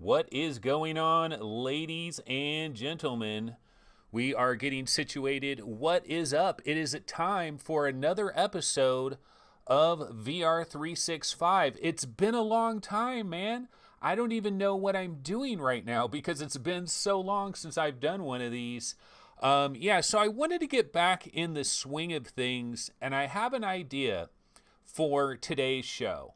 What is going on, ladies and gentlemen? We are getting situated. What is up? It is time for another episode of VR 365. It's been a long time, man. I don't even know what I'm doing right now because it's been so long since I've done one of these. So I wanted to get back in the swing of things, and I have an idea for today's show.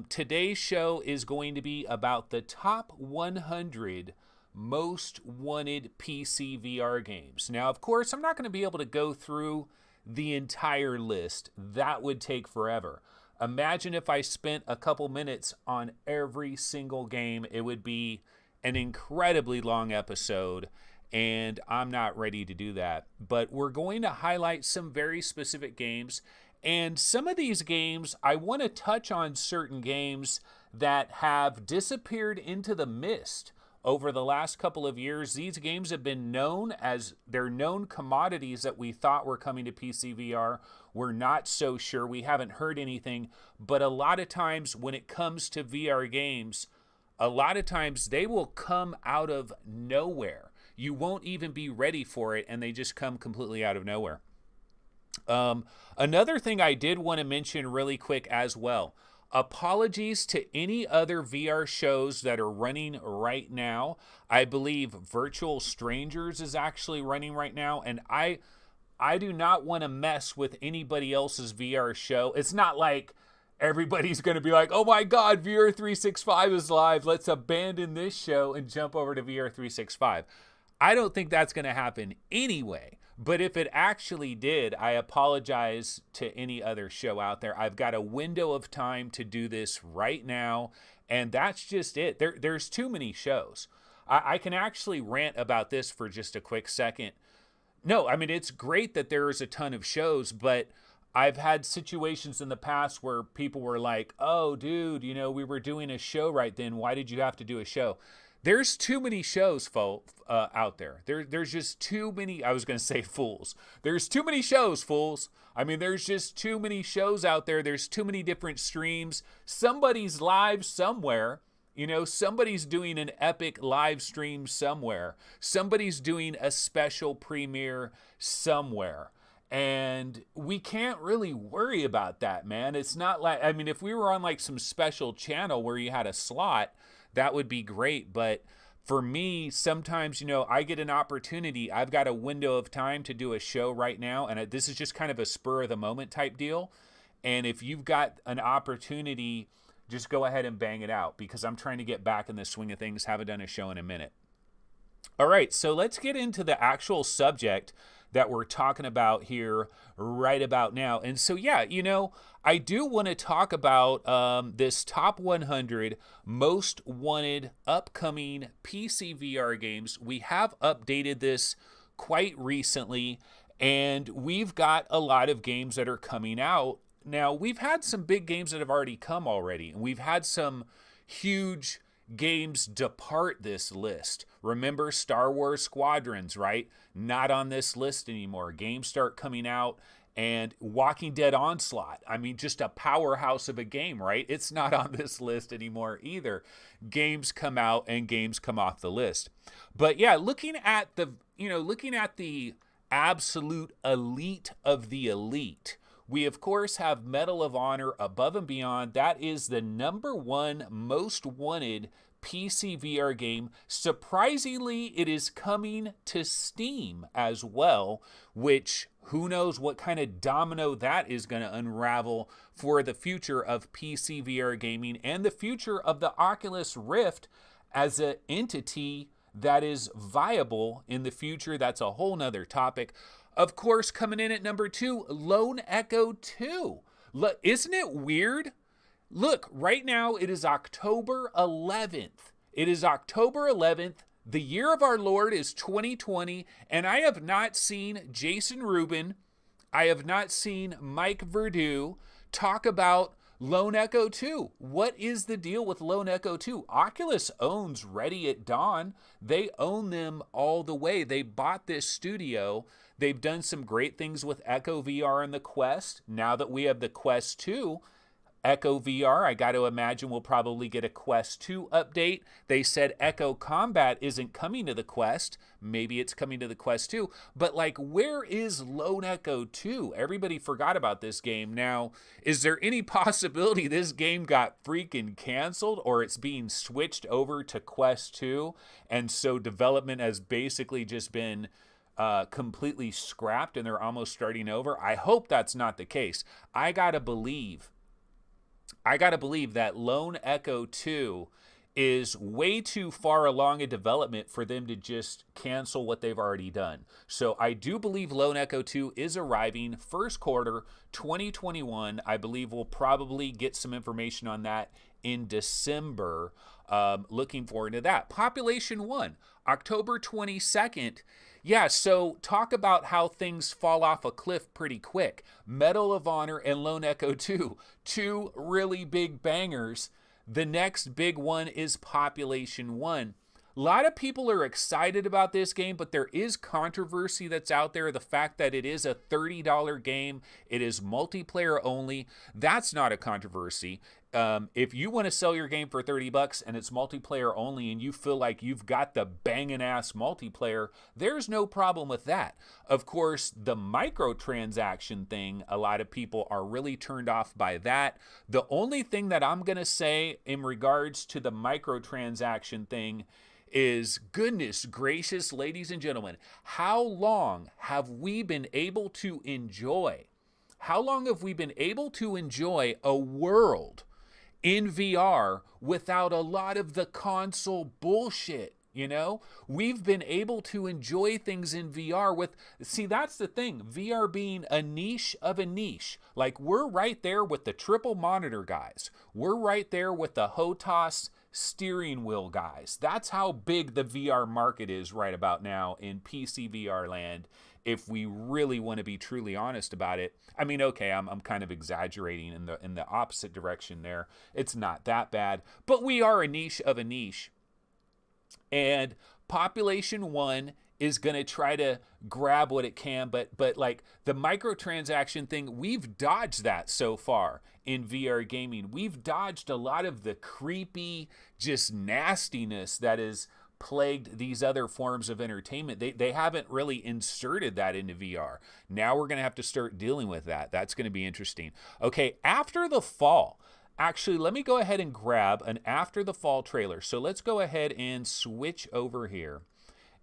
Today's show is going to be about the top 100 most wanted PCVR games. Now, of course, I'm not going to be able to go through the entire list. That would take forever. Imagine if I spent a couple minutes on every single game. It would be an incredibly long episode, and I'm not ready to do that. But we're going to highlight some very specific games. And some of these games, I want to touch on certain games that have disappeared into the mist over the last couple of years. These games have been known as, they're known commodities that we thought were coming to PCVR. We're not so sure. We haven't heard anything. But a lot of times when it comes to VR games, a lot of times they will come out of nowhere. You won't even be ready for it, and they just come completely out of nowhere. Another thing I did want to mention really quick as well. Apologies to any other VR shows that are running right now. I believe Virtual Strangers is actually running right now, and I do not want to mess with anybody else's VR show. It's not like everybody's going to be like, oh my God, VR 365 is live. Let's abandon this show and jump over to VR 365. I don't think that's going to happen anyway. But if it actually did, I apologize to any other show out there. I've got a window of time to do this right now, and that's just it. There's too many shows. I can actually rant about this for just a quick second. No, I mean, it's great that there is a ton of shows, but I've had situations in the past where people were like, oh, dude, you know, we were doing a show right then. Why did you have to do a show? There's too many shows out there. There's just too many, I was going to say fools. There's too many shows, fools. I mean, there's just too many shows out there. There's too many different streams. Somebody's live somewhere. You know, somebody's doing an epic live stream somewhere. Somebody's doing a special premiere somewhere. And we can't really worry about that, man. It's not like, I mean, if we were on like some special channel where you had a slot, that would be great. But for me, sometimes, you know, I get an opportunity. I've got a window of time to do a show right now. And this is just kind of a spur of the moment type deal. And if you've got an opportunity, just go ahead and bang it out, because I'm trying to get back in the swing of things. Haven't done a show in a minute. All right, so let's get into the actual subject that we're talking about here right about now. And so, yeah, you know, I do want to talk about this top 100 most wanted upcoming PCVR games. We have updated this quite recently, and we've got a lot of games that are coming out. Now, we've had some big games that have already come already, and we've had some huge games depart this list. Remember Star Wars Squadrons, right? Not on this list anymore. Games start coming out, and Walking Dead Onslaught, I mean, just a powerhouse of a game, right? It's not on this list anymore either. Games come out and games come off the list. But yeah, looking at the absolute elite of the elite, we, of course, have Medal of Honor Above and Beyond. That is the #1 most wanted PCVR game. Surprisingly, it is coming to Steam as well, which who knows what kind of domino that is going to unravel for the future of PCVR gaming and the future of the Oculus Rift as an entity that is viable in the future. That's a whole nother topic. Of course, coming in at #2, Lone Echo 2. Isn't it weird? Look, right now it is October 11th. It is October 11th. The year of our Lord is 2020, and I have not seen Jason Rubin, I have not seen Mike Verdu talk about Lone Echo 2. What is the deal with Lone Echo 2? Oculus owns Ready at Dawn. They own them all the way. They bought this studio. They've done some great things with Echo VR and the Quest. Now that we have the Quest 2, Echo VR, I got to imagine we'll probably get a Quest 2 update. They said Echo Combat isn't coming to the Quest. Maybe it's coming to the Quest 2. But like, where is Lone Echo 2? Everybody forgot about this game. Now, is there any possibility this game got freaking canceled or it's being switched over to Quest 2? And so development has basically just been completely scrapped and they're almost starting over? I hope that's not the case. I gotta believe that Lone Echo 2 is way too far along in development for them to just cancel what they've already done. So I do believe Lone Echo 2 is arriving first quarter 2021. I believe we'll probably get some information on that in December. Looking forward to that. Population 1, October 22nd. Yeah, so talk about how things fall off a cliff pretty quick. Medal of Honor and Lone Echo 2, two really big bangers. The next big one is Population 1. A lot of people are excited about this game, but there is controversy that's out there. The fact that it is a $30 game, it is multiplayer only, that's not a controversy. If you want to sell your game for $30 and it's multiplayer only and you feel like you've got the banging ass multiplayer, there's no problem with that. Of course, the microtransaction thing, a lot of people are really turned off by that. The only thing that I'm going to say in regards to the microtransaction thing is, goodness gracious, ladies and gentlemen, how long have we been able to enjoy? How long have we been able to enjoy a world in VR without a lot of the console bullshit? You know, we've been able to enjoy things in VR with, see, that's the thing, VR being a niche of a niche. Like, we're right there with the triple monitor guys. We're right there with the HOTAS steering wheel guys. That's how big the VR market is right about now in PCVR land, if we really want to be truly honest about it. I mean, okay, I'm kind of exaggerating in the opposite direction there. It's not that bad, but we are a niche of a niche. And Population 1 is going to try to grab what it can, but like the microtransaction thing, we've dodged that so far in VR gaming. We've dodged a lot of the creepy, just nastiness that is plagued these other forms of entertainment. They haven't really inserted that into VR. Now we're going to have to start dealing with that. That's going to be interesting. Okay, After the Fall. Actually, let me go ahead and grab an After the Fall trailer. So let's go ahead and switch over here.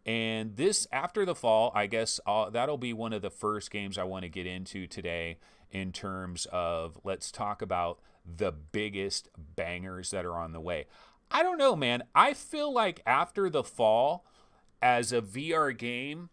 And this After the Fall, I guess that'll be one of the first games I want to get into today in terms of, let's talk about the biggest bangers that are on the way. I don't know, man. I feel like After the Fall as a VR game,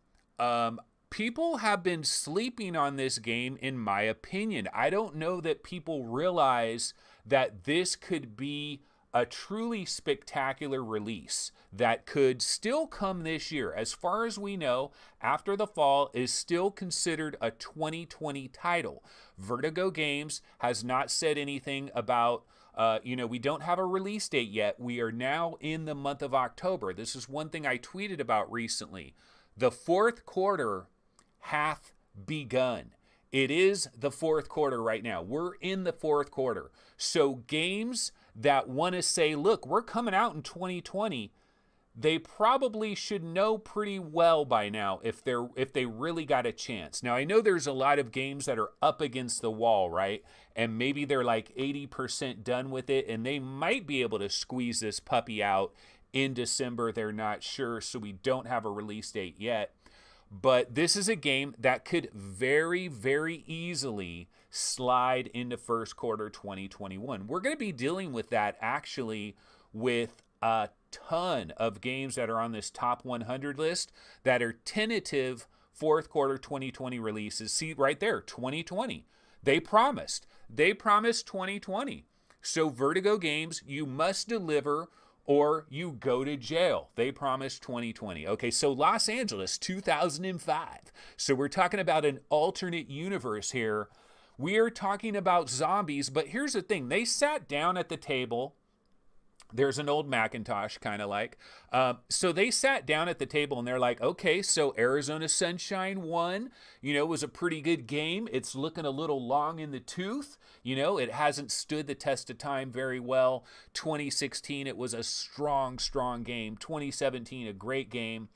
people have been sleeping on this game, in my opinion. I don't know that people realize that this could be a truly spectacular release that could still come this year. As far as we know, After the Fall is still considered a 2020 title. Vertigo Games has not said anything about, we don't have a release date yet. We are now in the month of October. This is one thing I tweeted about recently. The fourth quarter hath begun. It is the fourth quarter right now. We're in the fourth quarter. So games that want to say, look, we're coming out in 2020, they probably should know pretty well by now if they really got a chance. Now, I know there's a lot of games that are up against the wall, right? And maybe they're like 80% done with it, and they might be able to squeeze this puppy out in December. They're not sure, so we don't have a release date yet. But this is a game that could very, very easily slide into first quarter 2021. We're going to be dealing with that actually with a ton of games that are on this top 100 list that are tentative fourth quarter 2020 releases. See right there, 2020. They promised 2020. So Vertigo Games, you must deliver or you go to jail. They promised 2020. Okay, so Los Angeles, 2005. So we're talking about an alternate universe here. We are talking about zombies, but here's the thing. They sat down at the table. There's an old Macintosh, kind of like. So they sat down at the table and they're like, okay, so Arizona Sunshine 1, was a pretty good game. It's looking a little long in the tooth. It hasn't stood the test of time very well. 2016, it was a strong, strong game. 2017, a great game.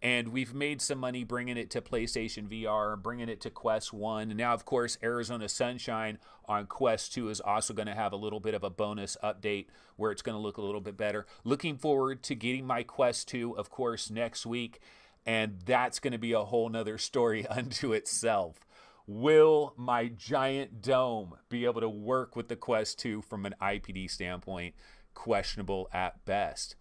And we've made some money bringing it to PlayStation VR, bringing it to Quest 1. And now, of course, Arizona Sunshine on Quest 2 is also going to have a little bit of a bonus update where it's going to look a little bit better. Looking forward to getting my Quest 2, of course, next week. And that's going to be a whole nother story unto itself. Will my giant dome be able to work with the Quest 2 from an IPD standpoint? Questionable at best.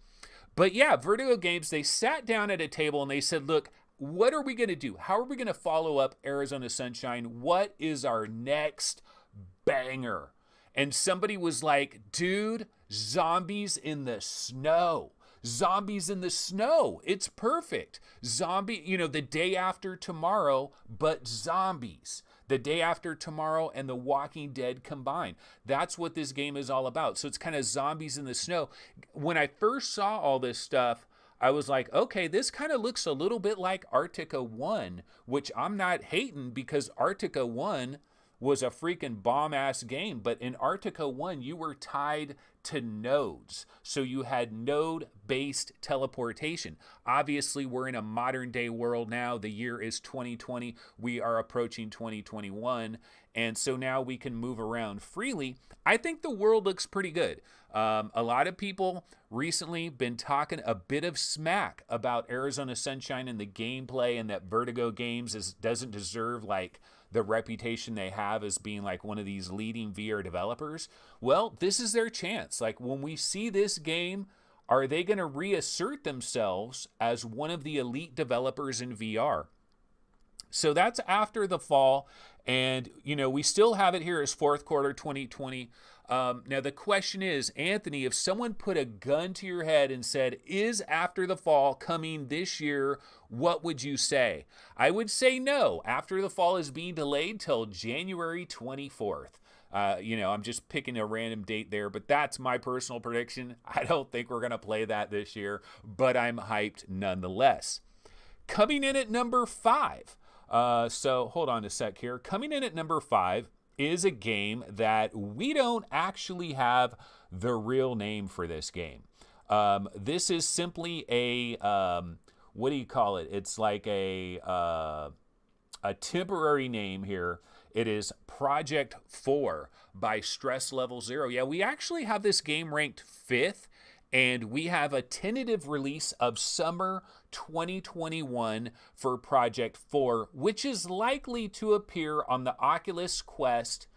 But yeah, Vertigo Games, they sat down at a table and they said, look, what are we going to do? How are we going to follow up Arizona Sunshine? What is our next banger? And somebody was like, dude, zombies in the snow. Zombies in the snow. It's perfect. Zombie, the day after tomorrow, but zombies. The Day After Tomorrow and The Walking Dead combined. That's what this game is all about. So it's kind of zombies in the snow. When I first saw all this stuff, I was like, okay, this kind of looks a little bit like Arctica 1, which I'm not hating because Arctica 1 was a freaking bomb-ass game. But in Arctica 1, you were tied to nodes. So you had node-based teleportation. Obviously, we're in a modern-day world now. The year is 2020. We are approaching 2021. And so now we can move around freely. I think the world looks pretty good. A lot of people recently been talking a bit of smack about Arizona Sunshine and the gameplay, and that Vertigo Games doesn't deserve like the reputation they have as being like one of these leading VR developers. Well, this is their chance. Like when we see this game, are they going to reassert themselves as one of the elite developers in VR? So that's after the fall. And, we still have it here as fourth quarter 2020. Now, the question is, Anthony, if someone put a gun to your head and said, is After the Fall coming this year, what would you say? I would say no. After the Fall is being delayed till January 24th. I'm just picking a random date there, but that's my personal prediction. I don't think we're going to play that this year, but I'm hyped nonetheless. Coming in at number 5. So hold on a sec here. Coming in at number 5 is a game that we don't actually have the real name for this game. This is simply a, what do you call it? It's like a temporary name here. It is Project 4 by Stress Level Zero. Yeah, we actually have this game ranked 5th, and we have a tentative release of summer 2021 for Project 4, which is likely to appear on the Oculus Quest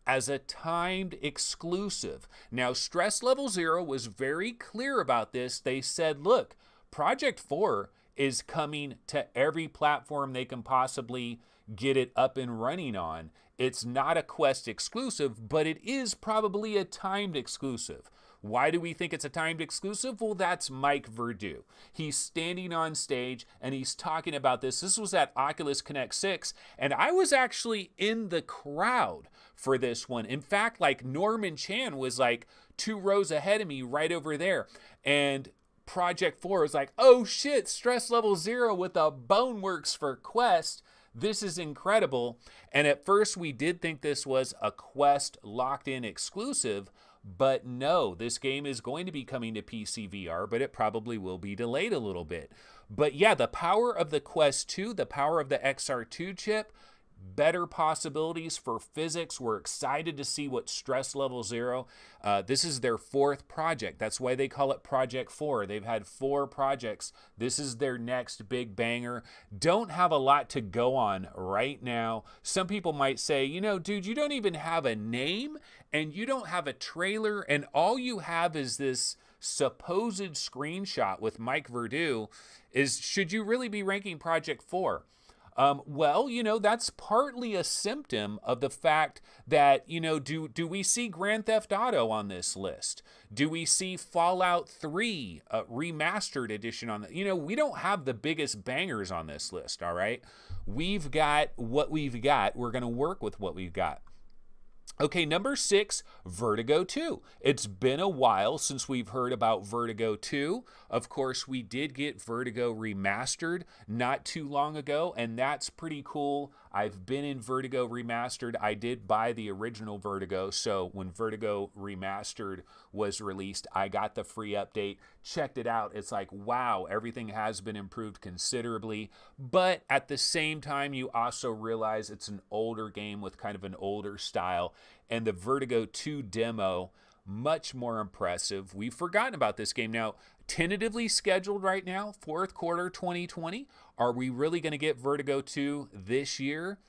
as a timed exclusive. Now, Stress Level Zero was very clear about this. They said, look, Project 4 is coming to every platform they can possibly get it up and running on. It's not a Quest exclusive, but it is probably a timed exclusive. Why do we think it's a timed exclusive? Well, that's Mike Verdu. He's standing on stage and he's talking about this. This was at Oculus Connect 6, and I was actually in the crowd for this one. In fact, like Norman Chan was like 2 rows ahead of me right over there. And Project 4 was like, oh shit, Stress Level Zero with a Boneworks for Quest. This is incredible. And at first we did think this was a Quest locked in exclusive, but no, this game is going to be coming to PCVR, but it probably will be delayed a little bit. But yeah, the power of the Quest 2, the power of the XR2 chip, better possibilities for physics. We're excited to see what Stress Level Zero, this is their 4th project. That's why they call it Project 4. They've had 4 projects. This is their next big banger. Don't have a lot to go on right now. Some people might say, dude, you don't even have a name and you don't have a trailer and all you have is this supposed screenshot with Mike Verdu. Should you really be ranking Project 4? Well, that's partly a symptom of the fact that, do we see Grand Theft Auto on this list? Do we see Fallout 3 remastered edition on the, we don't have the biggest bangers on this list, all right? We've got what we've got. We're going to work with what we've got. Okay, number 6, Vertigo 2. It's been a while since we've heard about Vertigo 2. Of course, we did get Vertigo Remastered not too long ago, and that's pretty cool. I've been in Vertigo Remastered. I did buy the original Vertigo, so when Vertigo Remastered was released, I got the free update, checked it out. It's like, wow, everything has been improved considerably. But at the same time, you also realize it's an older game with kind of an older style. And the Vertigo 2 demo, much more impressive. We've forgotten about this game now. Tentatively scheduled right now, fourth quarter 2020. Are we really going to get Vertigo 2 this year?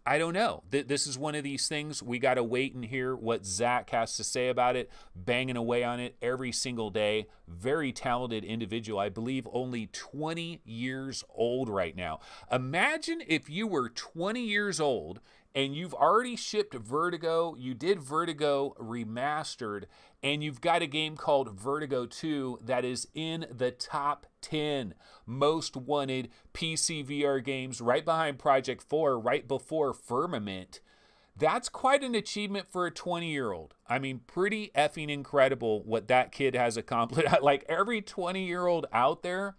I don't know. This is one of these things we got to wait and hear what Zach has to say about it, banging away on it every single day. Very talented individual. I believe only 20 years old right now. Imagine if you were 20 years old and you've already shipped Vertigo, you did Vertigo Remastered, and you've got a game called Vertigo 2 that is in the top 10 most wanted PCVR games, right behind Project 4, right before Firmament. That's quite an achievement for a 20-year-old. I mean, pretty effing incredible what that kid has accomplished. Like, every 20-year-old out there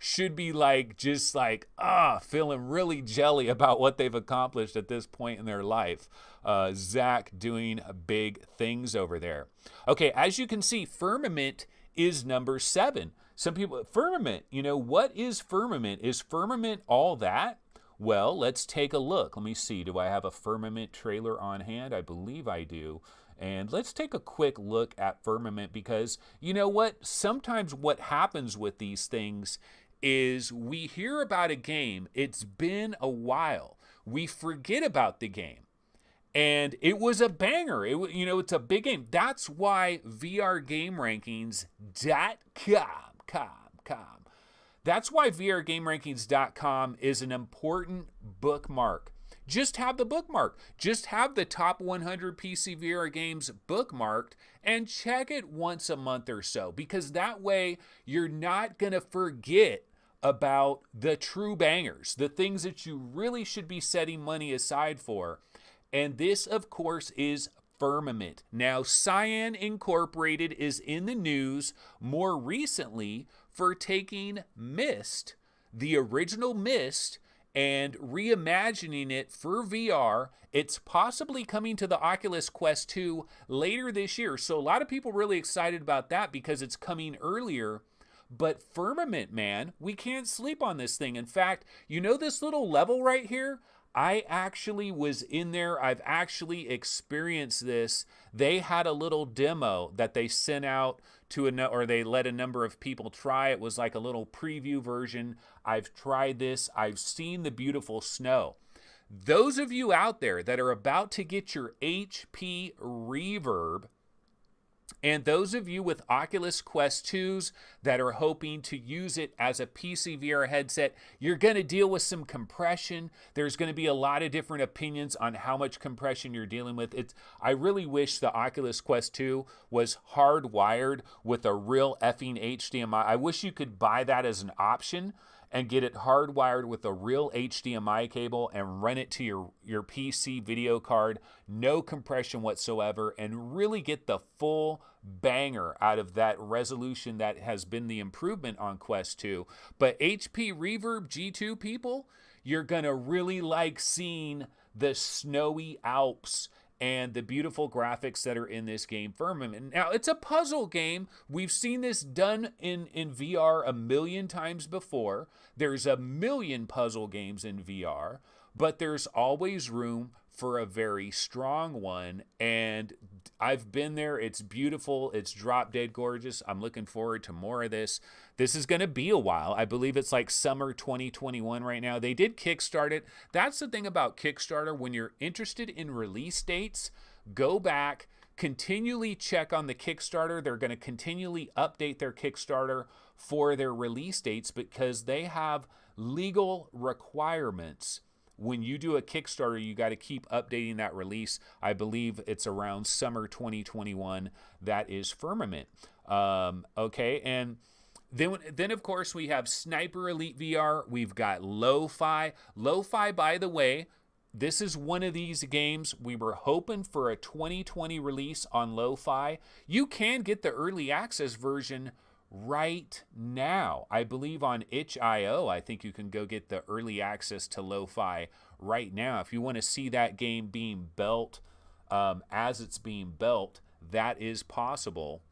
should be like, just like, feeling really jelly about what they've accomplished at this point in their life. Zach doing big things over there. Okay, as you can see, Firmament is number 7. Some people, Firmament, what is Firmament? Is Firmament all that? Well, let's take a look. Let me see. Do I have a Firmament trailer on hand? I believe I do. And let's take a quick look at Firmament, because you know what? Sometimes what happens with these things is we hear about a game, it's been a while, we forget about the game, and it was a banger. It's a big game. That's why VRGameRankings.com. That's why VRGameRankings.com is an important bookmark. Just have the bookmark. Just have the top 100 PCVR games bookmarked and check it once a month or so, because that way you're not going to forget about the true bangers, the things that you really should be setting money aside for. And this, of course, is Firmament. Now, Cyan Incorporated is in the news more recently for taking Myst, the original Myst, and reimagining it for VR. It's possibly coming to the Oculus Quest 2 later this year. So a lot of people really excited about that because it's coming earlier. But Firmament, man, we can't sleep on this thing. In fact, this little level right here? I actually was in there. I've actually experienced this. They had a little demo that they sent out or they let a number of people try. It was like a little preview version. I've tried this. I've seen the beautiful snow. Those of you out there that are about to get your HP Reverb, and those of you with Oculus Quest 2s that are hoping to use it as a PCVR headset, you're going to deal with some compression. There's going to be a lot of different opinions on how much compression you're dealing with. I really wish the Oculus Quest 2 was hardwired with a real effing HDMI. I wish you could buy that as an option and get it hardwired with a real HDMI cable and run it to your PC video card, no compression whatsoever, and really get the full banger out of that resolution that has been the improvement on Quest 2. But HP Reverb G2 people, you're going to really like seeing the snowy Alps and the beautiful graphics that are in this game, Firmament. Now, it's a puzzle game. We've seen this done in VR a million times before. There's a million puzzle games in VR, but there's always room for a very strong one. And I've been there. It's beautiful. It's drop dead gorgeous. I'm looking forward to more of this. This is going to be a while. I believe it's like summer 2021 right now. They did Kickstart it. That's the thing about Kickstarter. When you're interested in release dates, go back, continually check on the Kickstarter. They're going to continually update their Kickstarter for their release dates because they have legal requirements. When you do a Kickstarter, you got to keep updating that release. I believe it's around summer 2021. That is Firmament. Okay, and then of course we have Sniper Elite VR. We've got LowFi. LowFi, by the way, this is one of these games we were hoping for a 2020 release on LowFi. You can get the early access version right now. I believe on itch.io, I think you can go get the early access to LowFi right now. If you want to see that game being built as it's being built, that is possible.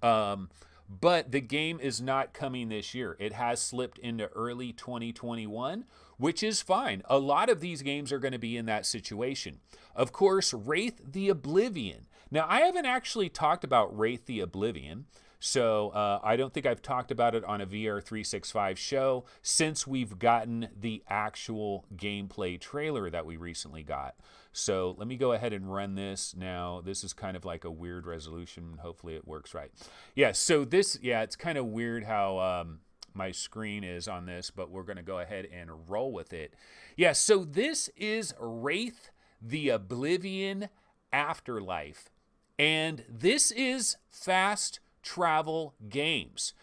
But the game is not coming this year. It has slipped into early 2021, which is fine. A lot of these games are going to be in that situation. Of course, Wraith The Oblivion. Now, I haven't actually talked about Wraith The Oblivion, so I don't think I've talked about it on a VR365 show since we've gotten the actual gameplay trailer that we recently got. So let me go ahead and run this now. This is kind of like a weird resolution. Hopefully it works right. Yeah, so this, it's kind of weird how my screen is on this, but we're going to go ahead and roll with it. Yeah, so this is Wraith The Oblivion Afterlife. And this is fast travel games.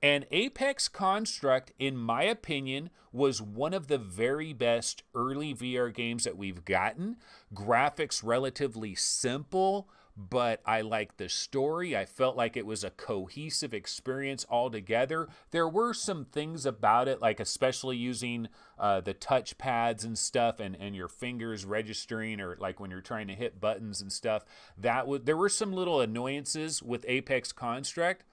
And Apex Construct, in my opinion, was one of the very best early VR games that we've gotten. Graphics relatively simple, but I liked the story. I felt like it was a cohesive experience altogether. There were some things about it, like especially using the touch pads and stuff, and your fingers registering, or like when you're trying to hit buttons and stuff. There were some little annoyances with Apex Construct,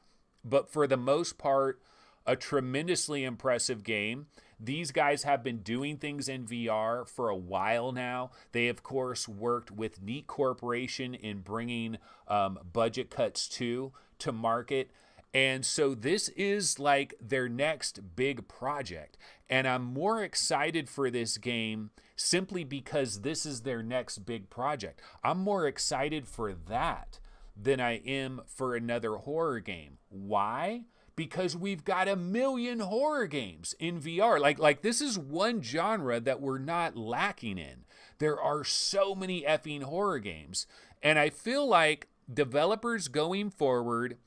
but for the most part, a tremendously impressive game. These guys have been doing things in VR for a while now. They, of course, worked with Neat Corporation in bringing Budget Cuts 2 to market. And so this is like their next big project. And I'm more excited for this game simply because this is their next big project. I'm more excited for that than I am for another horror game. Why? Because we've got a million horror games in VR. Like this is one genre that we're not lacking in. There are so many effing horror games. And I feel like developers going forward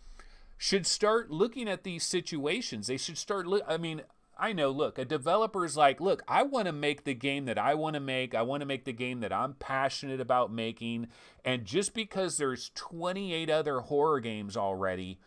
should start looking at these situations. They should start I know, look, a developer's like, look, I want to make the game that I want to make. I want to make the game that I'm passionate about making. And just because there's 28 other horror games already,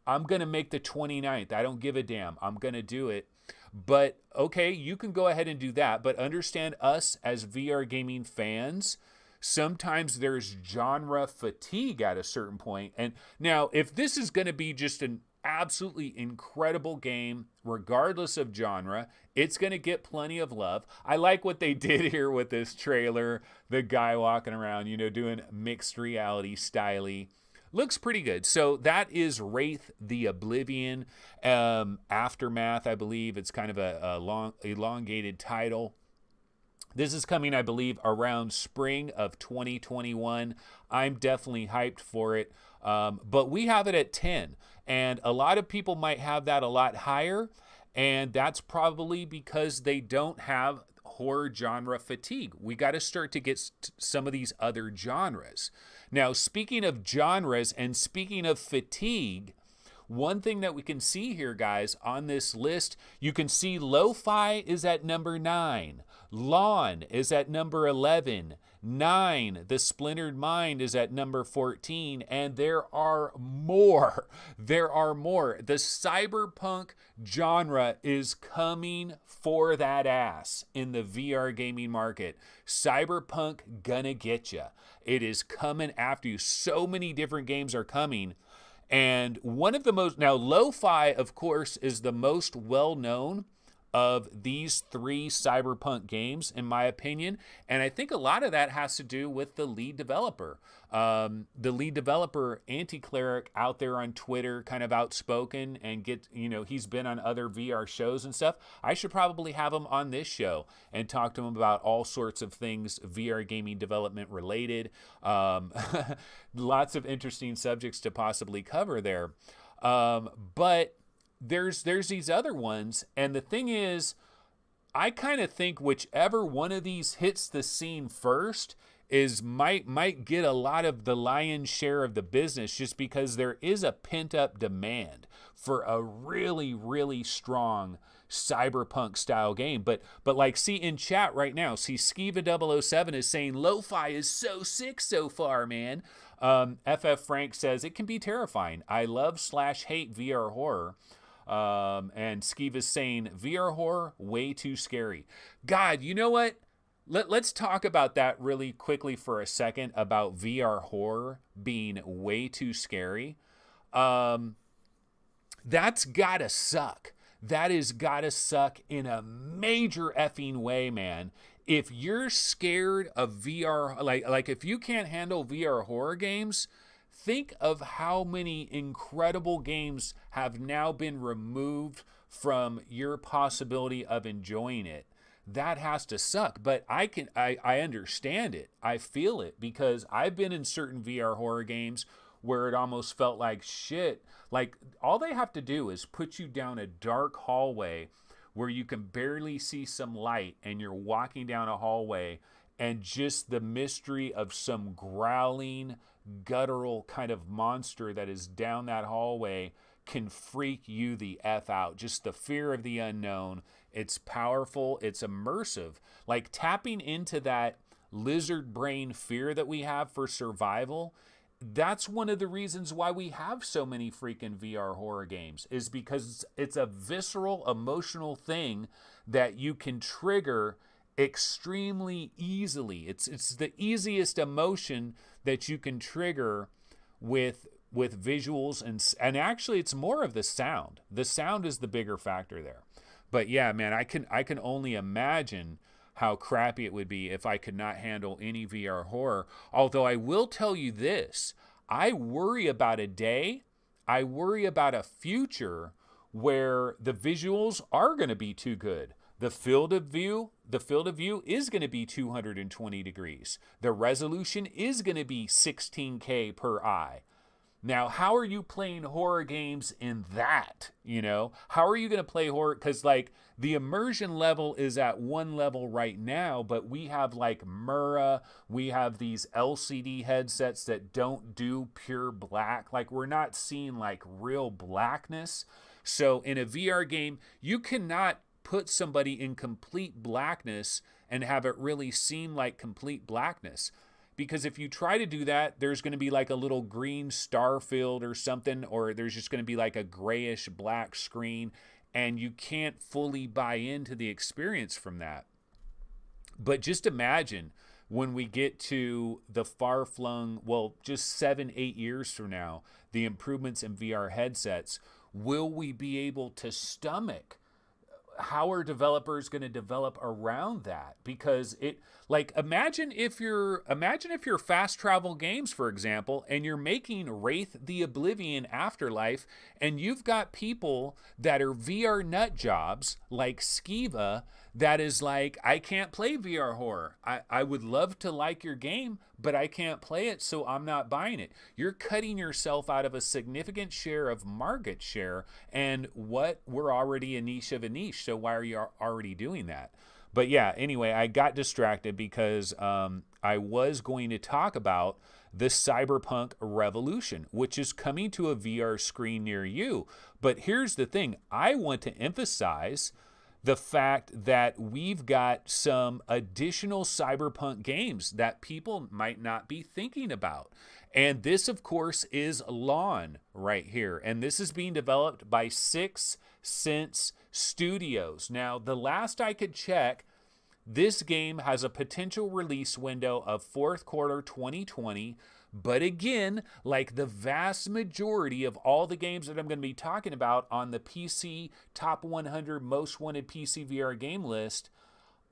I'm going to make the 29th. I don't give a damn. I'm going to do it. But okay, you can go ahead and do that. But understand, us as VR gaming fans, sometimes there's genre fatigue at a certain point. And now, if this is going to be just an absolutely incredible game, regardless of genre, it's going to get plenty of love. I like what they did here with this trailer. The guy walking around, doing mixed reality styly. Looks pretty good. So that is Wraith The Oblivion. Aftermath, I believe. It's kind of a long, elongated title. This is coming, I believe, around spring of 2021. I'm definitely hyped for it. But we have it at 10. And a lot of people might have that a lot higher. And that's probably because they don't have horror genre fatigue. We got to start to get some of these other genres. Now, speaking of genres and speaking of fatigue, one thing that we can see here, guys, on this list, you can see LowFi is at number 9. LONN is at number 11. 9, The Splintered Mind, is at number 14. And there are more. There are more. The cyberpunk genre is coming for that ass in the VR gaming market. Cyberpunk gonna get ya. It is coming after you. So many different games are coming. And one of the most, now LowFi, of course, is the most well-known of these 3 cyberpunk games, in my opinion. And I think a lot of that has to do with the lead developer. The lead developer, Anti-Cleric, out there on Twitter, kind of outspoken, and he's been on other VR shows and stuff. I should probably have him on this show and talk to him about all sorts of things VR gaming development related. Lots of interesting subjects to possibly cover there. But there's these other ones, and the thing is, I kind of think whichever one of these hits the scene first might get a lot of the lion's share of the business, just because there is a pent up demand for a really, really strong cyberpunk style game. But like, see in chat right now, see Skiva007 is saying lo-fi is so sick so far, man. FF Frank says it can be terrifying. I love/hate VR horror. And Skiva's saying VR horror way too scary. God, you know what? Let's talk about that really quickly for a second, about VR horror being way too scary. That's gotta suck. That is gotta suck in a major effing way, man. If you're scared of VR, like if you can't handle VR horror games, think of how many incredible games have now been removed from your possibility of enjoying it. That has to suck. But I understand it. I feel it, because I've been in certain VR horror games where it almost felt like shit. Like, all they have to do is put you down a dark hallway where you can barely see some light, and you're walking down a hallway, and just the mystery of some growling, guttural kind of monster that is down that hallway can freak you the F out. Just the fear of the unknown. It's powerful. It's immersive. Like, tapping into that lizard brain fear that we have for survival, that's one of the reasons why we have so many freaking VR horror games, is because it's a visceral, emotional thing that you can trigger extremely easily. It's the easiest emotion that you can trigger with visuals, and actually it's more of the sound. The sound is the bigger factor there. But yeah, man, I can only imagine how crappy it would be if I could not handle any VR horror. Although I will tell you this, I worry about a day, I worry about a future where the visuals are going to be too good. The field of view is going to be 220 degrees. The resolution is going to be 16K per eye. Now, how are you playing horror games in that? You know, how are you going to play horror? Because, like, the immersion level is at one level right now, but we have like Mura, we have these LCD headsets that don't do pure black. Like, we're not seeing like real blackness. So in a VR game, you cannot put somebody in complete blackness and have it really seem like complete blackness. Because if you try to do that, there's going to be like a little green star field or something, or there's just going to be like a grayish black screen, and you can't fully buy into the experience from that. But just imagine when we get to the far-flung, well, just 7-8 years from now, the improvements in VR headsets, will we be able to stomach? How are developers going to develop around that? Because it, like, imagine if you're Fast Travel Games, for example, and you're making Wraith The Oblivion Afterlife, and you've got people that are VR nut jobs like Skiva, that is like, I can't play VR horror. I would love to like your game, but I can't play it, so I'm not buying it. You're cutting yourself out of a significant share of market share, and what, we're already a niche of a niche, so why are you already doing that? But yeah, anyway, I got distracted because I was going to talk about the Cyberpunk revolution, which is coming to a VR screen near you. But here's the thing, I want to emphasize the fact that we've got some additional Cyberpunk games that people might not be thinking about. And this, of course, is LONN right here. And this is being developed by 6 Sense Studios. Now, the last I could check, this game has a potential release window of 4th quarter 2020. But again, like the vast majority of all the games that I'm going to be talking about on the PC Top 100 Most Wanted PCVR game list,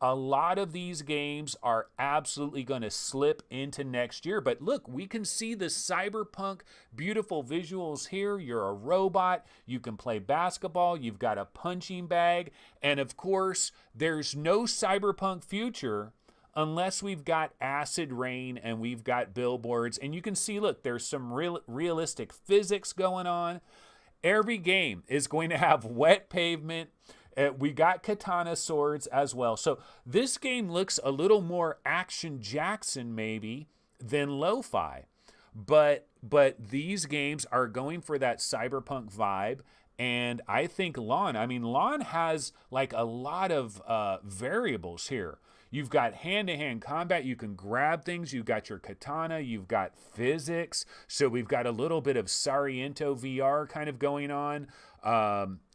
a lot of these games are absolutely going to slip into next year. But look, we can see the cyberpunk beautiful visuals here. You're a robot, you can play basketball, you've got a punching bag, and of course, there's no cyberpunk future unless we've got acid rain and we've got billboards. And you can see, look, there's some realistic physics going on. Every game is going to have wet pavement. We got katana swords as well. So this game looks a little more Action Jackson maybe than lo-fi. But these games are going for that cyberpunk vibe. And I think LONN has like a lot of variables here. You've got hand-to-hand combat. You can grab things. You've got your katana. You've got physics. So we've got a little bit of Sariento VR kind of going on.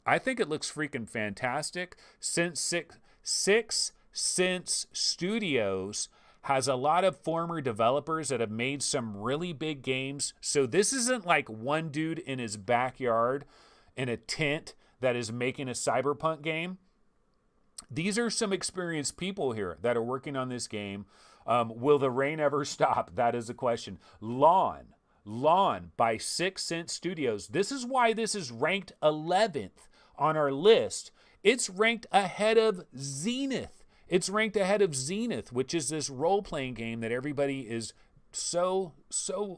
I think it looks freaking fantastic. Six Sense Studios has a lot of former developers that have made some really big games. So this isn't like one dude in his backyard in a tent that is making a cyberpunk game. These are some experienced people here that are working on this game. Will the rain ever stop? That is the question. LONN by 6 Sense Studios. This is why this is ranked 11th on our list. It's ranked ahead of Zenith. It's ranked ahead of Zenith, which is this role-playing game that everybody is so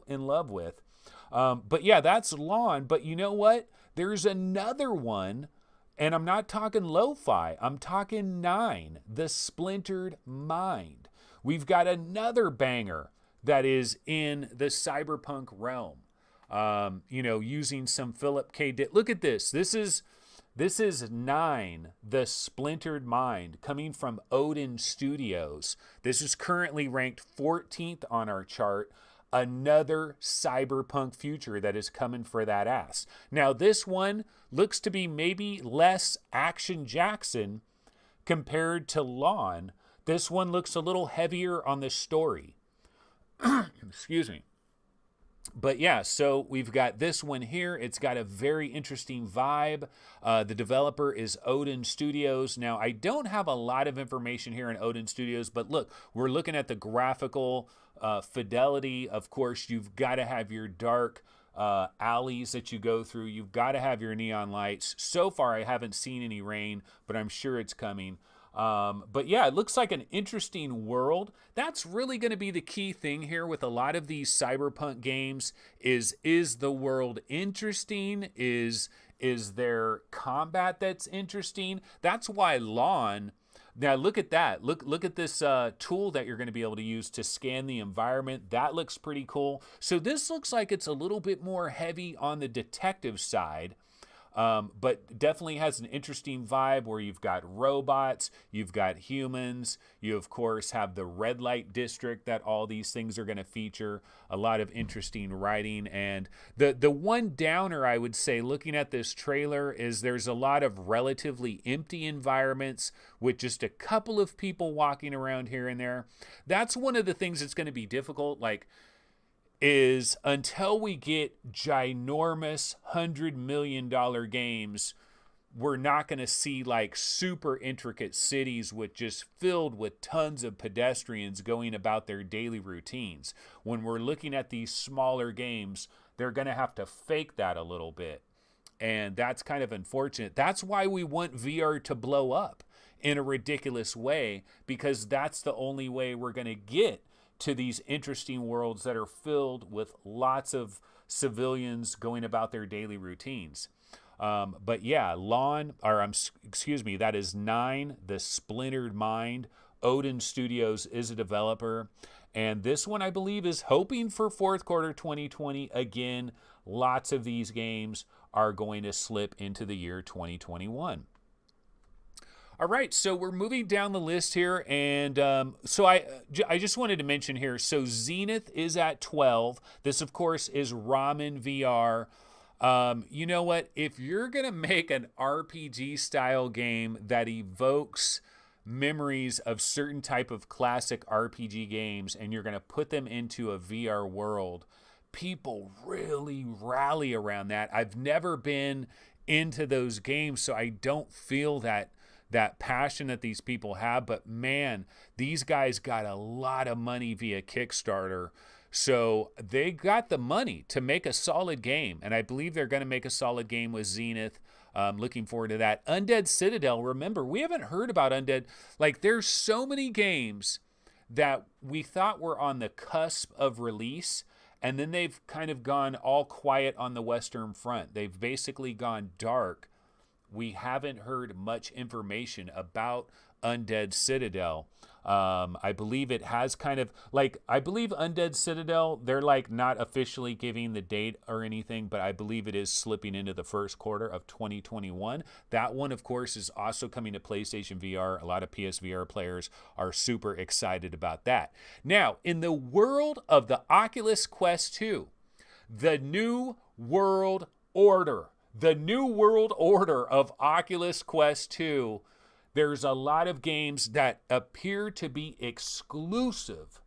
in love with. But yeah, that's LONN. But you know what? There's another one, and I'm not talking lo-fi. I'm talking 9, The Splintered Mind. We've got another banger that is in the cyberpunk realm. Using some Philip K. Dick. Look at this. This is 9, The Splintered Mind, coming from Odin Studios. This is currently ranked 14th on our chart. Another cyberpunk future that is coming for that ass. Now, this one looks to be maybe less Action Jackson compared to LONN. This one looks a little heavier on the story. Excuse me. But yeah, so we've got this one here. It's got a very interesting vibe. The developer is Odin Studios. Now, I don't have a lot of information here in Odin Studios, but look, we're looking at the graphical fidelity. Of course, you've got to have your dark alleys that you go through. You've got to have your neon lights. So far, I haven't seen any rain, but I'm sure it's coming. But yeah, it looks like an interesting world. That's really going to be the key thing here with a lot of these cyberpunk games is the world interesting? Is there combat that's interesting? That's why LONN. Now look at that. Look at this tool that you're going to be able to use to scan the environment. That looks pretty cool. So this looks like it's a little bit more heavy on the detective side. But definitely has an interesting vibe where you've got robots, you've got humans, you of course have the red light district that all these things are going to feature, a lot of interesting writing. And the one downer I would say looking at this trailer is there's a lot of relatively empty environments with just a couple of people walking around here and there. That's one of the things that's going to be difficult. Is until we get ginormous $100 million games, we're not going to see like super intricate cities with just filled with tons of pedestrians going about their daily routines. When we're looking at these smaller games, they're going to have to fake that a little bit. And that's kind of unfortunate. That's why we want VR to blow up in a ridiculous way, because that's the only way we're going to get to these interesting worlds that are filled with lots of civilians going about their daily routines. But yeah, that is 9, The Splintered Mind. Odin Studios is a developer. And this one, I believe, is hoping for fourth quarter 2020. Again, lots of these games are going to slip into the year 2021. All right, so we're moving down the list here, and so I just wanted to mention here, so Zenith is at 12. This, of course, is Ramen VR. You know what? If you're going to make an RPG-style game that evokes memories of certain type of classic RPG games, and you're going to put them into a VR world, people really rally around that. I've never been into those games, so I don't feel that passion that these people have. But man, these guys got a lot of money via Kickstarter. So they got the money to make a solid game. And I believe they're going to make a solid game with Zenith. Looking forward to that. Undead Citadel, remember, we haven't heard about Undead. Like, there's so many games that we thought were on the cusp of release, and then they've kind of gone all quiet on the Western Front. They've basically gone dark we haven't heard much information about Undead Citadel. I believe it has kind of like, I believe Undead Citadel, they're like not officially giving the date or anything, but I believe it is slipping into the first quarter of 2021. That one, of course, is also coming to PlayStation VR. A lot of PSVR players are super excited about that. Now, in the world of the Oculus Quest 2, the new world order, of Oculus Quest 2, there's a lot of games that appear to be exclusive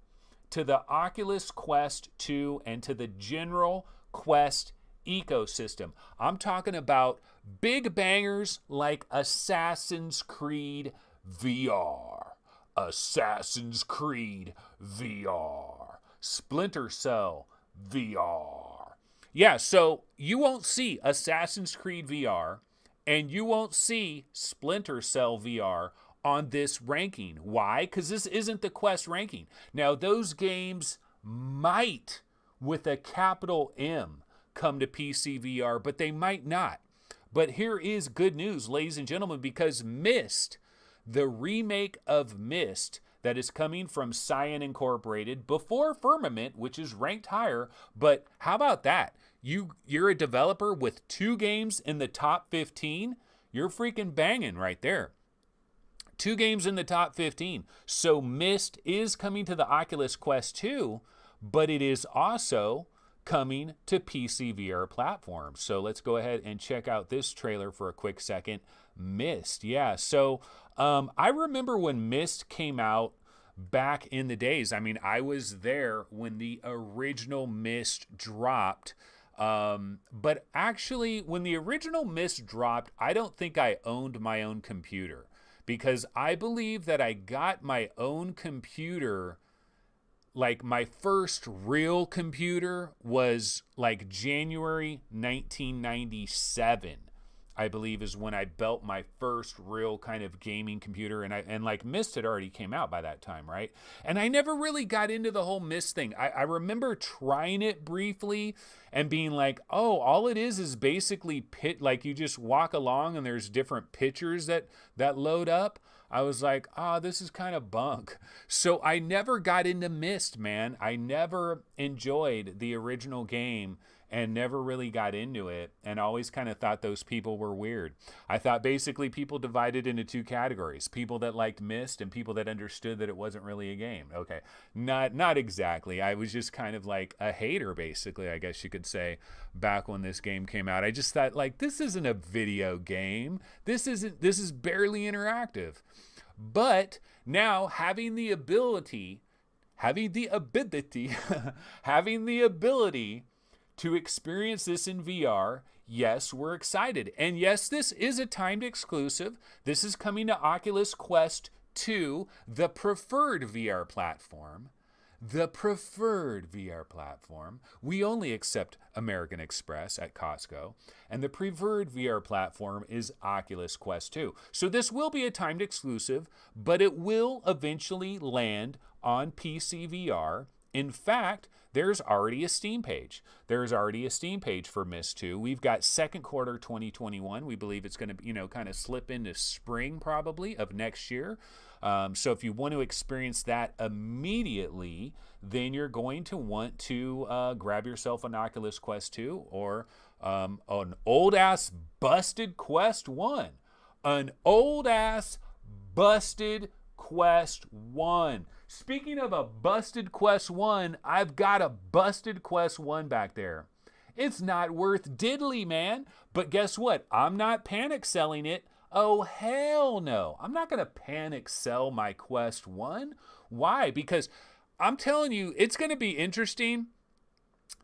to the Oculus Quest 2 and to the general Quest ecosystem. I'm talking about big bangers like Assassin's Creed VR, Assassin's Creed VR, Splinter Cell VR. Yeah, so you won't see Assassin's Creed VR and you won't see Splinter Cell VR on this ranking. Why? Because this isn't the Quest ranking. Now, those games might, with a capital M, come to PCVR, but they might not. But here is good news, ladies and gentlemen, because Myst, the remake of Myst that is coming from Cyan Incorporated before Firmament, which is ranked higher, but how about that? You're a developer with 2 games in the top 15. You're freaking banging right there. 2 games in the top 15. So Myst is coming to the Oculus Quest 2, but it is also coming to PC VR platforms. So let's go ahead and check out this trailer for a quick second. Myst, yeah. So I remember when Myst came out back in the days. I mean, I was there when the original Myst dropped. But actually, when the original Myst dropped, I don't think I owned my own computer, because I believe that I got my own computer, like my first real computer was like January 1997. I believe is when I built my first real kind of gaming computer, and like Myst had already came out by that time, right? And I never really got into the whole Myst thing. I remember trying it briefly and being like, oh, all it is basically like you just walk along and there's different pictures that load up. I was like, this is kind of bunk. So I never got into Myst, man. I never enjoyed the original game and never really got into it, and always kind of thought those people were weird. I thought basically people divided into 2 categories: people that liked Myst and people that understood that it wasn't really a game. Okay, not exactly. I was just kind of like a hater, basically, I guess you could say, back when this game came out. I just thought, like, this isn't a video game. This is barely interactive. But now having the ability to experience this in VR, yes, we're excited. And yes, this is a timed exclusive. This is coming to Oculus Quest 2, the preferred VR platform. We only accept American Express at Costco. And the preferred VR platform is Oculus Quest 2. So this will be a timed exclusive, but it will eventually land on PCVR. In fact, there's already a Steam page. For Myst 2. We've got second quarter 2021. We believe it's going to, kind of slip into spring probably of next year. So if you want to experience that immediately, then you're going to want to grab yourself an Oculus Quest 2 or an old-ass busted Quest 1. An old-ass busted Quest 1. Speaking of a busted Quest 1, I've got a busted Quest 1 back there. It's not worth diddly, man. But guess what? I'm not panic selling it. Oh, hell no. I'm not going to panic sell my Quest 1. Why? Because I'm telling you, it's going to be interesting.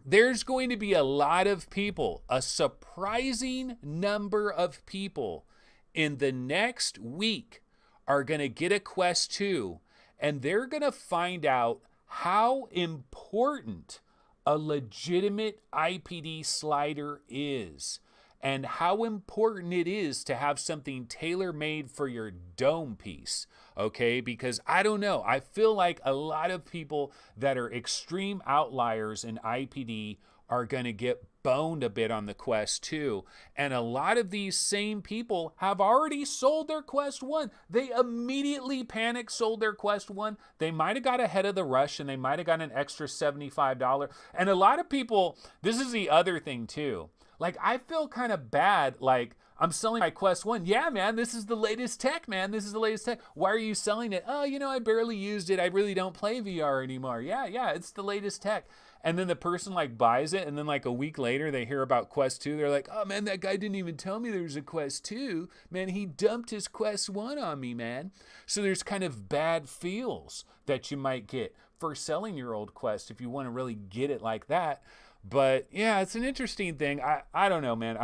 There's going to be a lot of people, a surprising number of people in the next week are going to get a Quest 2, and they're going to find out how important a legitimate IPD slider is, and how important it is to have something tailor-made for your dome piece. okay? Because I don't know. I feel like a lot of people that are extreme outliers in IPD are going to get boned a bit on the Quest 2. And a lot of these same people have already sold their Quest 1. They immediately panic sold their Quest 1. They might have got ahead of the rush and they might have got an extra $75. And a lot of people, this is the other thing too. Like, I feel kind of bad, like, I'm selling my Quest 1. Yeah, man, this is the latest tech, man. This is the latest tech. Why are you selling it? Oh, you know, I barely used it. I really don't play VR anymore. Yeah, it's the latest tech. And then the person like buys it, and then like a week later they hear about Quest 2. They're like, oh man, that guy didn't even tell me there was a Quest 2. Man, he dumped his Quest 1 on me, man. So there's kind of bad feels that you might get for selling your old Quest if you want to really get it like that. But yeah, it's an interesting thing. I don't know, man.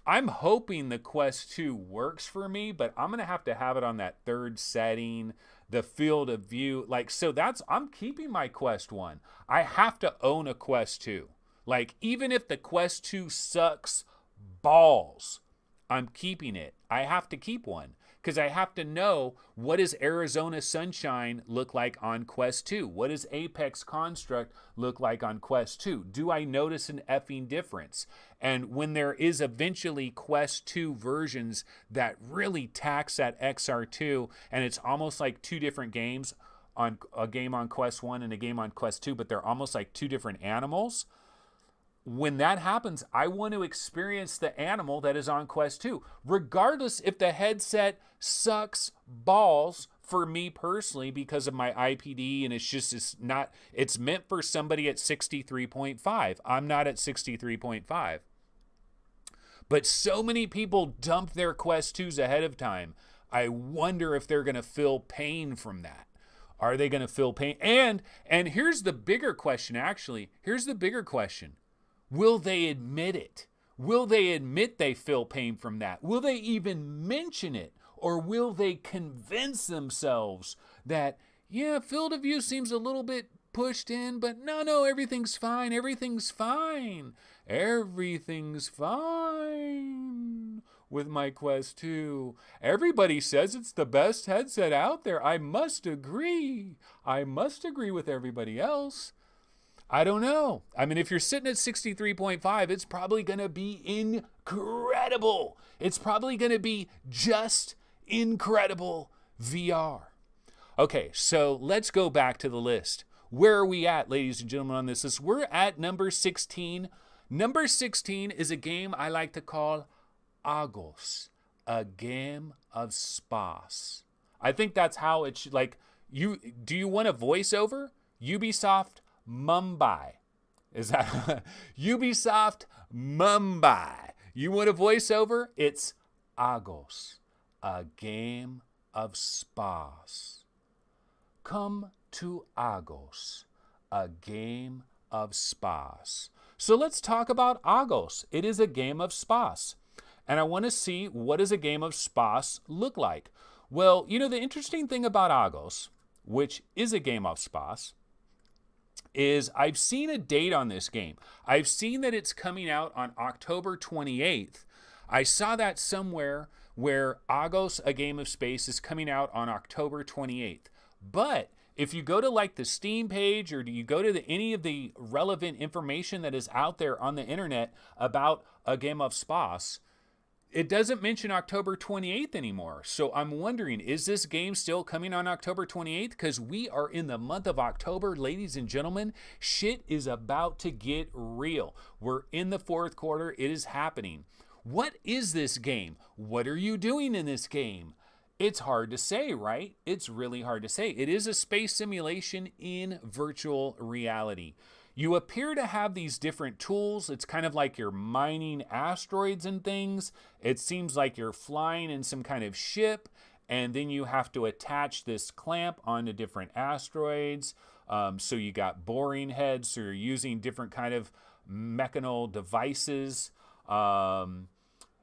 I'm hoping the Quest 2 works for me, but I'm going to have it on that third setting, the field of view. Like, so I'm keeping my Quest 1. I have to own a Quest 2. Like, even if the Quest 2 sucks balls, I'm keeping it. I have to keep one because I have to know, what does Arizona Sunshine look like on Quest 2? What does Apex Construct look like on Quest 2? Do I notice an effing difference? And when there is eventually Quest 2 versions that really tax that XR2, and it's almost like two different games, on a game on Quest 1 and a game on Quest 2, but they're almost like two different animals. When that happens, I want to experience the animal that is on Quest 2, regardless if the headset sucks balls for me personally because of my IPD, and it's meant for somebody at 63.5. I'm not at 63.5. But so many people dump their Quest 2s ahead of time. I wonder if they're going to feel pain from that. Are they going to feel pain? And here's the bigger question, actually. Here's the bigger question. Will they admit it? Will they admit they feel pain from that? Will they even mention it? Or will they convince themselves that, yeah, field of view seems a little bit pushed in, but no, everything's fine. Everything's fine. Everything's fine with my Quest 2. Everybody says it's the best headset out there. I must agree. I must agree with everybody else. I don't know. I mean, if you're sitting at 63.5, it's probably going to be incredible. It's probably going to be just incredible VR. Okay, so let's go back to the list. Where are we at, ladies and gentlemen, on this list? We're at number 16. Number 16 is a game I like to call Agos, a game of spas. I think that's how it should, like, do you want a voiceover? Ubisoft Mumbai. Is that Ubisoft Mumbai? You want a voiceover? It's Agos, a game of spas. Come to Agos, a game of spas. So let's talk about Agos. It is a game of spas. And I want to see, what does a game of spas look like? Well, you know, the interesting thing about Agos, which is a game of spas, is I've seen a date on this game. I've seen that it's coming out on October 28th. I saw that somewhere where Agos, a Game of Space, is coming out on October 28th. But if you go to like the Steam page, or do you go to any of the relevant information that is out there on the internet about a Game of Spas, it doesn't mention October 28th anymore. So I'm wondering, is this game still coming on October 28th? Because we are in the month of October, ladies and gentlemen. Shit is about to get real. We're in the fourth quarter. It is happening. What is this game? What are you doing in this game? It's hard to say, right? It's really hard to say. It is a space simulation in virtual reality. You appear to have these different tools. It's kind of like you're mining asteroids and things. It seems like you're flying in some kind of ship, and then you have to attach this clamp onto different asteroids. So you got boring heads, so you're using different kind of mechanal devices.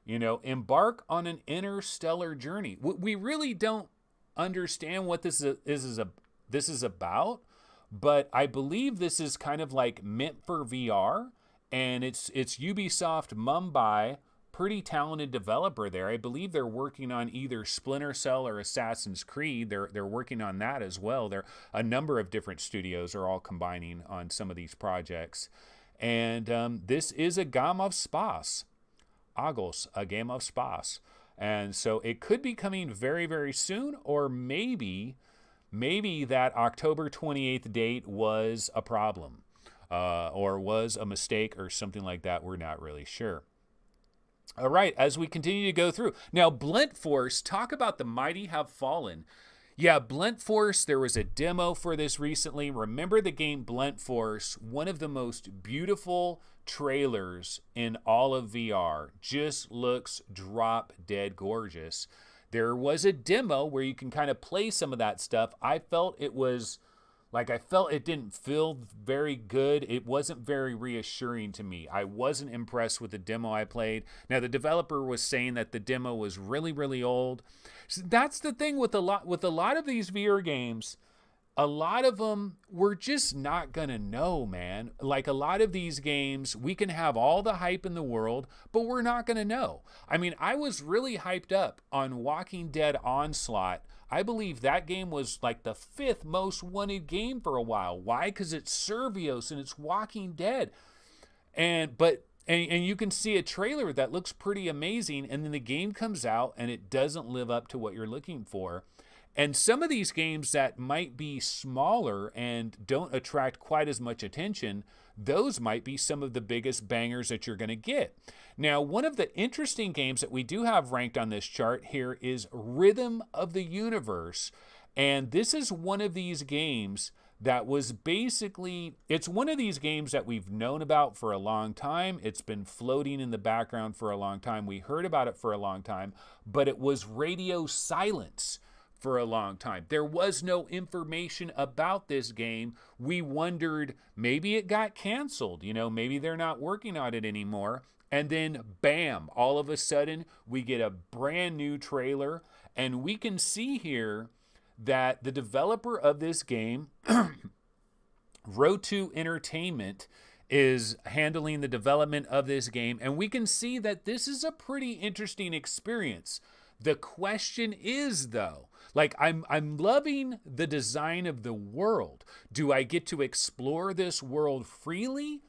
Embark on an interstellar journey. We really don't understand what this is about. But I believe this is kind of like meant for VR, and it's Ubisoft Mumbai pretty talented developer there. I believe they're working on either Splinter Cell or Assassin's Creed. They're working on that as well. There a number of different studios are all combining on some of these projects. And this is a game of spas. Agos, a game of spas. And so it could be coming very, very soon, or maybe that October 28th date was a problem, or was a mistake or something like that. We're not really sure. All right, as we continue to go through. Now, Blunt Force, talk about the mighty have fallen. Yeah, Blunt Force, there was a demo for this recently. Remember the game Blunt Force, one of the most beautiful trailers in all of VR. Just looks drop dead gorgeous. There was a demo where you can kind of play some of that stuff. I felt it didn't feel very good. It wasn't very reassuring to me. I wasn't impressed with the demo I played. Now, the developer was saying that the demo was really, really old. So that's the thing with a lot of these VR games. A lot of them, we're just not going to know, man. Like a lot of these games, we can have all the hype in the world, but we're not going to know. I mean, I was really hyped up on Walking Dead Onslaught. I believe that game was like the 5th most wanted game for a while. Why? Because it's Survios and it's Walking Dead. And you can see a trailer that looks pretty amazing, and then the game comes out and it doesn't live up to what you're looking for. And some of these games that might be smaller and don't attract quite as much attention, those might be some of the biggest bangers that you're going to get. Now, one of the interesting games that we do have ranked on this chart here is Rhythm of the Universe. And this is one of these games that was basically, it's one of these games that we've known about for a long time. It's been floating in the background for a long time. We heard about it for a long time, but it was radio silence for a long time. There was no information about this game. We wondered, maybe it got canceled, maybe they're not working on it anymore. And then bam, all of a sudden we get a brand new trailer, and we can see here that the developer of this game, Road2 Entertainment, is handling the development of this game, and we can see that this is a pretty interesting experience. The question is, though, I'm loving the design of the world. Do I get to explore this world freely?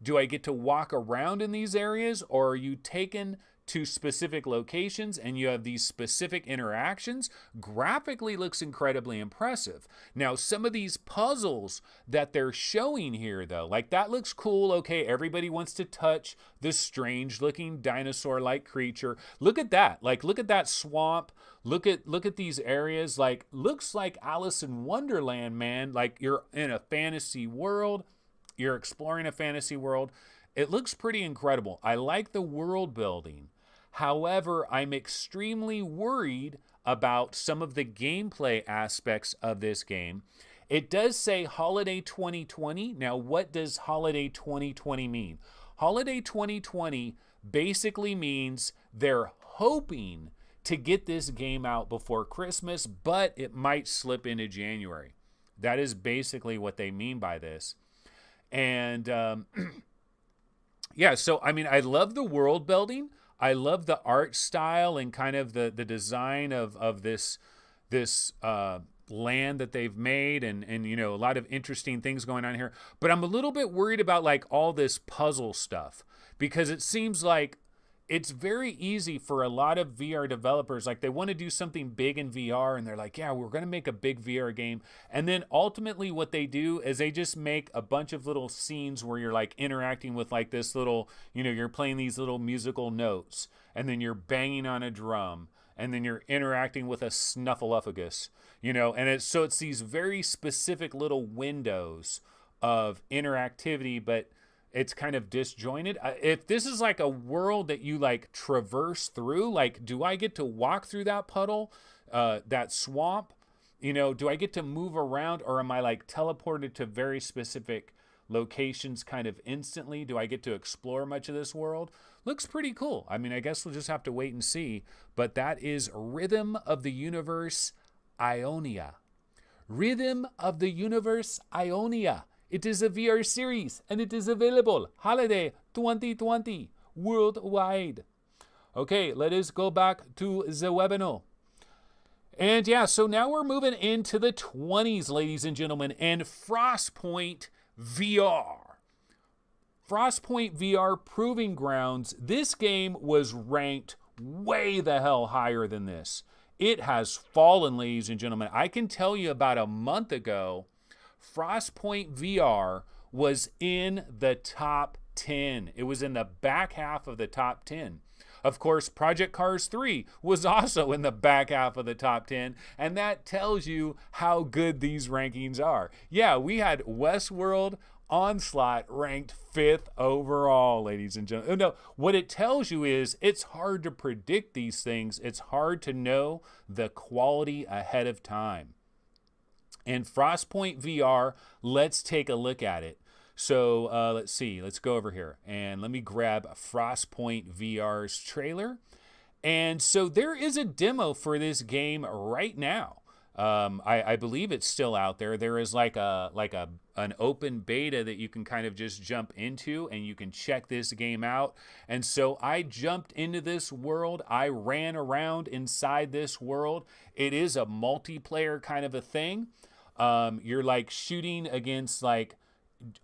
Do I get to walk around in these areas, or are you taken to specific locations and you have these specific interactions? Graphically looks incredibly impressive. Now, some of these puzzles that they're showing here, though, that looks cool. Okay, everybody wants to touch this strange looking dinosaur like creature. Look at that. Look at that swamp. Look at these areas. Looks like Alice in Wonderland, man. You're in a fantasy world. You're exploring a fantasy world. It looks pretty incredible. I like the world building. However, I'm extremely worried about some of the gameplay aspects of this game. It does say Holiday 2020. Now, what does Holiday 2020 mean? Holiday 2020 basically means they're hoping to get this game out before Christmas, but it might slip into January. That is basically what they mean by this. And yeah, so I mean, I love the world building. I love the art style and kind of the design of this land that they've made, and a lot of interesting things going on here. But I'm a little bit worried about all this puzzle stuff, because it seems like it's very easy for a lot of VR developers. They want to do something big in VR, and they're like, yeah, we're going to make a big VR game. And then ultimately what they do is they just make a bunch of little scenes where you're interacting with this little, you're playing these little musical notes, and then you're banging on a drum, and then you're interacting with a snuffleupagus, and it's these very specific little windows of interactivity, but it's kind of disjointed. If this is a world that you traverse through, do I get to walk through that puddle, that swamp? Do I get to move around, or am I teleported to very specific locations kind of instantly? Do I get to explore much of this world? Looks pretty cool. I mean, I guess we'll just have to wait and see. But that is Rhythm of the Universe Ionia. Rhythm of the Universe Ionia. It is a VR series, and it is available holiday 2020 worldwide. Okay, let us go back to the webinar. And yeah, so now we're moving into the 20s, ladies and gentlemen, and Frostpoint VR. Frostpoint VR Proving Grounds. This game was ranked way the hell higher than this. It has fallen, ladies and gentlemen. I can tell you about a month ago, Frostpoint VR was in the top 10. It was in the back half of the top 10. Of course, Project Cars 3 was also in the back half of the top 10, and that tells you how good these rankings are. Yeah, we had Westworld Onslaught ranked 5th overall, ladies and gentlemen. No, what it tells you is it's hard to predict these things. It's hard to know the quality ahead of time. And Frostpoint VR, let's take a look at it. So let's see, let's go over here and let me grab Frostpoint VR's trailer. And so there is a demo for this game right now. I believe it's still out there. There is like an open beta that you can kind of just jump into and you can check this game out. And so I jumped into this world. I ran around inside this world. It is a multiplayer kind of a thing. You're like shooting against like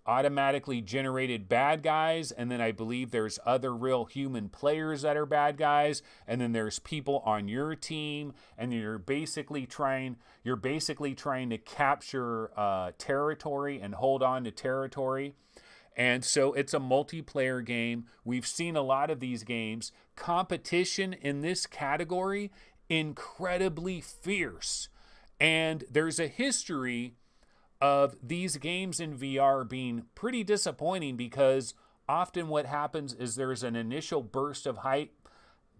automatically generated bad guys, and then I believe there's other real human players that are bad guys, and then there's people on your team, and you're basically trying to capture territory and hold on to territory. And so it's a multiplayer game. We've seen a lot of these games. Competition in this category incredibly fierce, and there's a history of these games in VR being pretty disappointing, because often what happens is there's an initial burst of hype.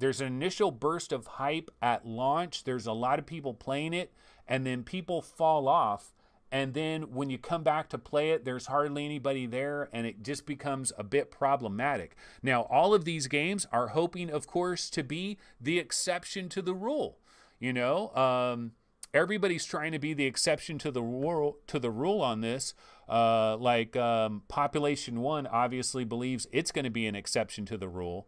There's an initial burst of hype at launch. There's a lot of people playing it, and then people fall off. And then when you come back to play it, there's hardly anybody there, and it just becomes a bit problematic. Now, all of these games are hoping, of course, to be the exception to the rule. You know, everybody's trying to be the exception to the rule on this. Population One obviously believes it's going to be an exception to the rule.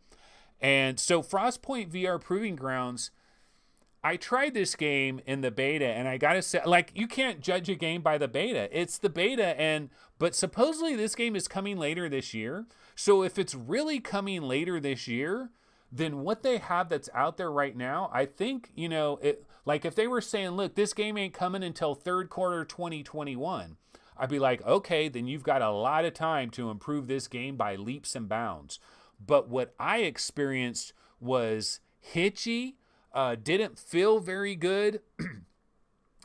And so Frostpoint VR Proving Grounds, I tried this game in the beta, and I gotta say, like, you can't judge a game by the beta. It's the beta, but supposedly this game is coming later this year. So if it's really coming later this year, then what they have that's out there right now, I think, you know, like if they were saying, look, this game ain't coming until third quarter 2021, I'd be like, okay, then you've got a lot of time to improve this game by leaps and bounds. But what I experienced was hitchy, didn't feel very good.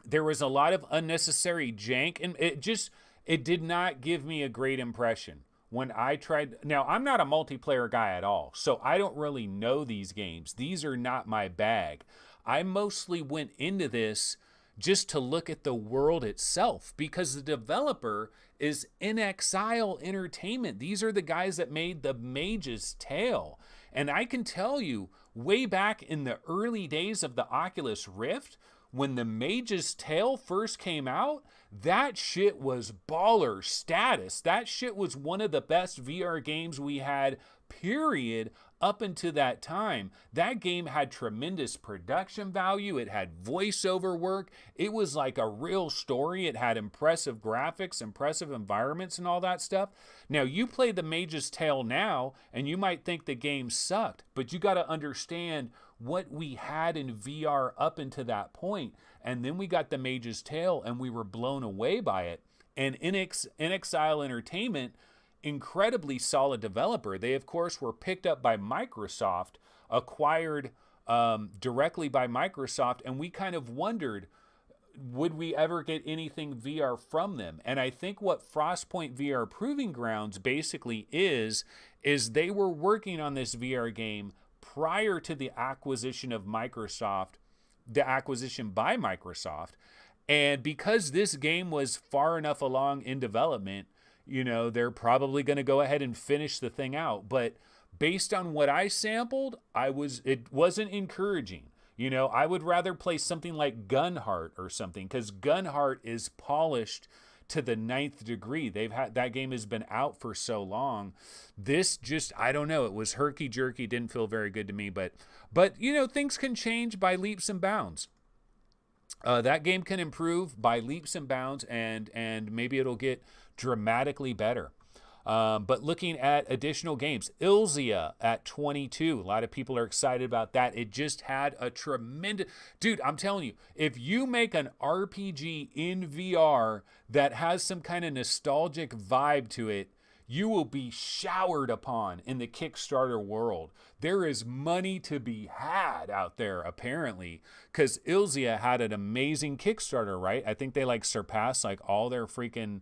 There was a lot of unnecessary jank, and it did not give me a great impression. When I tried, now I'm not a multiplayer guy at all, so I don't really know these games. These are not my bag. I mostly went into this just to look at the world itself, because the developer is inXile Entertainment. These are the guys that made The Mage's Tale. And I can tell you, way back in the early days of the Oculus Rift, when The Mage's Tale first came out, that shit was baller status. That shit was one of the best VR games we had, period, up until that time. That game had tremendous production value. It had voiceover work. It was like a real story. It had impressive graphics, impressive environments, and all that stuff. Now, you play The Mage's Tale now, and you might think the game sucked, but you got to understand what we had in VR up until that point. And then we got The Mage's Tale, and we were blown away by it. And inXile Entertainment, incredibly solid developer. They, of course, were picked up by Microsoft, acquired directly by Microsoft, and we kind of wondered, would we ever get anything VR from them? And I think what Frostpoint VR Proving Grounds basically is they were working on this VR game prior to the acquisition of Microsoft, the acquisition by Microsoft. And because this game was far enough along in development, you know, they're probably going to go ahead and finish the thing out. But based on what I sampled, it wasn't encouraging. You know, I would rather play something like Gunheart or something, because Gunheart is polished to the ninth degree. That game has been out for so long. This just, I don't know. It was herky jerky. Didn't feel very good to me, but things can change by leaps and bounds. That game can improve by leaps and bounds, and maybe it'll get dramatically better. But looking at additional games, Ilzia at 22. A lot of people are excited about that. It just had a tremendous... Dude, I'm telling you, if you make an RPG in VR that has some kind of nostalgic vibe to it, you will be showered upon in the Kickstarter world. There is money to be had out there, apparently, because Ilzia had an amazing Kickstarter, right? I think they surpassed all their freaking...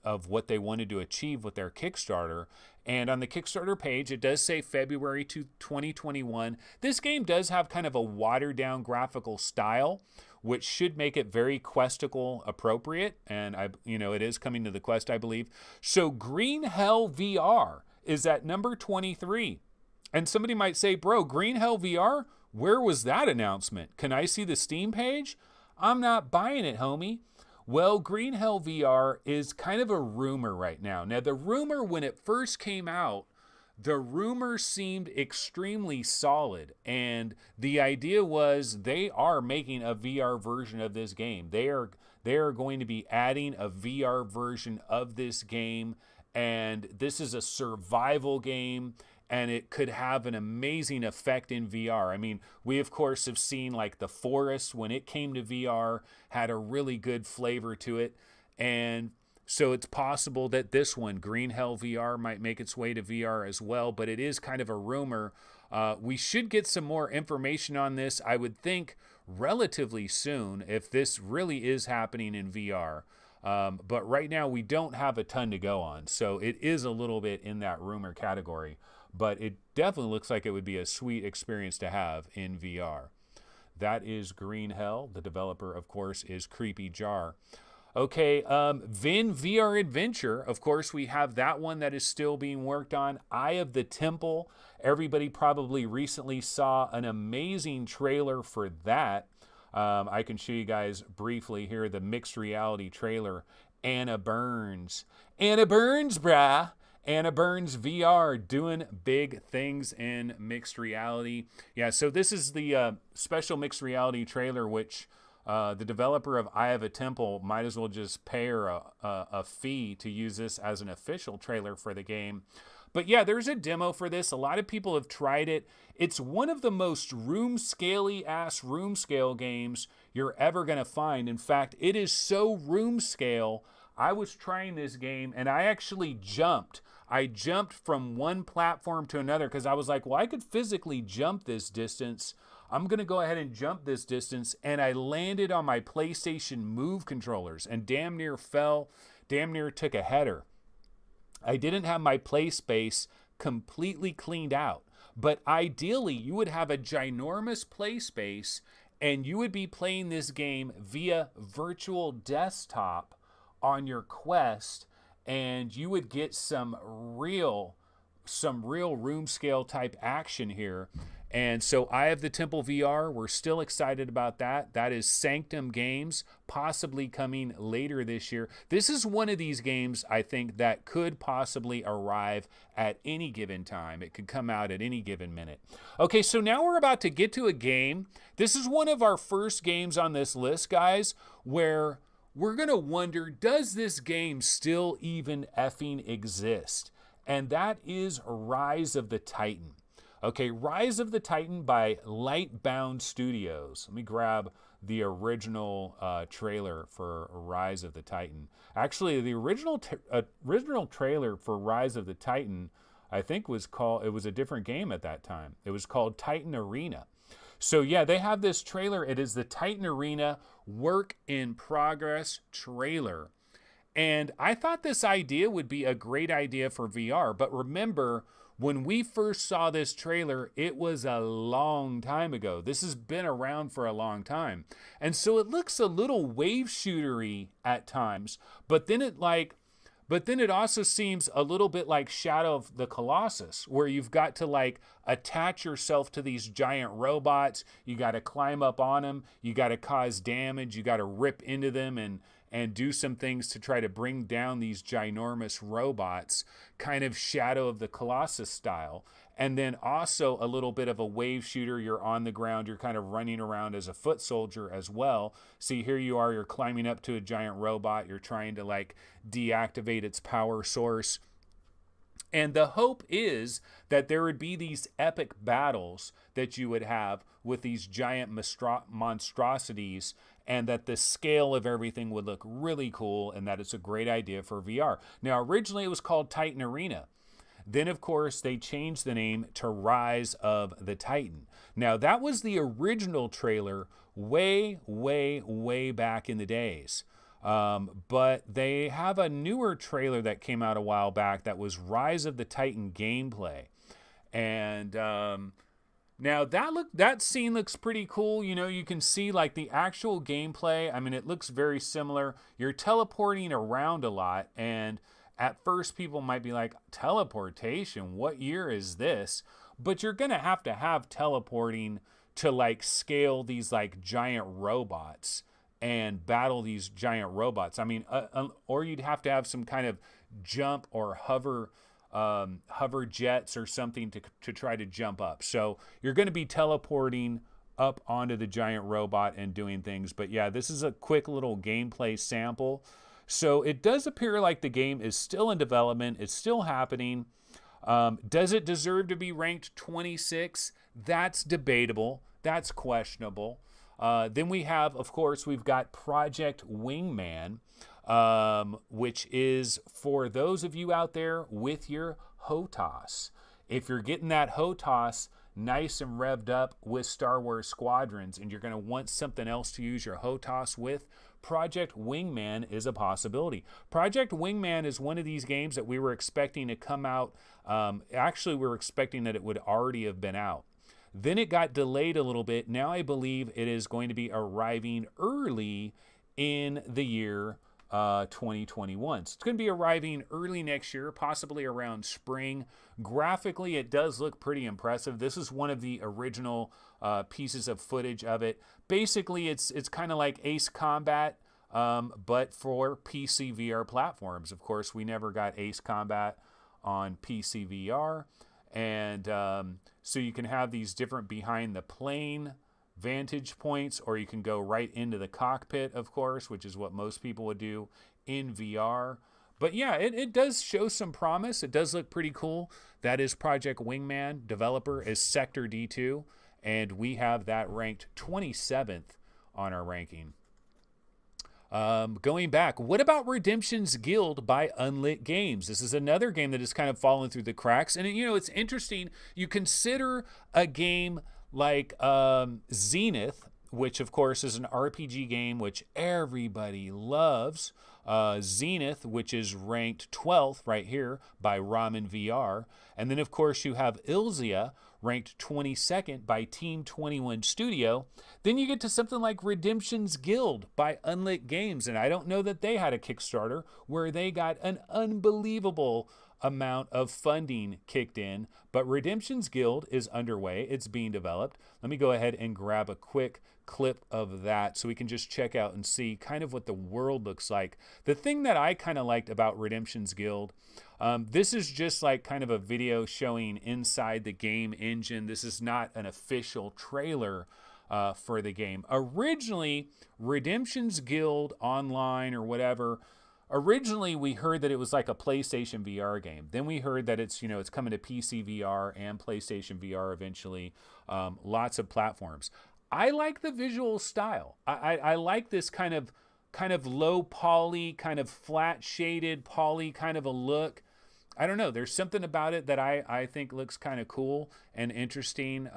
of what they wanted to achieve with their Kickstarter. And on the Kickstarter page, it does say February 2021. This game does have kind of a watered down graphical style, which should make it very Questicle appropriate. And it is coming to the Quest, I believe. So Green Hell VR is at number 23. And somebody might say, bro, Green Hell VR, where was that announcement? Can I see the Steam page? I'm not buying it, homie. Well, Green Hell VR is kind of a rumor right now. Now, the rumor, when it first came out, the rumor seemed extremely solid. And the idea was they are making a VR version of this game. They are going to be adding a VR version of this game. And this is a survival game. And it could have an amazing effect in VR. I mean, we of course have seen The Forest, when it came to VR, had a really good flavor to it. And so it's possible that this one, Green Hell VR, might make its way to VR as well. But it is kind of a rumor. We should get some more information on this, I would think, relatively soon, if this really is happening in VR. But right now, we don't have a ton to go on. So it is a little bit in that rumor category. But it definitely looks like it would be a sweet experience to have in VR. That is Green Hell. The developer, of course, is Creepy Jar. Okay, Vin VR Adventure. Of course, we have that one that is still being worked on. Eye of the Temple. Everybody probably recently saw an amazing trailer for that. I can show you guys briefly here the mixed reality trailer. Anna Burns. Anna Burns, brah. Anna Burns VR doing big things in mixed reality. Yeah, so this is the special mixed reality trailer, which the developer of Eye of a Temple might as well just pay her a fee to use this as an official trailer for the game. But yeah, there's a demo for this. A lot of people have tried it. It's one of the most room scale games you're ever going to find. In fact, it is so room scale. I was trying this game and I actually jumped. I jumped from one platform to another because I was like, well, I could physically jump this distance. I'm going to go ahead and jump this distance. And I landed on my PlayStation Move controllers and damn near fell, damn near took a header. I didn't have my play space completely cleaned out. But ideally, you would have a ginormous play space and you would be playing this game via virtual desktop on your Quest, and you would get some real room scale type action here. And so Eye of the Temple VR, we're still excited about that. That is Sanctum Games, possibly coming later this year. This is one of these games, I think, that could possibly arrive at any given time. It could come out at any given minute. Okay, so now we're about to get to a game. This is one of our first games on this list, guys, where we're going to wonder, does this game still even effing exist? And that is Rise of the Titan. Okay, Rise of the Titan by Lightbound Studios. Let me grab the original trailer for Rise of the Titan. Actually, the original trailer for Rise of the Titan, I think it was a different game at that time. It was called Titan Arena. So yeah, they have this trailer. It is the Titan Arena Work in Progress trailer. And I thought this idea would be a great idea for VR. But remember, when we first saw this trailer, it was a long time ago. This has been around for a long time. And so it looks a little wave shootery at times, but then it also seems a little bit like Shadow of the Colossus, where you've got to attach yourself to these giant robots. You got to climb up on them. You got to cause damage. You got to rip into them and do some things to try to bring down these ginormous robots, kind of Shadow of the Colossus style. And then also a little bit of a wave shooter. You're on the ground, you're kind of running around as a foot soldier as well. See, here you are, you're climbing up to a giant robot, you're trying to like deactivate its power source. And the hope is that there would be these epic battles that you would have with these giant monstrosities, and that the scale of everything would look really cool, and that it's a great idea for VR. Now, originally it was called Titan Arena. Then, of course, they changed the name to Rise of the Titan. Now, that was the original trailer way, way, way back in the days. But they have a newer trailer that came out a while back that was Rise of the Titan gameplay. And now that scene looks pretty cool. You know, you can see like the actual gameplay. I mean, it looks very similar. You're teleporting around a lot, and at first people might be like, teleportation? What year is this? But you're going to have teleporting to like scale these like giant robots and battle these giant robots. I mean, or you'd have to have some kind of jump or hover jets or something to try to jump up. So you're going to be teleporting up onto the giant robot and doing things. But yeah, this is a quick little gameplay sample. So it does appear like the game is still in development. It's still happening. Does it deserve to be ranked 26? That's debatable. That's questionable. Then we have, of course, we've got Project Wingman, which is for those of you out there with your HOTAS. If you're getting that HOTAS nice and revved up with Star Wars Squadrons, and you're going to want something else to use your HOTAS with, Project Wingman is a possibility. Project Wingman is one of these games that we were expecting to come out. Actually, we were expecting that it would already have been out. Then it got delayed a little bit. Now I believe it is going to be arriving early in the year 2021. So it's going to be arriving early next year, possibly around spring. Graphically, it does look pretty impressive. This is one of the original pieces of footage of it. Basically, it's kind of like Ace Combat, but for PCVR platforms. Of course, we never got Ace Combat on PCVR. And so you can have these different behind the plane vantage points, or you can go right into the cockpit, of course, which is what most people would do in VR. But yeah, it does show some promise. It does look pretty cool. That is Project Wingman. Developer is Sector D2, and we have that ranked 27th on our ranking. Going back, what about Redemption's Guild by Unlit Games? This is another game that has kind of fallen through the cracks. And, you know, it's interesting. You consider a game like Zenith, which, of course, is an RPG game which everybody loves. Zenith, which is ranked 12th right here by Ramen VR. And then, of course, you have Ilzia, ranked 22nd by Team 21 Studio. Then you get to something like Redemption's Guild by Unlit Games, and I don't know that they had a Kickstarter where they got an unbelievable amount of funding kicked in, but Redemption's Guild is underway. It's being developed. Let me go ahead and grab a quick clip of that so we can just check out and see kind of what the world looks like. The thing that I kind of liked about Redemption's Guild, this is just like kind of a video showing inside the game engine. This is not an official trailer for the game. Originally, Redemption's Guild Online or whatever, originally we heard that it was like a PlayStation VR game. Then we heard that it's, you know, it's coming to PC VR and PlayStation VR eventually. Lots of platforms. I like the visual style. I like this kind of low poly, kind of flat shaded poly kind of a look. I don't know. There's something about it that I think looks kind of cool and interesting.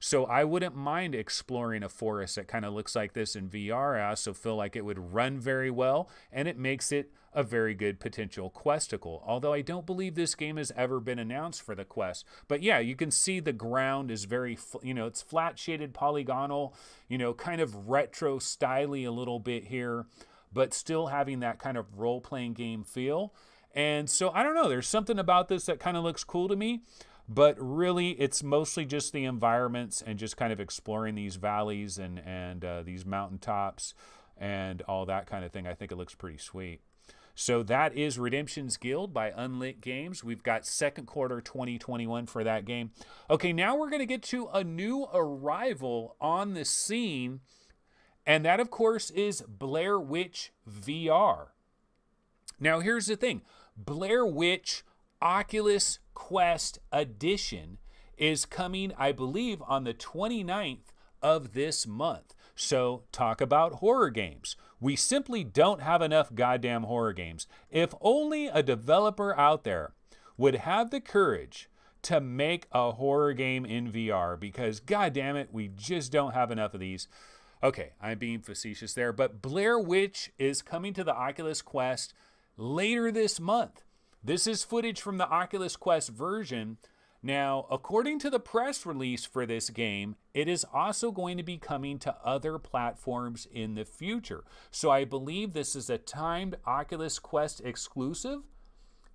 So I wouldn't mind exploring a forest that kind of looks like this in VR. I also feel like it would run very well, and it makes it a very good potential questicle. Although I don't believe this game has ever been announced for the Quest. But yeah, you can see the ground is very, you know, it's flat shaded, polygonal, you know, kind of retro styly a little bit here, but still having that kind of role-playing game feel. And so I don't know, there's something about this that kind of looks cool to me, but really it's mostly just the environments and just kind of exploring these valleys and these mountaintops and all that kind of thing. I think it looks pretty sweet. So that is Redemption's Guild by Unlit Games. We've got second quarter 2021 for that game. Okay, now we're going to get to a new arrival on the scene, and that, of course, is Blair Witch VR. Now, here's the thing. Blair Witch Oculus Quest Edition is coming, I believe, on the 29th of this month. So, talk about horror games. We simply don't have enough goddamn horror games. If only a developer out there would have the courage to make a horror game in VR, because goddamn it, we just don't have enough of these. Okay, I'm being facetious there, but Blair Witch is coming to the Oculus Quest later this month. This is footage from the Oculus Quest version. Now, according to the press release for this game, it is also going to be coming to other platforms in the future. So I believe this is a timed Oculus Quest exclusive,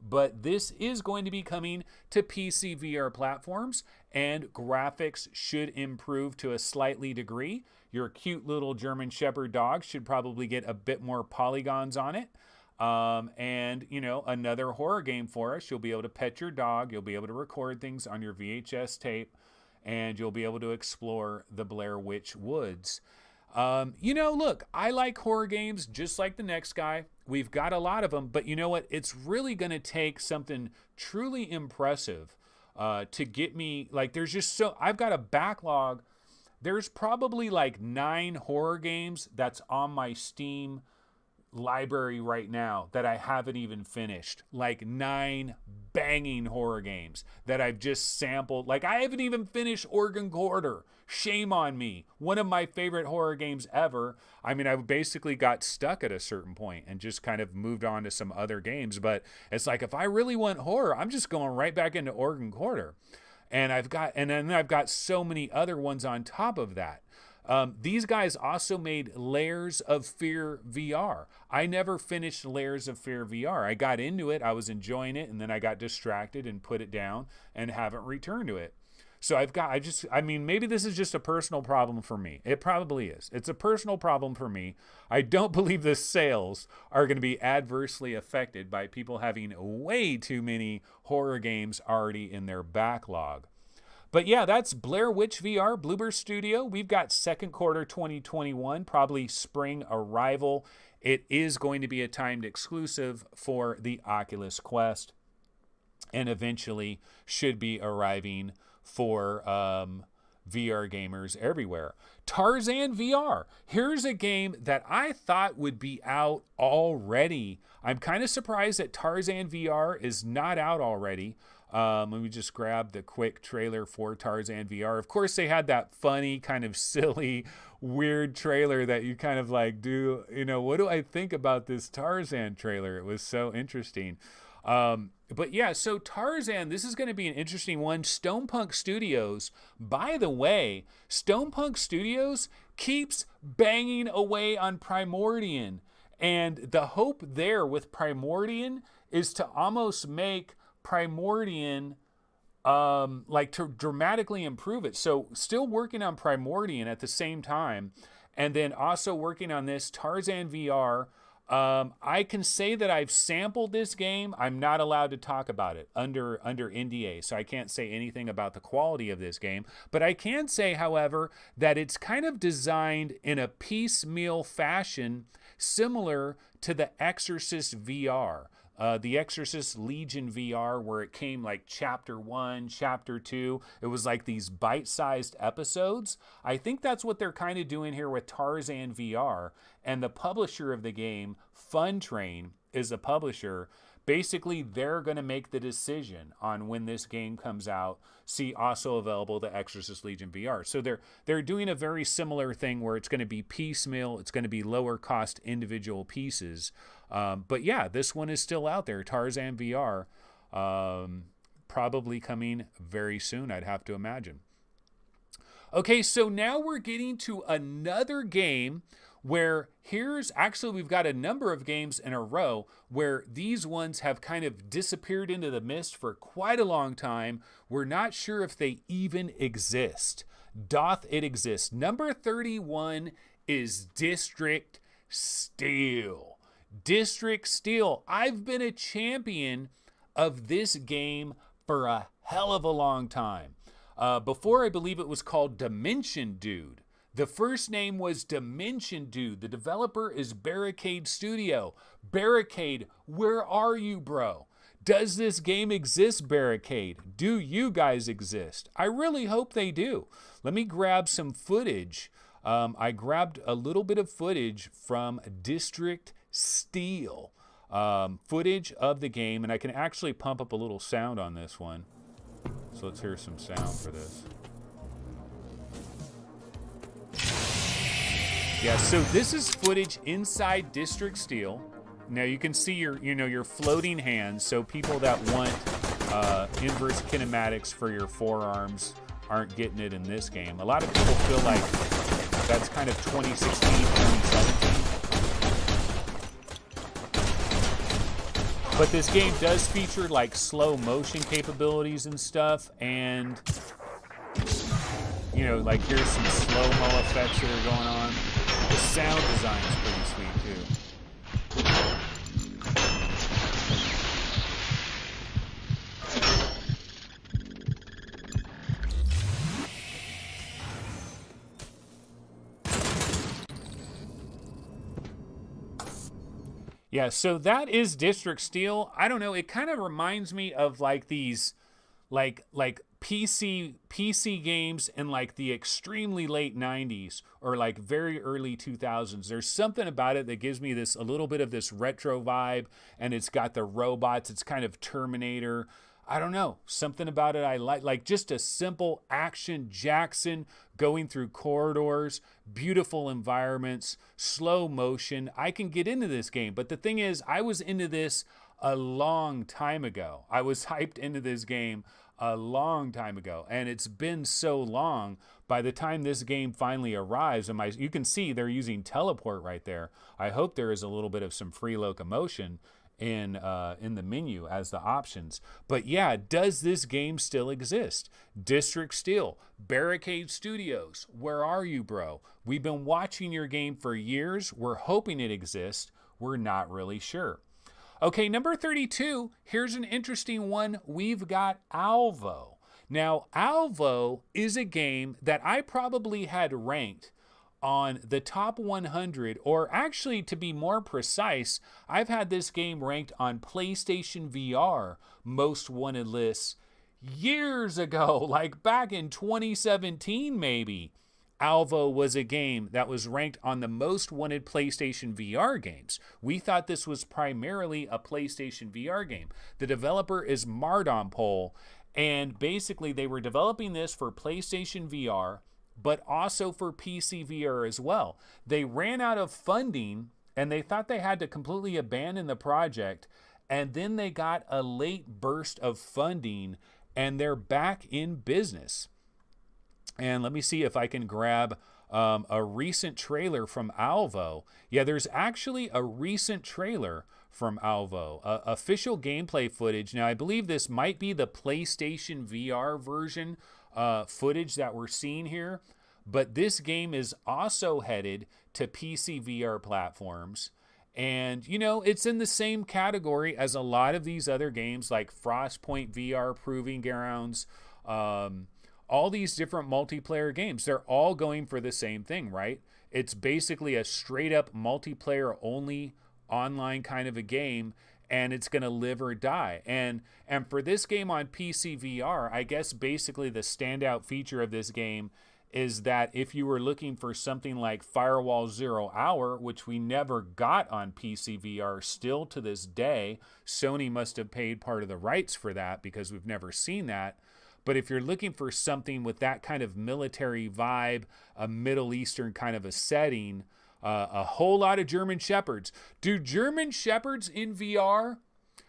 but this is going to be coming to PCVR platforms, and graphics should improve to a slightly degree. Your cute little German Shepherd dog should probably get a bit more polygons on it. And, you know, another horror game for us. You'll be able to pet your dog. You'll be able to record things on your VHS tape, and you'll be able to explore the Blair Witch Woods. You know, look, I like horror games just like the next guy. We've got a lot of them, but you know what? It's really going to take something truly impressive to get me, like, there's just so, I've got a backlog. There's probably like 9 horror games that's on my Steam library right now that I haven't even finished. Like 9 banging horror games that I've just sampled. Like, I haven't even finished Organ Quarter. Shame on me. One of my favorite horror games ever. I mean, I basically got stuck at a certain point and just kind of moved on to some other games. But it's like, if I really want horror, I'm just going right back into Organ Quarter. And then I've got so many other ones on top of that. These guys also made Layers of Fear VR. I never finished Layers of Fear VR. I got into it, I was enjoying it, and then I got distracted and put it down and haven't returned to it. So I mean, maybe this is just a personal problem for me. It probably is. It's a personal problem for me. I don't believe the sales are going to be adversely affected by people having way too many horror games already in their backlog. But yeah, that's Blair Witch VR, Bloober Studio. We've got second quarter 2021, probably spring arrival. It is going to be a timed exclusive for the Oculus Quest, and eventually should be arriving for VR gamers everywhere. Tarzan VR. Here's a game that I thought would be out already. I'm kind of surprised that Tarzan VR is not out already. Let me just grab the quick trailer for Tarzan VR. Of course, they had that funny, kind of silly, weird trailer that you kind of like what do I think about this Tarzan trailer? It was so interesting. But yeah, so Tarzan, this is going to be an interesting one. Stonepunk Studios, by the way, Stonepunk Studios keeps banging away on Primordian. And the hope there with Primordian is to almost make Primordian to dramatically improve it. So still working on Primordian at the same time, and then also working on this Tarzan VR. I can say that I've sampled this game. I'm not allowed to talk about it under NDA, so I can't say anything about the quality of this game. But I can say, however, that it's kind of designed in a piecemeal fashion similar to the Exorcist VR. The Exorcist Legion VR, where it came like chapter 1, chapter 2. It was like these bite-sized episodes. I think that's what they're kind of doing here with Tarzan VR. And the publisher of the game, Fun Train, is a publisher. Basically, they're going to make the decision on when this game comes out. See, also available the Exorcist Legion VR. So they're doing a very similar thing where it's going to be piecemeal. It's going to be lower cost individual pieces. But yeah, this one is still out there. Tarzan VR, probably coming very soon, I'd have to imagine. Okay, so now we're getting to another game where we've got a number of games in a row where these ones have kind of disappeared into the mist for quite a long time. We're not sure if they even exist. Doth it exist? Number 31 is District Steel. District Steel. I've been a champion of this game for a hell of a long time. Before, I believe it was called Dimension Dude. The first name was Dimension Dude. The developer is Barricade Studio. Barricade, where are you, bro? Does this game exist, Barricade? Do you guys exist? I really hope they do. Let me grab some footage. I grabbed a little bit of footage from District Steel. Footage of the game, and I can actually pump up a little sound on this one. So let's hear some sound for this. Yeah, so this is footage inside District Steel. Now you can see your floating hands. So people that want inverse kinematics for your forearms aren't getting it in this game. A lot of people feel like that's kind of 2016, 2017. But this game does feature like slow motion capabilities and stuff, and like here's some slow-mo effects that are going on. The sound design is pretty sweet too. Yeah, so that is District Steel. I don't know, it kind of reminds me of like these like PC games in like the extremely late 90s or like very early 2000s. There's something about it that gives me a little bit of this retro vibe, and it's got the robots. It's kind of Terminator. I don't know, something about it I like just a simple action Jackson going through corridors, beautiful environments, slow motion. I can get into this game, but the thing is, I was into this a long time ago. I was hyped into this game a long time ago, and it's been so long. By the time this game finally arrives, and you can see they're using teleport right there. I hope there is a little bit of some free locomotion in the menu as the options. But yeah, does this game still exist? District Steel, Barricade Studios, where are you, bro? We've been watching your game for years. We're hoping it exists. We're not really sure. Okay, number 32, here's an interesting one. We've got Alvo. Now, Alvo is a game that I probably had ranked on the top 100, or actually, to be more precise, I've had this game ranked on PlayStation VR most wanted lists years ago, like back in 2017 maybe. Alvo was a game that was ranked on the most wanted PlayStation VR games. We thought this was primarily a PlayStation VR game. The developer is Mardompol, and basically they were developing this for PlayStation VR, but also for PCVR as well. They ran out of funding, and they thought they had to completely abandon the project, and then they got a late burst of funding, and they're back in business. And let me see if I can grab a recent trailer from Alvo. Yeah, there's actually a recent trailer from Alvo, official gameplay footage. Now, I believe this might be the PlayStation VR version footage that we're seeing here, but this game is also headed to PC VR platforms. And, it's in the same category as a lot of these other games like Frostpoint VR, Proving Grounds, all these different multiplayer games. They're all going for the same thing, right? It's basically a straight up multiplayer only online kind of a game, and it's going to live or die. And for this game on PC VR, I guess basically the standout feature of this game is that if you were looking for something like Firewall 0 Hour, which we never got on PC VR still to this day, Sony must have paid part of the rights for that because we've never seen that. But if you're looking for something with that kind of military vibe, a Middle Eastern kind of a setting, a whole lot of German Shepherds. Do German Shepherds in VR?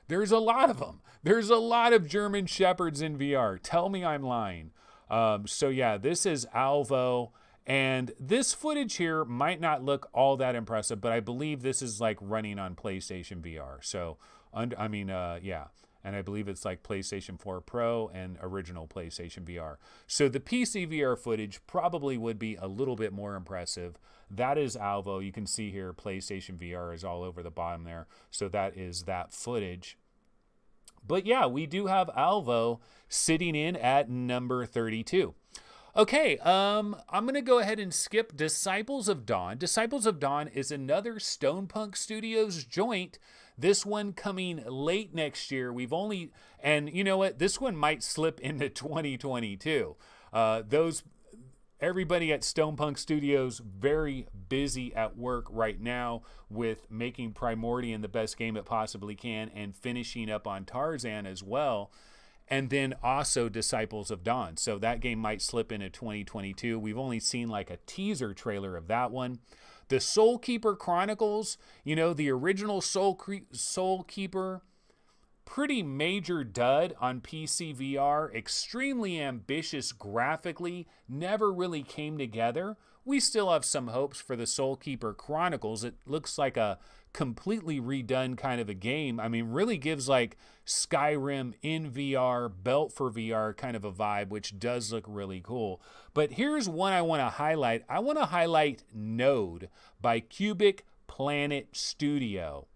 There's a lot of them. There's a lot of German Shepherds in VR. Tell me I'm lying. So yeah, this is Alvo. And this footage here might not look all that impressive, but I believe this is like running on PlayStation VR. So, yeah. And I believe it's like PlayStation 4 Pro and original PlayStation VR. So the PCVR footage probably would be a little bit more impressive. That is Alvo. You can see here PlayStation VR is all over the bottom there. So that is that footage. But yeah, we do have Alvo sitting in at number 32. Okay, I'm going to go ahead and skip Disciples of Dawn. Disciples of Dawn is another Stonepunk Studios joint. This one coming late next year. And you know what? This one might slip into 2022. Everybody at Stonepunk Studios very busy at work right now with making Primordium the best game it possibly can and finishing up on Tarzan as well. And then also Disciples of Dawn. So that game might slip into 2022. We've only seen like a teaser trailer of that one. The Soulkeeper Chronicles, the original Soulkeeper, pretty major dud on PCVR, extremely ambitious graphically, never really came together. We still have some hopes for the Soulkeeper Chronicles. It looks like a completely redone kind of a game. I mean, really gives like Skyrim in VR, built for VR kind of a vibe, which does look really cool. But here's one I want to highlight. I want to highlight Node by Cubic Planet Studio.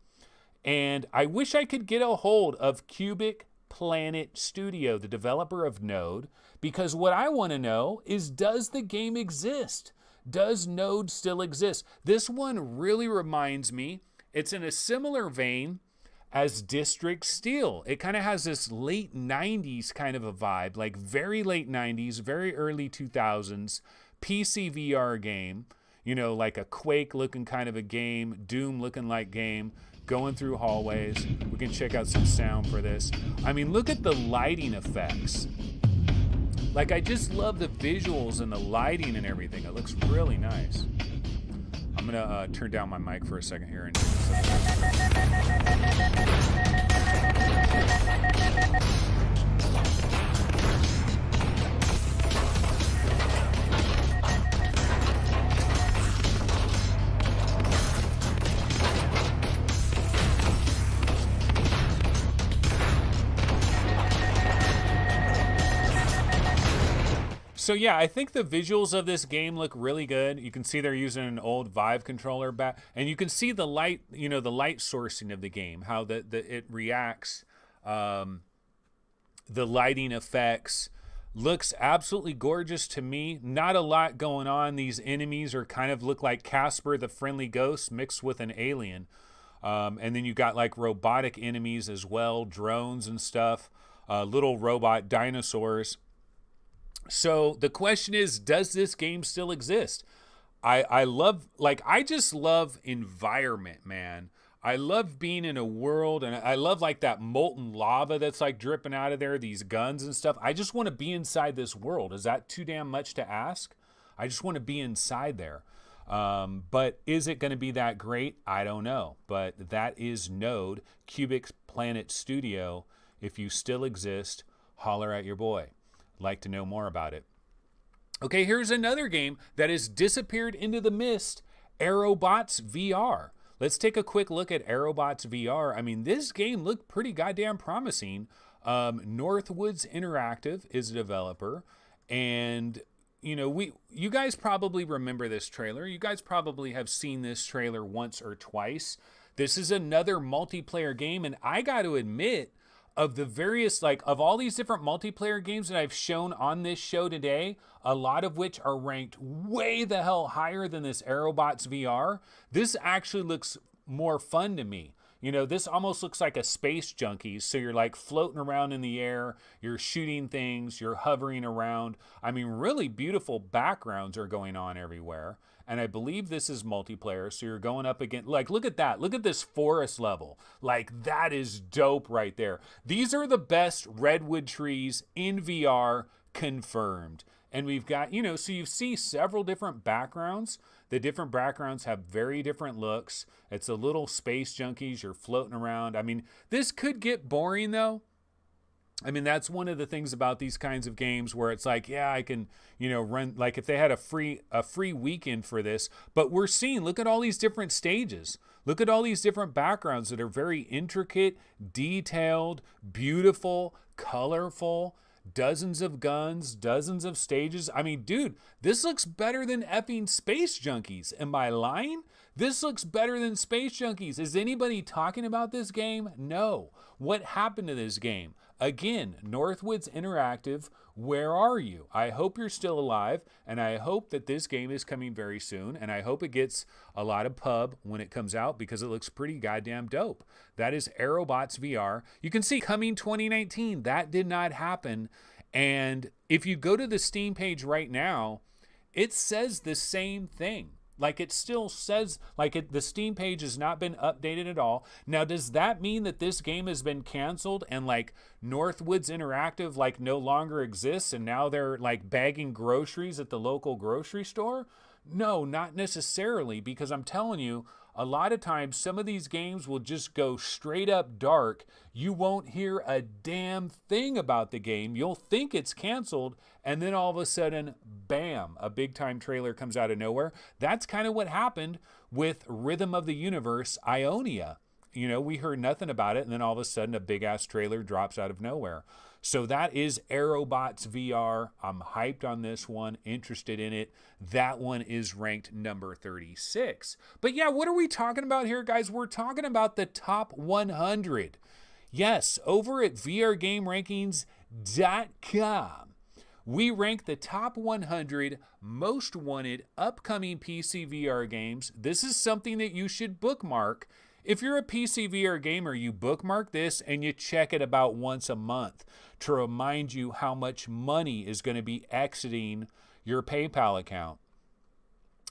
And I wish I could get a hold of Cubic Planet Studio, the developer of Node, because what I want to know is, does the game exist? Does Node still exist? This one really reminds me, it's in a similar vein as District Steel. It kind of has this late 90s kind of a vibe, like very late 90s, very early 2000s, PCVR game, like a Quake looking kind of a game, Doom looking like game, going through hallways. We can check out some sound for this. I mean, look at the lighting effects. Like, I just love the visuals and the lighting and everything. It looks really nice. I'm gonna turn down my mic for a second here and So yeah, I think the visuals of this game look really good. You can see they're using an old Vive controller back, and you can see the light, the light sourcing of the game, how it reacts, the lighting effects. Looks absolutely gorgeous to me. Not a lot going on. These enemies are kind of look like Casper the Friendly Ghost mixed with an alien. And then you got like robotic enemies as well, drones and stuff, little robot dinosaurs. So the question is, does this game still exist? I just love environment, man. I love being in a world, and I love like that molten lava that's like dripping out of there, these guns and stuff. I just want to be inside this world. Is that too damn much to ask? I just want to be inside there. But is it going to be that great? I don't know. But that is Node, Cubic Planet Studio. If you still exist, holler at your boy. Like to know more about it. Okay, here's another game that has disappeared into the mist, Aerobots VR. Let's take a quick look at Aerobots VR. I mean, this game looked pretty goddamn promising. Northwoods Interactive is a developer, and you guys probably remember this trailer. You guys probably have seen this trailer once or twice. This is another multiplayer game, and I got to admit, of the various, of all these different multiplayer games that I've shown on this show today, a lot of which are ranked way the hell higher than this Aerobots VR, this actually looks more fun to me. This almost looks like a Space Junkies. So you're like floating around in the air, you're shooting things, you're hovering around. I mean, really beautiful backgrounds are going on everywhere. And I believe this is multiplayer. So you're going up against, look at that. Look at this forest level. That is dope right there. These are the best redwood trees in VR, confirmed. And we've got, so you see several different backgrounds. The different backgrounds have very different looks. It's a little Space Junkies. You're floating around. I mean, this could get boring though. I mean, that's one of the things about these kinds of games where it's like, yeah, I can, run, like if they had a free weekend for this, but we're seeing, look at all these different stages. Look at all these different backgrounds that are very intricate, detailed, beautiful, colorful, dozens of guns, dozens of stages. I mean, dude, this looks better than effing Space Junkies. Am I lying? This looks better than Space Junkies. Is anybody talking about this game? No. What happened to this game? Again, Northwoods Interactive, where are you? I hope you're still alive, and I hope that this game is coming very soon, and I hope it gets a lot of pub when it comes out because it looks pretty goddamn dope. That is Aerobots VR. You can see coming 2019. That did not happen. And if you go to the Steam page right now, it says the same thing. Like it still says, the Steam page has not been updated at all. Now, does that mean that this game has been canceled and like Northwoods Interactive like no longer exists and now they're like bagging groceries at the local grocery store? No, not necessarily, because I'm telling you, a lot of times some of these games will just go straight up dark. You won't hear a damn thing about the game. You'll think it's canceled, and then all of a sudden, bam, a big time trailer comes out of nowhere. That's kind of what happened with Rhythm of the Universe, Ionia. We heard nothing about it, and then all of a sudden a big ass trailer drops out of nowhere. So that is Aerobots VR. I'm hyped on this one, interested in it. That one is ranked number 36. But yeah, what are we talking about here, guys? We're talking about the top 100. Yes, over at VRGameRankings.com, we rank the top 100 most wanted upcoming PCVR games. This is something that you should bookmark. If you're a PCVR gamer, you bookmark this and you check it about once a month to remind you how much money is going to be exiting your PayPal account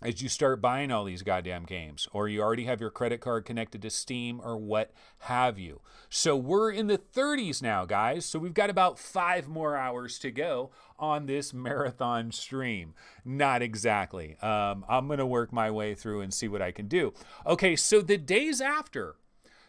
as you start buying all these goddamn games, or you already have your credit card connected to Steam or what have you. So we're in the 30s now, guys. So we've got about 5 more hours to go on this marathon stream. Not exactly. I'm going to work my way through and see what I can do. Okay, so the days after.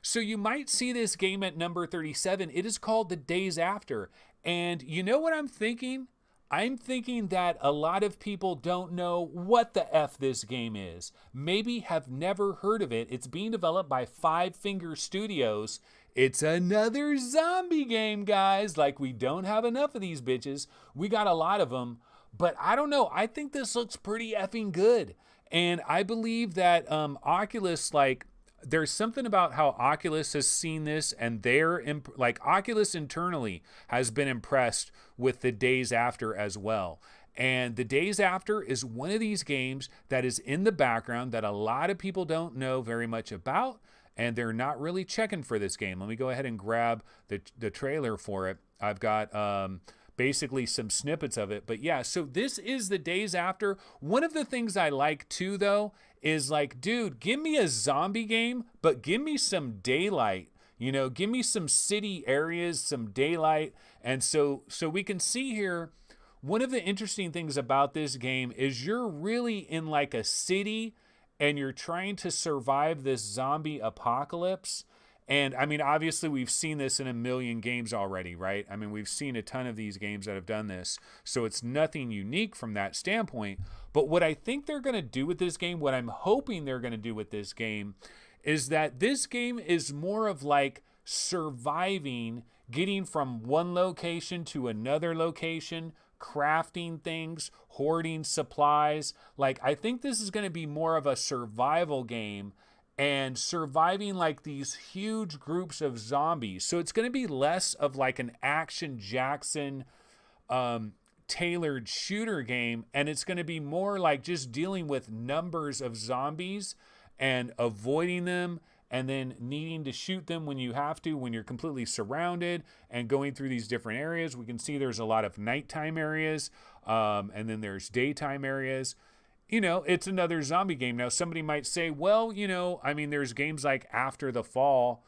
So you might see this game at number 37. It is called The Days After. And you know what I'm thinking? I'm thinking that a lot of people don't know what the F this game is. Maybe have never heard of it. It's being developed by Five Finger Studios. It's another zombie game, guys. Like, we don't have enough of these bitches. We got a lot of them. But I don't know. I think this looks pretty effing good. And I believe that Oculus, there's something about how Oculus has seen this, and Oculus internally has been impressed with The Days After as well. And The Days After is one of these games that is in the background that a lot of people don't know very much about, and they're not really checking for this game. Let me go ahead and grab the trailer for it. I've got basically some snippets of it. But yeah, so this is The Days After. One of the things I like too, though, is dude, give me a zombie game, but give me some daylight. Give me some city areas, some daylight. And so we can see here, one of the interesting things about this game is you're really in a city and you're trying to survive this zombie apocalypse. And I mean, obviously we've seen this in a million games already, right? I mean, we've seen a ton of these games that have done this. So it's nothing unique from that standpoint. But what I think they're going to do with this game, what I'm hoping they're going to do with this game, is that this game is more of surviving, getting from one location to another location, crafting things, hoarding supplies. I think this is going to be more of a survival game and surviving these huge groups of zombies. So it's going to be less of an Action Jackson tailored shooter game, and it's going to be more just dealing with numbers of zombies and avoiding them, and then needing to shoot them when you have to, when you're completely surrounded, and going through these different areas. We can see there's a lot of nighttime areas, and then there's daytime areas. It's another zombie game. Now, somebody might say, well, I mean, there's games like After the Fall,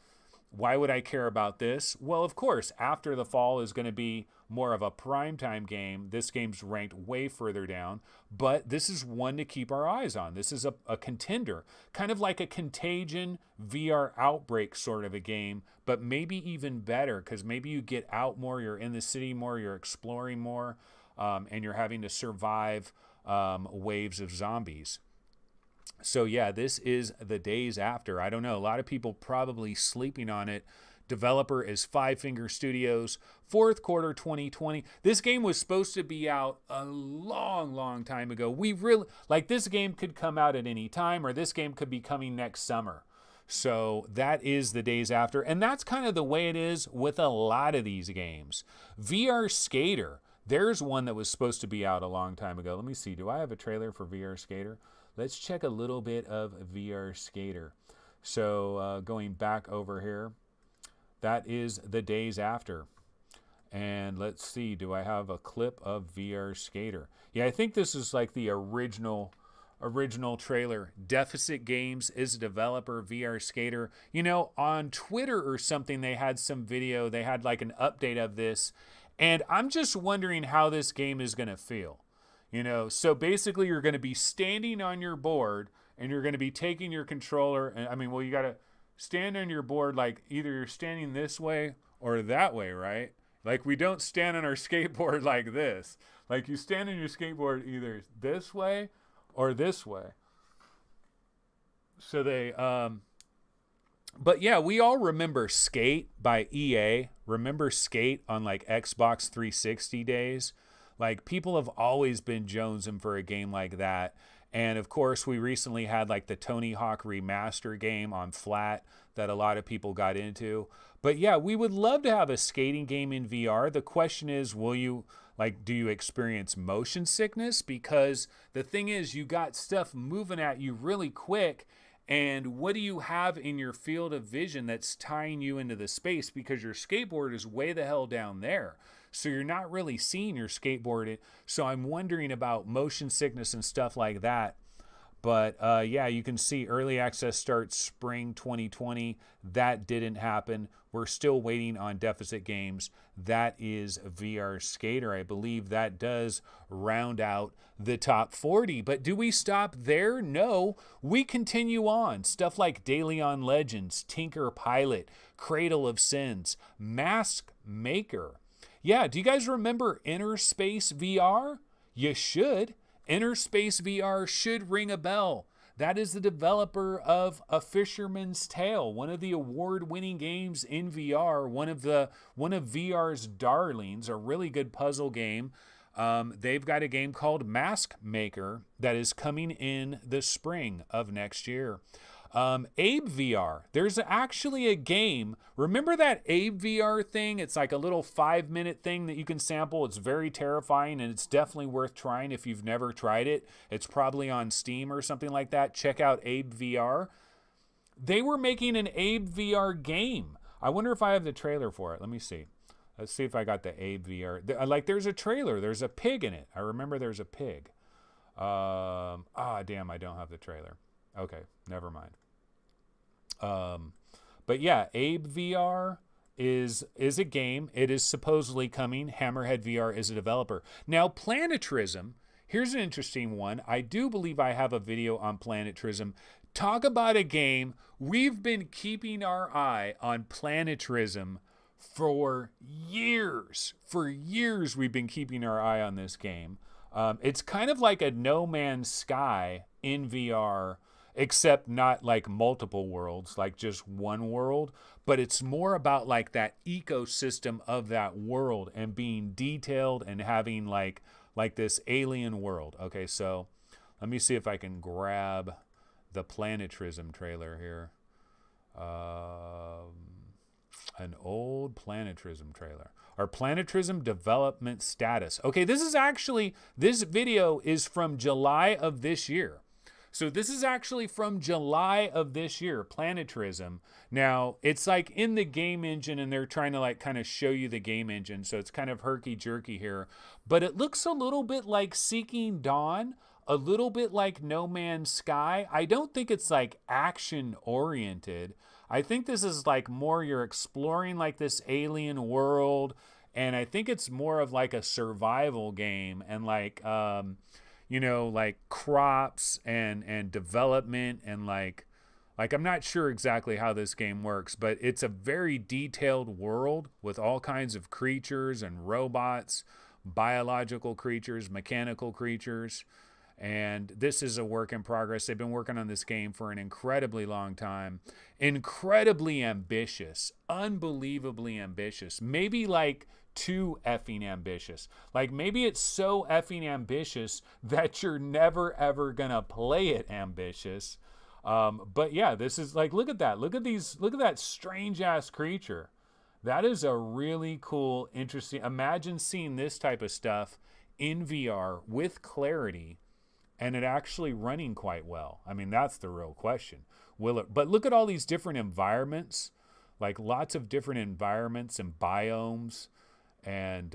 Why would I care about this? Well, of course, After the Fall is going to be more of a primetime game. This game's ranked way further down, but this is one to keep our eyes on. This is a contender, kind of like a Contagion VR Outbreak sort of a game, but maybe even better because maybe you get out more, you're in the city more, you're exploring more, and you're having to survive waves of zombies. So yeah, this is the days after. I don't know. A lot of people probably sleeping on it. Developer is Five Finger Studios, fourth quarter 2020. This game was supposed to be out a long time ago. We really, like, this game could come out at any time, or this game could be coming next summer. So that is the days after. And that's kind of the way it is with a lot of these games. VR Skater, there's one that was supposed to be out a long time ago. Let me see. Do I have a trailer for VR Skater? Let's check a little bit of VR Skater. So going back over here, that is the days after. And let's see, do I have a clip of VR Skater? Yeah, I think this is like the original trailer. Deficit Games is a developer, VR Skater. You know, on Twitter or something, they had some video, they had like an update of this. And I'm just wondering how this game is going to feel. You know, so basically you're going to be standing on your board and you're going to be taking your controller. And I mean, well, you got to stand on your board like either you're standing this way or that way, right? Like we don't stand on our skateboard like this. Like you stand on your skateboard either this way or this way. So they, but yeah, we all remember Skate by EA. Remember Skate on like Xbox 360 days? Like, people have always been jonesing for a game like that. And, of course, we recently had, like, the Tony Hawk Remaster game on flat that a lot of people got into. But, yeah, we would love to have a skating game in VR. The question is, will you, like, do you experience motion sickness? Because the thing is, you got stuff moving at you really quick. And what do you have in your field of vision that's tying you into the space? Because your skateboard is way the hell down there. So you're not really seeing your skateboard. So I'm wondering about motion sickness and stuff like that. But yeah, you can see early access starts spring 2020. That didn't happen. We're still waiting on Deficit Games. That is VR Skater. I believe that does round out the top 40. But do we stop there? No. We continue on. Stuff like Daleon Legends, Tinker Pilot, Cradle of Sins, Mask Maker. Yeah, do you guys remember Inner Space VR? You should. Inner Space VR should ring a bell. That is the developer of A Fisherman's Tale, one of the award-winning games in VR, one of VR's darlings, a really good puzzle game. They've got a game called Mask Maker that is coming in the spring of next year. Abe VR. There's actually a game. Remember that Abe VR thing? It's like a little 5-minute thing that you can sample. It's very terrifying and it's definitely worth trying if you've never tried it. It's probably on Steam or something like that. Check out Abe VR. They were making an Abe VR game. I wonder if I have the trailer for it. Let me see. Let's see if I got the Abe VR. Like there's a trailer. There's a pig in it. I remember there's a pig. Damn, I don't have the trailer. Okay, never mind. But yeah, Abe VR is a game. It is supposedly coming. Hammerhead VR is a developer. Now, Planetrism, here's an interesting one. I do believe I have a video on Planetrism. Talk about a game. We've been keeping our eye on Planetrism for years. For years, we've been keeping our eye on this game. It's kind of like a No Man's Sky in VR, except not like multiple worlds, like just one world, but it's more about like that ecosystem of that world and being detailed and having like this alien world. Okay, so let me see if I can grab the Planetrism trailer here. An old Planetrism trailer. Our Planetrism development status. Okay, this video is from July of this year. So this is actually from July of this year, Planetrism. Now, it's like in the game engine and they're trying to like kind of show you the game engine. So it's kind of herky-jerky here. But it looks a little bit like Seeking Dawn, a little bit like No Man's Sky. I don't think it's like action-oriented. I think this is like more you're exploring like this alien world, and I think it's more of like a survival game, and like like crops and development, and like I'm not sure exactly how this game works, but it's a very detailed world with all kinds of creatures and robots, biological creatures, mechanical creatures. And this is a work in progress. They've been working on this game for an incredibly long time. Incredibly ambitious, unbelievably ambitious. Maybe like too effing ambitious. Like maybe it's so effing ambitious that you're never ever gonna play it ambitious. But yeah, this is like, look at that. Look at that strange ass creature. That is a really cool, interesting. Imagine seeing this type of stuff in VR with clarity and it actually running quite well. I mean, that's the real question. Will it? But look at all these different environments, like lots of different environments and biomes. And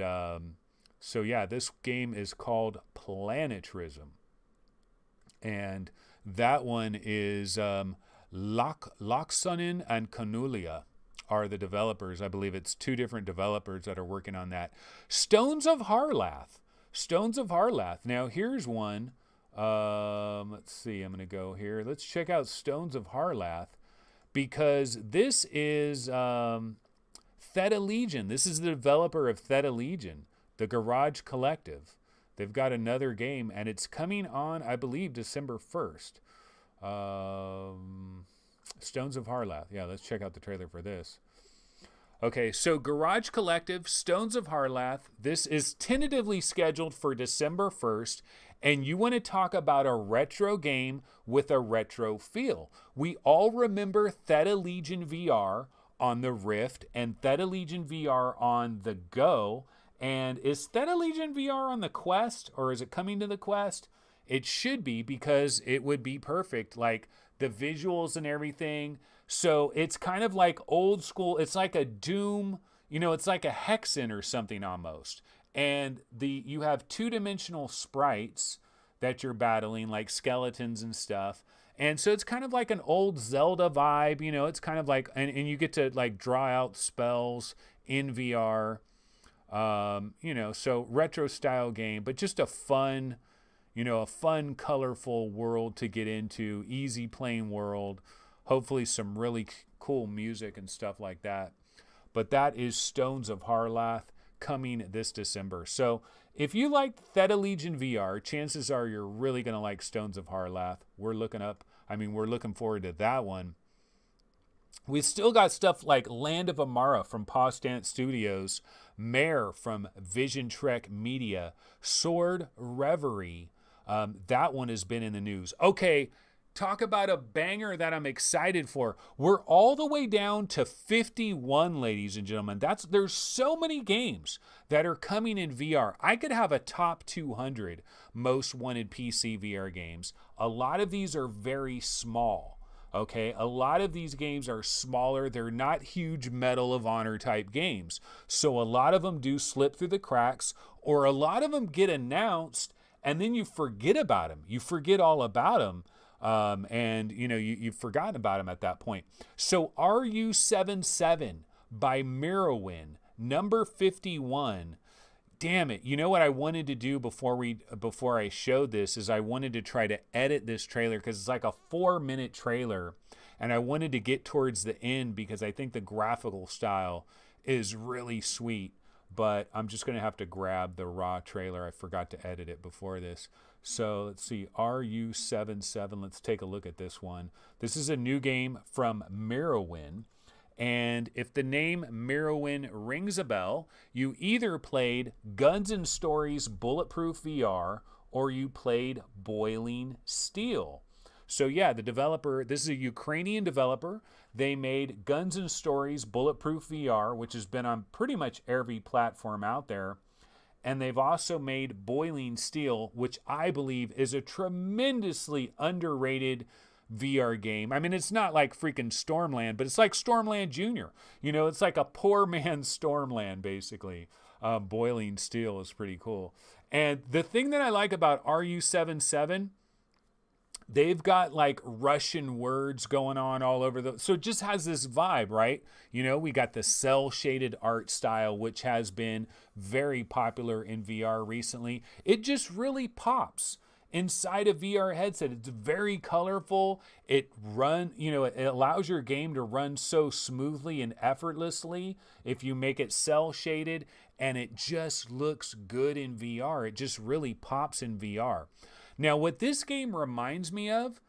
so yeah, this game is called Planetrism. And that one is Loxonin and Canulia are the developers. I believe it's two different developers that are working on that. Stones of Harlath. Stones of Harlath. Now here's one. Let's see. I'm going to go here. Let's check out Stones of Harlath, because this is Theta Legion. This is the developer of Theta Legion, the Garage Collective. They've got another game, and it's coming on, I believe, December 1st. Stones of Harlath. Yeah, let's check out the trailer for this. Okay, so Garage Collective, Stones of Harlath. This is tentatively scheduled for December 1st, and you want to talk about a retro game with a retro feel. We all remember Theta Legion VR on the Rift and Theta Legion VR on the Go. And is Theta Legion VR on the Quest, or is it coming to the Quest? It should be, because it would be perfect, like the visuals and everything. So it's kind of like old school. It's like a Doom, it's like a Hexen or something almost. And you have two-dimensional sprites that you're battling, like skeletons and stuff. And so it's kind of like an old Zelda vibe, it's kind of like, and you get to like draw out spells in VR. So retro style game, but just a fun, colorful world to get into, easy playing world, hopefully some really cool music and stuff like that. But that is Stones of Harlath, coming this December. So if you like Theta Legion VR, chances are you're really going to like Stones of Harlath. We're looking forward to that one. We've still got stuff like Land of Amara from Postant Studios, Mare from Vision Trek Media, Sword Reverie. That one has been in the news. Okay, talk about a banger that I'm excited for. We're all the way down to 51, ladies and gentlemen. There's so many games that are coming in VR. I could have a top 200 most wanted PC VR games. A lot of these are very small. Okay, a lot of these games are smaller. They're not huge Medal of Honor type games. So a lot of them do slip through the cracks, or a lot of them get announced and then you forget about them. You forget all about them. And you've forgotten about them at that point. So RU77 by Mirrowin, number 51. Damn it. You know what I wanted to do before I showed this is I wanted to try to edit this trailer, because it's like a 4-minute trailer, and I wanted to get towards the end because I think the graphical style is really sweet. But I'm just going to have to grab the raw trailer. I forgot to edit it before this. So let's see, RU77. Let's take a look at this one. This is a new game from Mirrowin. And if the name Mirrowin rings a bell, you either played Guns and Stories Bulletproof VR or you played Boiling Steel. So yeah, the developer, this is a Ukrainian developer. They made Guns and Stories Bulletproof VR, which has been on pretty much every platform out there. And they've also made Boiling Steel, which I believe is a tremendously underrated VR game. I mean, it's not like freaking Stormland, but it's like Stormland Jr. It's like a poor man's Stormland, basically. Boiling Steel is pretty cool. And the thing that I like about RU77, They've got like Russian words going on all over so it just has this vibe, right? You know, we got the cell shaded art style, which has been very popular in VR recently. It just really pops inside a VR headset. It's very colorful. It allows your game to run so smoothly and effortlessly if you make it cell shaded, and it just looks good in VR. It just really pops in VR. Now, what this game reminds me of,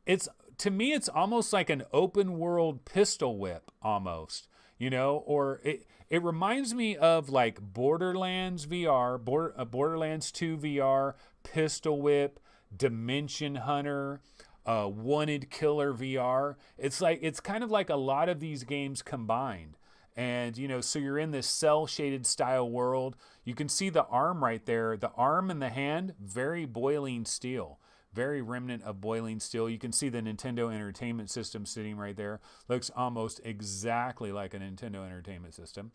to me, it's almost like an open world pistol whip almost, or it reminds me of like Borderlands VR, Borderlands 2 VR, Pistol Whip, Dimension Hunter, Wanted Killer VR. It's kind of like a lot of these games combined. And, so you're in this cell shaded style world. You can see the arm right there. The arm and the hand, very boiling steel. Very remnant of boiling steel. You can see the Nintendo Entertainment System sitting right there. Looks almost exactly like a Nintendo Entertainment System.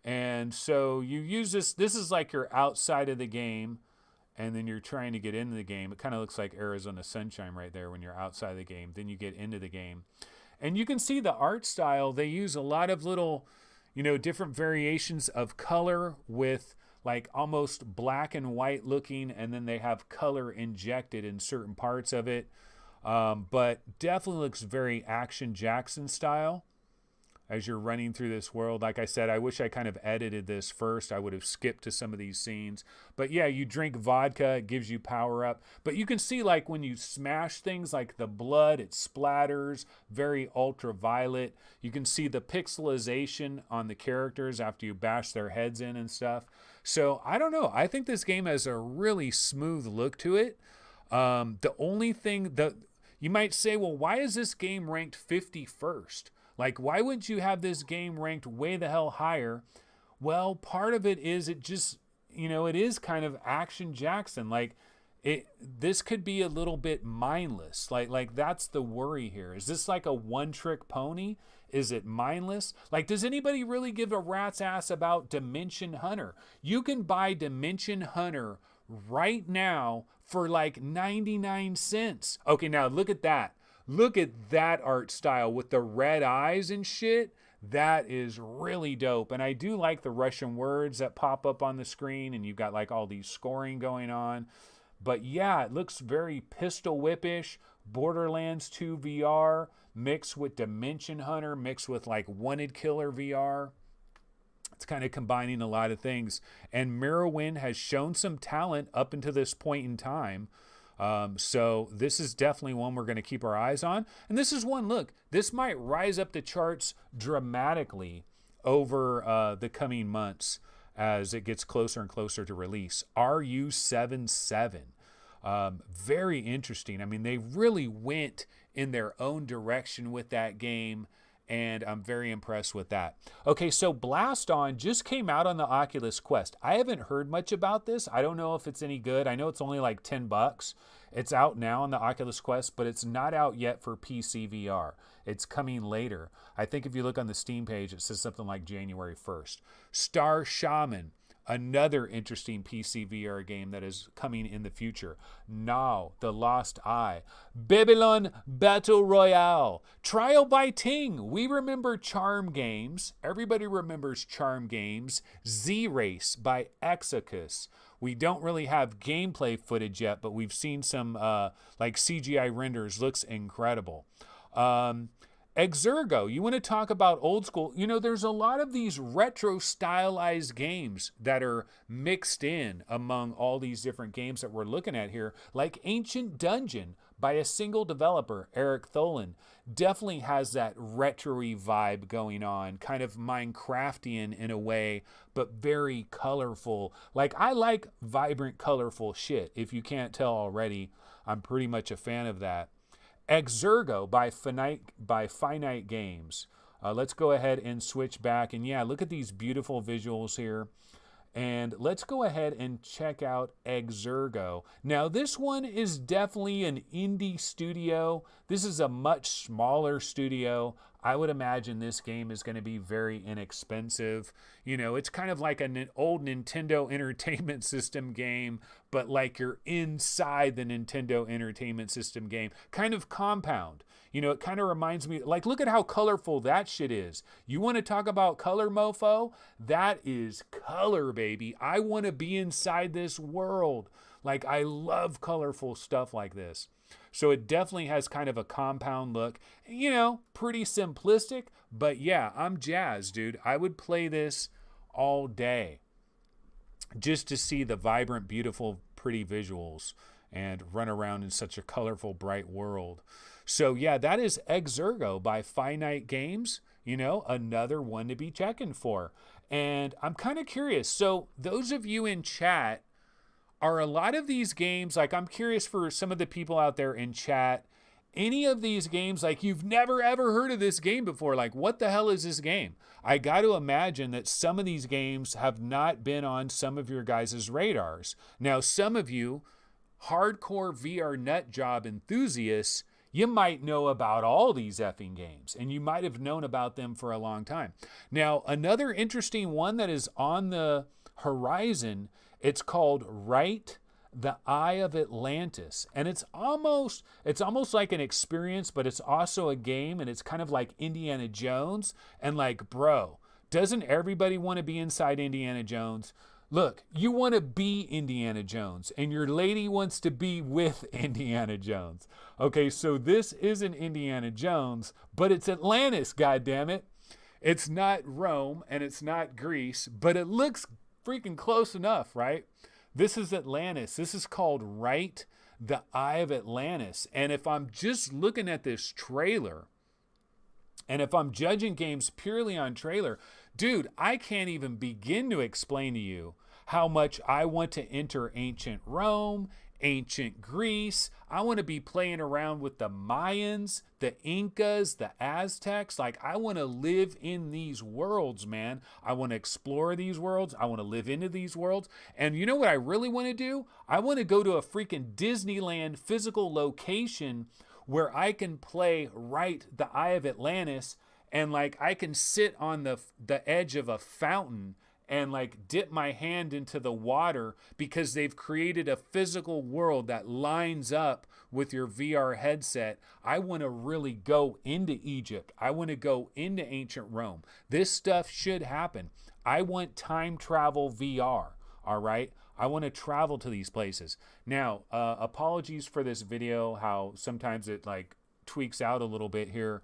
And so you use this. This is like you're outside of the game, and then you're trying to get into the game. It kind of looks like Arizona Sunshine right there when you're outside of the game. Then you get into the game. And you can see the art style. They use a lot of little, different variations of color with like almost black and white looking, and then they have color injected in certain parts of it. But definitely looks very Action Jackson style as you're running through this world. Like I said, I wish I kind of edited this first. I would have skipped to some of these scenes. But yeah, you drink vodka, it gives you power up. But you can see like when you smash things, like the blood, it splatters, very ultraviolet. You can see the pixelization on the characters after you bash their heads in and stuff. So I don't know. I think this game has a really smooth look to it. The only thing that you might say, well, why is this game ranked 51st? Like, why wouldn't you have this game ranked way the hell higher? Well, part of it is it just, it is kind of Action Jackson. Like, this could be a little bit mindless. Like that's the worry here. Is this like a one-trick pony? Is it mindless? Like, does anybody really give a rat's ass about Dimension Hunter? You can buy Dimension Hunter right now for like 99 cents. Okay, now look at that. Look at that art style with the red eyes and shit. That is really dope. And I do like the Russian words that pop up on the screen, and you've got like all these scoring going on. But yeah, it looks very Pistol Whip-ish, Borderlands 2 VR, mixed with Dimension Hunter, mixed with like Wanted Killer VR. It's kind of combining a lot of things. And Mirrorwind has shown some talent up until this point in time. So this is definitely one we're going to keep our eyes on. And this is one, look, this might rise up the charts dramatically over the coming months as it gets closer and closer to release. RU77. Very interesting. I mean, they really went in their own direction with that game, and I'm very impressed with that. Okay, so Blast On just came out on the Oculus Quest. I haven't heard much about this. I don't know if it's any good. I know it's only like $10. It's out now on the Oculus Quest, but it's not out yet for PCVR. It's coming later. I think if you look on the Steam page, it says something like January 1st. Star Shaman, another interesting PCVR game that is coming in the future. Now, The Lost Eye. Babylon Battle Royale. Trial by Ting. We remember Charm Games. Everybody remembers Charm Games. Z-Race by Exocus. We don't really have gameplay footage yet, but we've seen some like CGI renders. Looks incredible. Exergo, you want to talk about old school? There's a lot of these retro stylized games that are mixed in among all these different games that we're looking at here, like Ancient Dungeon by a single developer, Eric Tholen. Definitely has that retro-y vibe going on, kind of Minecraftian in a way, but very colorful. Like, I like vibrant, colorful shit. If you can't tell already, I'm pretty much a fan of that. Exergo by Finite Games. Let's go ahead and switch back. And yeah, look at these beautiful visuals here. And let's go ahead and check out Exergo. Now, this one is definitely an indie studio. This is a much smaller studio. I would imagine this game is going to be very inexpensive. You know, it's kind of like an old Nintendo Entertainment System game, but like you're inside the Nintendo Entertainment System game. Kind of Compound. You know, it kind of reminds me, like, look at how colorful that shit is. You want to talk about color, mofo? That is color, baby. I want to be inside this world. Like, I love colorful stuff like this. So it definitely has kind of a Compound look. You know, pretty simplistic, but yeah, I'm jazzed, dude. I would play this all day just to see the vibrant, beautiful, pretty visuals and run around in such a colorful, bright world. So yeah, that is Exurgo by Finite Games. You know, another one to be checking for. And I'm kind of curious. So those of you in chat, are a lot of these games, like I'm curious for some of the people out there in chat, any of these games, like you've never ever heard of this game before, like what the hell is this game? I got to imagine that some of these games have not been on some of your guys' radars. Now, some of you hardcore VR nut job enthusiasts, you might know about all these effing games, and you might have known about them for a long time. Now, another interesting one that is on the horizon, it's called Wraith The Eye of Atlantis. And it's almost like an experience, but it's also a game, and it's kind of like Indiana Jones. And like, bro, doesn't everybody want to be inside Indiana Jones? Look, you want to be Indiana Jones, and your lady wants to be with Indiana Jones. Okay, so this isn't Indiana Jones, but it's Atlantis, goddammit. It's not Rome, and it's not Greece, but it looks freaking close enough, right? This is Atlantis. This is called Wraith The Eye of Atlantis. And if I'm just looking at this trailer, and if I'm judging games purely on trailer, dude, I can't even begin to explain to you how much I want to enter ancient Rome, ancient Greece. I want to be playing around with the Mayans, the Incas, the Aztecs. Like, I want to live in these worlds, man. I want to explore these worlds. I want to live into these worlds. And you know what I really want to do? I want to go to a freaking Disneyland physical location where I can play Wraith The Eye of Atlantis, and like I can sit on the edge of a fountain and like dip my hand into the water, because they've created a physical world that lines up with your VR headset. I want to really go into Egypt. I want to go into ancient Rome. This stuff should happen. I want time travel VR, all right? I want to travel to these places. Now, apologies for this video, how sometimes it like tweaks out a little bit here.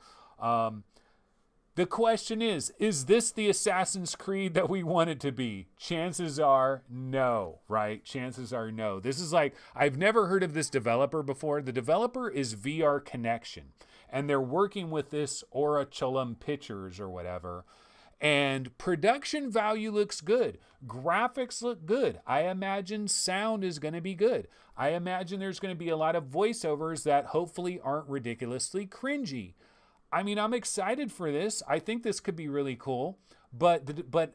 The question is this the Assassin's Creed that we want it to be? Chances are no, right? Chances are no. This is like, I've never heard of this developer before. The developer is VR Connection, and they're working with this Aurichalum Pictures or whatever. And production value looks good. Graphics look good. I imagine sound is going to be good. I imagine there's going to be a lot of voiceovers that hopefully aren't ridiculously cringy. I mean, I'm excited for this. I think this could be really cool, but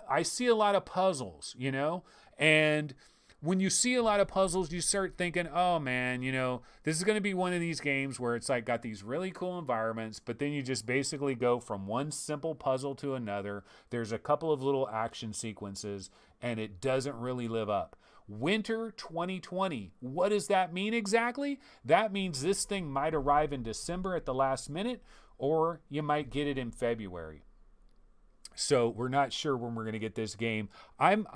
I see a lot of puzzles, you know? And when you see a lot of puzzles, you start thinking, oh man, you know, this is going to be one of these games where it's like got these really cool environments, but then you just basically go from one simple puzzle to another. There's a couple of little action sequences, and it doesn't really live up. Winter 2020. What does that mean exactly? That means this thing might arrive in December at the last minute, or you might get it in February. So we're not sure when we're going to get this game. I'm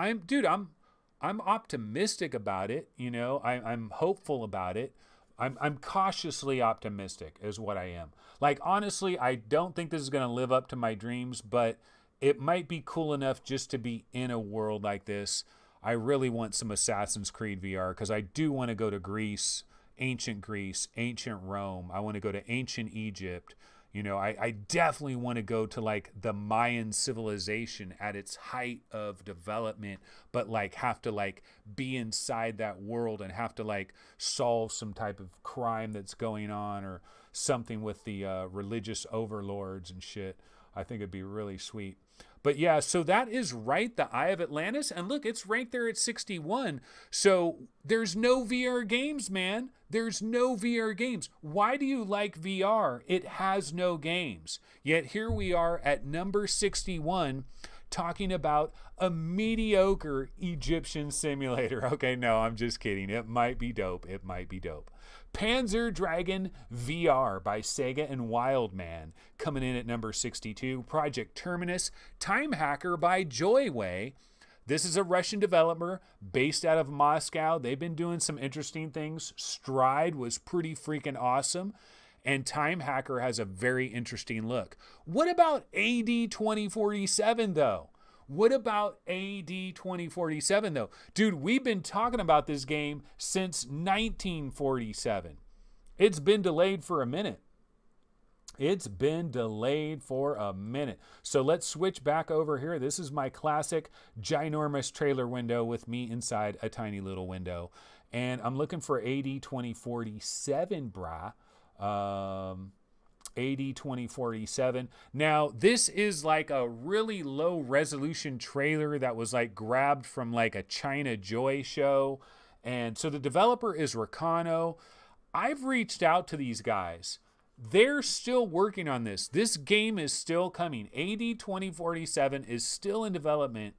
optimistic about it. You know, I'm hopeful about it. I'm cautiously optimistic is what I am. Like, honestly, I don't think this is going to live up to my dreams, but it might be cool enough just to be in a world like this. I really want some Assassin's Creed VR, because I do want to go to Greece, ancient Rome. I want to go to ancient Egypt. You know, I definitely want to go to like the Mayan civilization at its height of development, but like have to like be inside that world and have to like solve some type of crime that's going on, or something with the religious overlords and shit. I think it'd be really sweet. But yeah, so that is right, the Eye of Atlantis. And look, it's ranked there at 61. So there's no VR games, man. There's no VR games. Why do you like VR? It has no games. Yet here we are at number 61 talking about a mediocre Egyptian simulator. Okay, no, I'm just kidding. It might be dope. It might be dope. Panzer Dragon VR by Sega and Wildman coming in at number 62. Project Terminus Time Hacker by Joyway. This is a Russian developer based out of Moscow. They've been doing some interesting things. Stride was pretty freaking awesome. And Time Hacker has a very interesting look. What about AD 2047 though? What about AD 2047 though? Dude, we've been talking about this game since 1947. It's been delayed for a minute. It's been delayed for a minute. So let's switch back over here. This is my classic ginormous trailer window with me inside a tiny little window. And I'm looking for AD 2047, brah. AD 2047. Now, this is like a really low resolution trailer that was like grabbed from like a China Joy show. And so the developer is Rakano. I've reached out to these guys. They're still working on this. This game is still coming. AD 2047 is still in development.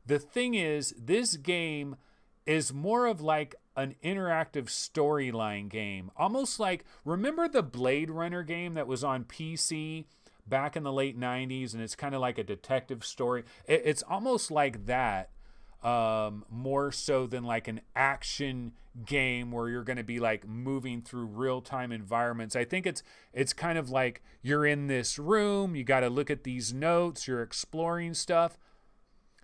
The thing is, this game is more of like an interactive storyline game. Almost like, remember the Blade Runner game that was on PC back in the late 90s, and it's kind of like a detective story? It's almost like that, more so than like an action game where you're going to be like moving through real-time environments. I think it's kind of like you're in this room, you got to look at these notes, you're exploring stuff.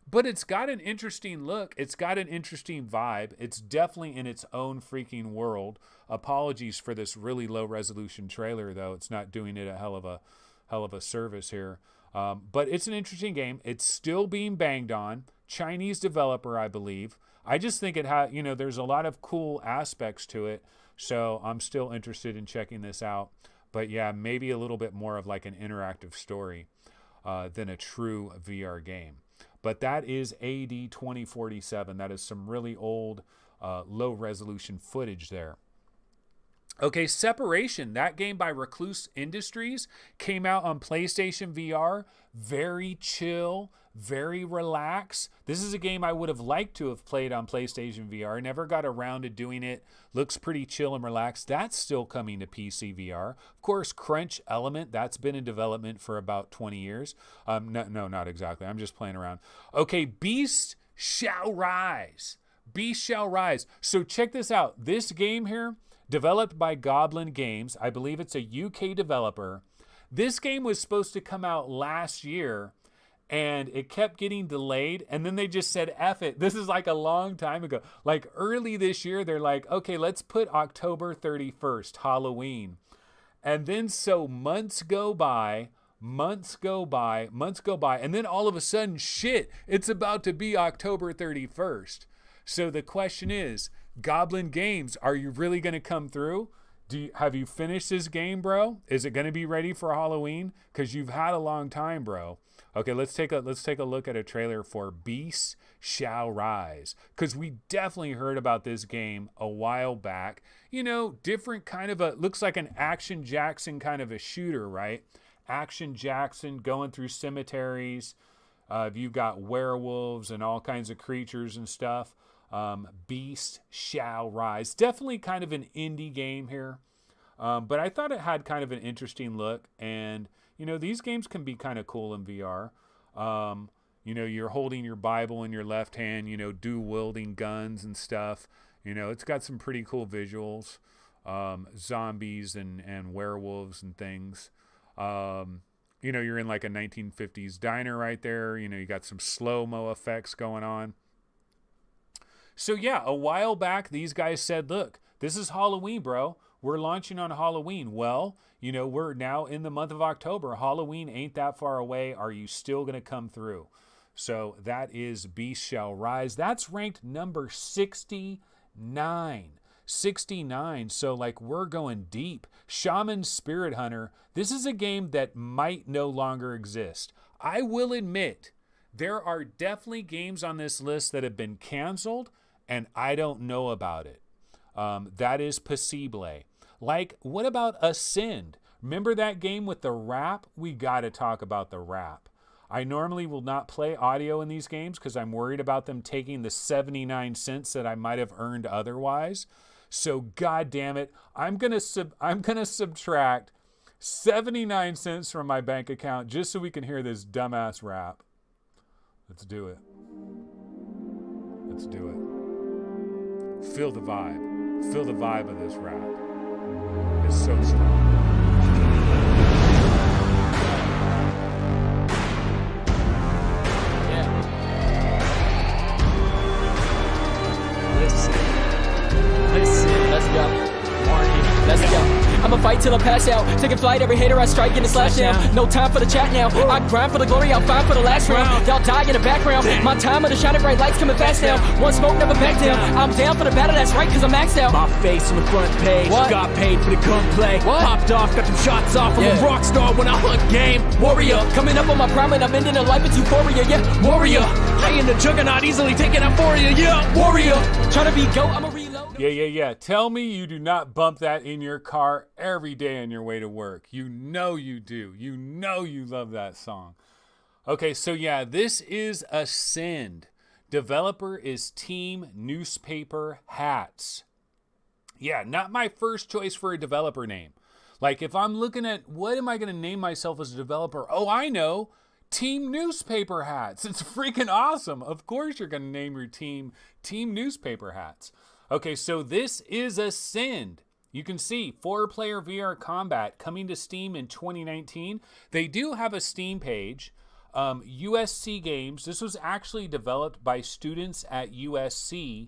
But it's got an interesting look. It's got an interesting vibe. It's definitely in its own freaking world. Apologies for this really low resolution trailer, though. It's not doing it a hell of a service here. But it's an interesting game. It's still being banged on. Chinese developer, I believe. I just think it has, there's a lot of cool aspects to it. So I'm still interested in checking this out. But yeah, maybe a little bit more of like an interactive story than a true VR game. But that is AD 2047. That is some really old, low resolution footage there. Okay, Separation, that game by Recluse Industries, came out on PlayStation VR. Very chill, very relaxed. This is a game I would have liked to have played on PlayStation VR. Never got around to doing it. Looks pretty chill and relaxed. That's still coming to PCVR. Of course, Crunch Element, that's been in development for about 20 years. No, not exactly. I'm just playing around. Okay, Beast Shall Rise. Beast Shall Rise. So check this out. This game here, developed by Goblin Games. I believe it's a UK developer. This game was supposed to come out last year, and it kept getting delayed, and then they just said, F it. This is like a long time ago. Like early this year, they're like, okay, let's put October 31st, Halloween. And then so months go by, and then all of a sudden, shit, it's about to be October 31st. So the question is, Goblin Games, are you really going to come through? Have you finished this game, bro? Is it going to be ready for Halloween? Because you've had a long time, bro. Okay, let's take a look at a trailer for Beast Shall Rise, because we definitely heard about this game a while back. Different kind of looks like an Action Jackson kind of a shooter, right? Action Jackson going through cemeteries. You've got werewolves and all kinds of creatures and stuff. Beast Shall Rise. Definitely kind of an indie game here. But I thought it had kind of an interesting look. And, these games can be kind of cool in VR. You're holding your Bible in your left hand, dual wielding guns and stuff. It's got some pretty cool visuals. Zombies and werewolves and things. You're in like a 1950s diner right there. You got some slow-mo effects going on. So yeah, a while back, these guys said, look, this is Halloween, bro. We're launching on Halloween. Well, we're now in the month of October. Halloween ain't that far away. Are you still going to come through? So that is Beast Shall Rise. That's ranked number 69. 69. So like we're going deep. Shaman Spirit Hunter. This is a game that might no longer exist. I will admit, There are definitely games on this list that have been canceled, and I don't know about it. That is Possible. Like, what about Ascend? Remember that game with the rap? We got to talk about the rap. I normally will not play audio in these games because I'm worried about them taking the 79 cents that I might have earned otherwise. So, god damn it, I'm gonna subtract 79 cents from my bank account just so we can hear this dumbass rap. Let's do it. Let's do it. Feel the vibe. Feel the vibe of this rap. It's so strong. Listen, let's go. Let's go. I'ma fight till I pass out. Taking flight, every hater I strike in the slash down. No time for the chat now. I grind for the glory, I'll fight for the last round. Y'all die in the background. My time of the shining bright lights coming fast now. One smoke, never back down. I'm down for the battle, that's right, cause I'm maxed out. My face on the front page. What? Got paid for the gunplay. Popped off, got some shots off. I'm a rock star when I hunt game. Warrior, coming up on my prime and I'm ending a life with euphoria. Yeah, warrior. Playing the juggernaut, easily taking out for you. Yeah, warrior. Trying to be GOAT, I'ma reload. Yeah. Tell me you do not bump that in your car every day on your way to work. You know you do. You know you love that song. Okay, so yeah, this is Ascend. Developer is Team Newspaper Hats. Yeah, not my first choice for a developer name. Like if I'm looking at what am I going to name myself as a developer? Oh, I know. Team Newspaper Hats. It's freaking awesome. Of course you're going to name your team Newspaper Hats. Okay, so this is Ascend. You can see 4-player VR combat coming to Steam in 2019. They do have a Steam page. USC Games. This was actually developed by students at USC.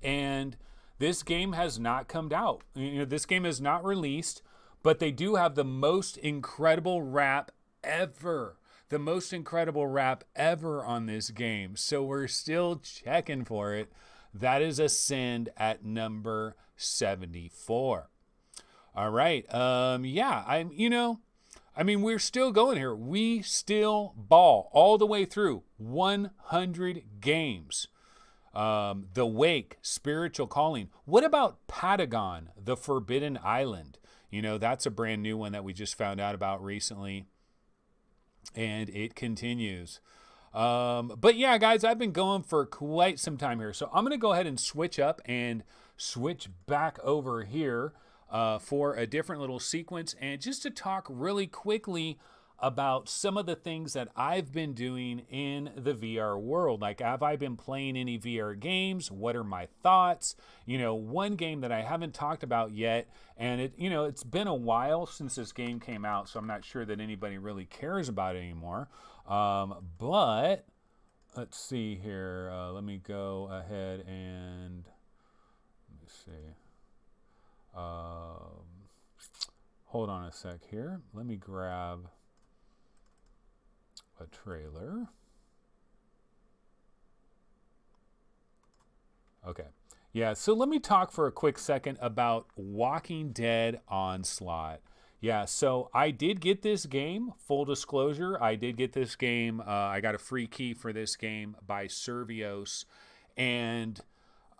And this game has not come out. This game is not released, but they do have the most incredible rap ever. The most incredible rap ever on this game. So we're still checking for it. That is Ascend at number 74. All right. We're still going here. We still ball all the way through 100 games. The Wake, Spiritual Calling. What about Patagon, the Forbidden Island? That's a brand new one that we just found out about recently. And it continues. But yeah, guys, I've been going for quite some time here. So I'm going to go ahead and switch up and switch back over here for a different little sequence. And just to talk really quickly about some of the things that I've been doing in the VR world. Like, have I been playing any VR games? What are my thoughts? One game that I haven't talked about yet, and it's been a while since this game came out, so I'm not sure that anybody really cares about it anymore. But let's see here. Let me go ahead and let me see. Hold on a sec here. Let me grab a trailer. Okay. Yeah, so let me talk for a quick second about Walking Dead Onslaught. Yeah, so I did get this game, full disclosure. I did get this game. I got a free key for this game by Servios. And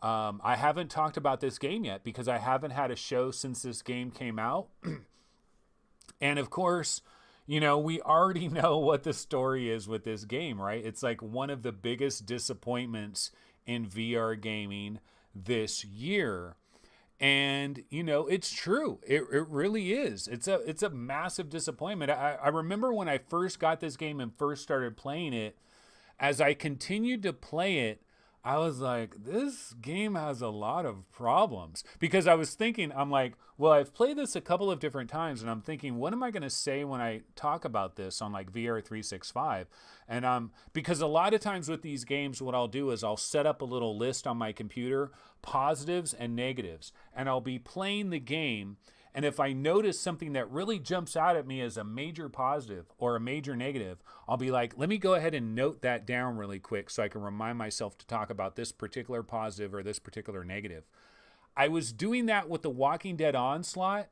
I haven't talked about this game yet because I haven't had a show since this game came out. And of course, we already know what the story is with this game, right? It's like one of the biggest disappointments in VR gaming this year. And, it's true. It really is. It's a massive disappointment. I remember when I first got this game and first started playing it, as I continued to play it, I was like, this game has a lot of problems. Because I was thinking, I'm like, well, I've played this a couple of different times, and I'm thinking, what am I going to say when I talk about this on like VR 365? And because a lot of times with these games, what I'll do is I'll set up a little list on my computer, positives and negatives, and I'll be playing the game. And if I notice something that really jumps out at me as a major positive or a major negative, I'll be like, let me go ahead and note that down really quick so I can remind myself to talk about this particular positive or this particular negative. I was doing that with the Walking Dead Onslaught,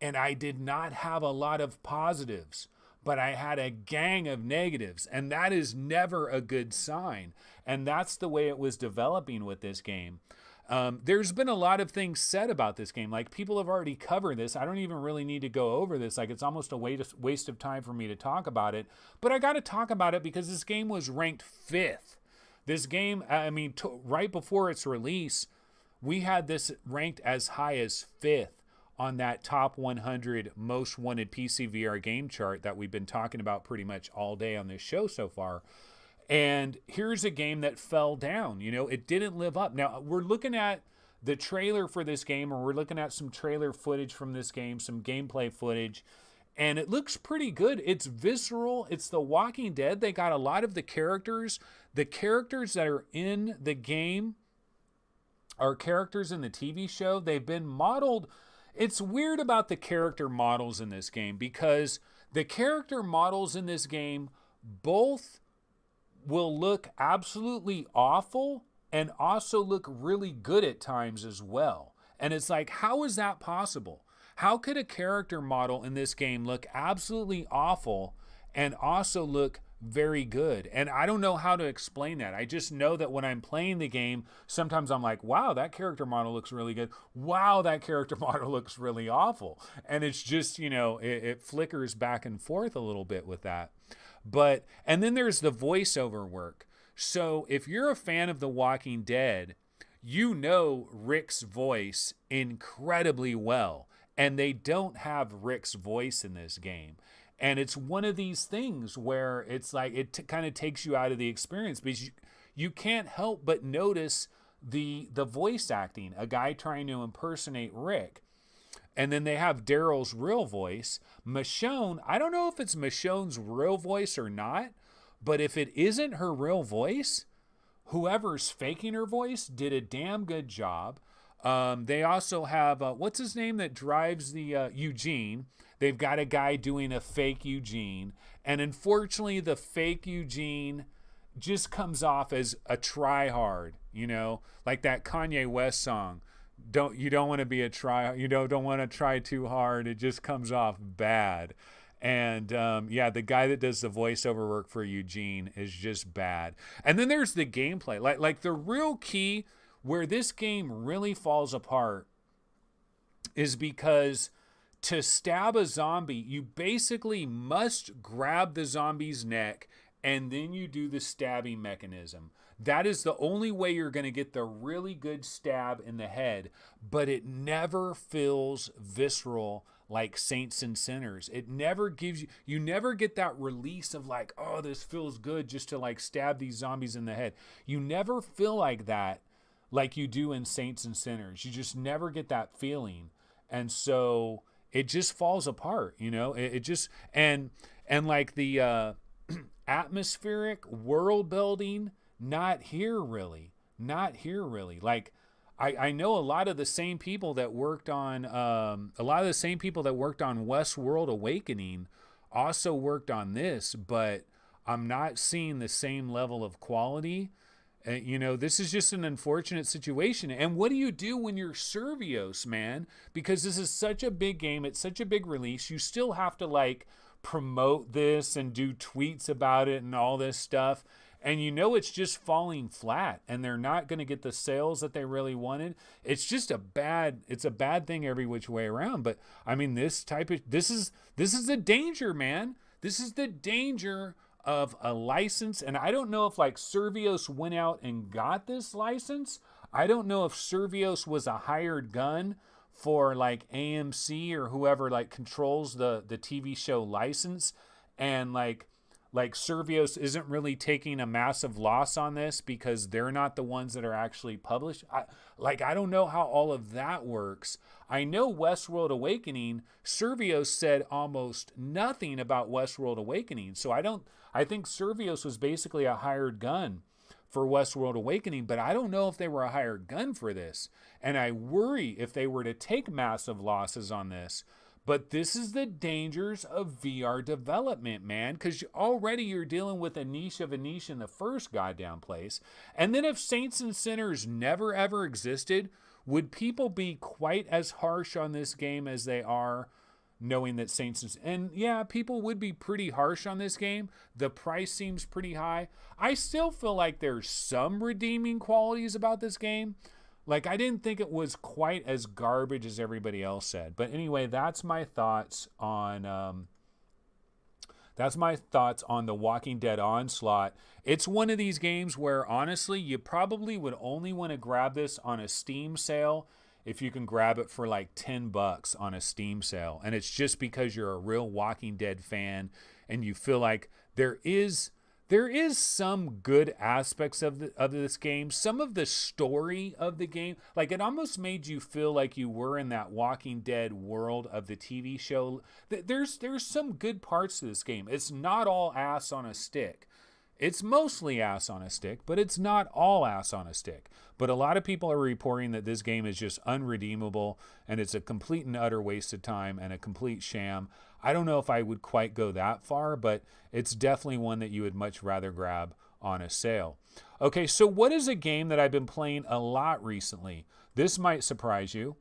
and I did not have a lot of positives. but I had a gang of negatives, and that is never a good sign. And that's the way it was developing with this game. There's been a lot of things said about this game. Like, people have already covered this. I don't even really need to go over this. Like, it's almost a waste of time for me to talk about it. But I got to talk about it because this game was ranked 5th. This game, I mean, right before its release, we had this ranked as high as 5th on that top 100 most wanted PCVR game chart that we've been talking about pretty much all day on this show so far. And here's a game that fell down. You know, it didn't live up. Now, we're looking at the trailer for this game, or we're looking at some trailer footage from this game, some gameplay footage, and it looks pretty good. It's visceral. It's The Walking Dead. They got a lot of the characters. The characters that are in the game are characters in the TV show. They've been modeled. It's weird about the character models in this game, because the character models in this game both will look absolutely awful and also look really good at times as well. And it's like, how is that possible? How could a character model in this game look absolutely awful and also look very good? And I don't know how to explain that. I just know that when I'm playing the game, sometimes I'm like, wow, that character model looks really good. Wow, that character model looks really awful. And it's just, you know, it flickers back and forth a little bit with that. But, and then there's the voiceover work. So if you're a fan of The Walking Dead, you know Rick's voice incredibly well. And they don't have Rick's voice in this game. And it's one of these things where it's like, it kind of takes you out of the experience, because you can't help but notice the voice acting, a guy trying to impersonate Rick. And then they have Daryl's real voice. Michonne, I don't know if it's Michonne's real voice or not, but if it isn't her real voice, whoever's faking her voice did a damn good job. They also have, what's his name that drives the Eugene? They've got a guy doing a fake Eugene. And unfortunately, the fake Eugene just comes off as a try-hard, you know, like that Kanye West song. You don't want to be a try, you know, don't want to try too hard. It just comes off bad. And yeah, the guy that does the voiceover work for Eugene is just bad. And then there's the gameplay. Like the real key where this game really falls apart is because to stab a zombie, you basically must grab the zombie's neck and then you do the stabbing mechanism. That is the only way you're going to get the really good stab in the head, but it never feels visceral like Saints and Sinners. It never gives you never get that release of like, oh, this feels good just to like stab these zombies in the head. You never feel like that like you do in Saints and Sinners. You just never get that feeling. And so it just falls apart, you know? It just, and like the atmospheric world building, not here really. Like, I know a lot of the same people that worked on Westworld Awakening also worked on this, but I'm not seeing the same level of quality. You know, this is just an unfortunate situation. And what do you do when you're Survios, man? Because this is such a big game. It's such a big release. You still have to like promote this and do tweets about it and all this stuff. And you know it's just falling flat and they're not going to get the sales that they really wanted. It's just a bad thing every which way around. But I mean, this is the danger, man. This is the danger of a license. And I don't know if like Survios went out and got this license. I don't know if Survios was a hired gun for like AMC or whoever like controls the TV show license, and like Survios isn't really taking a massive loss on this because they're not the ones that are actually published. I don't know how all of that works. I know Westworld Awakening, Survios said almost nothing about Westworld Awakening. So I think Survios was basically a hired gun for Westworld Awakening, but I don't know if they were a hired gun for this. And I worry if they were to take massive losses on this. But this is the dangers of VR development, man, because already you're dealing with a niche of a niche in the first goddamn place. And then if Saints and Sinners never ever existed, would people be quite as harsh on this game as they are knowing that and yeah, people would be pretty harsh on this game. The price seems pretty high. I still feel like there's some redeeming qualities about this game. Like, I didn't think it was quite as garbage as everybody else said. But anyway, that's my thoughts on The Walking Dead Onslaught. It's one of these games where, honestly, you probably would only want to grab this on a Steam sale if you can grab it for like $10 on a Steam sale. And it's just because you're a real Walking Dead fan and you feel like there is some good aspects of this game. Some of the story of the game, like, it almost made you feel like you were in that Walking Dead world of the TV show. There's some good parts to this game. It's not all ass on a stick. It's mostly ass on a stick, but it's not all ass on a stick. But a lot of people are reporting that this game is just unredeemable and it's a complete and utter waste of time and a complete sham. I don't know if I would quite go that far, but it's definitely one that you would much rather grab on a sale. Okay, so what is a game that I've been playing a lot recently? This might surprise you.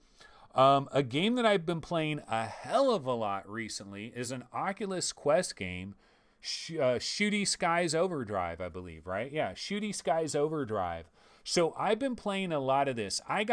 A game that I've been playing a hell of a lot recently is an Oculus Quest game, Shooty Skies Overdrive, I believe, right? Yeah, Shooty Skies Overdrive. So I've been playing a lot of this. I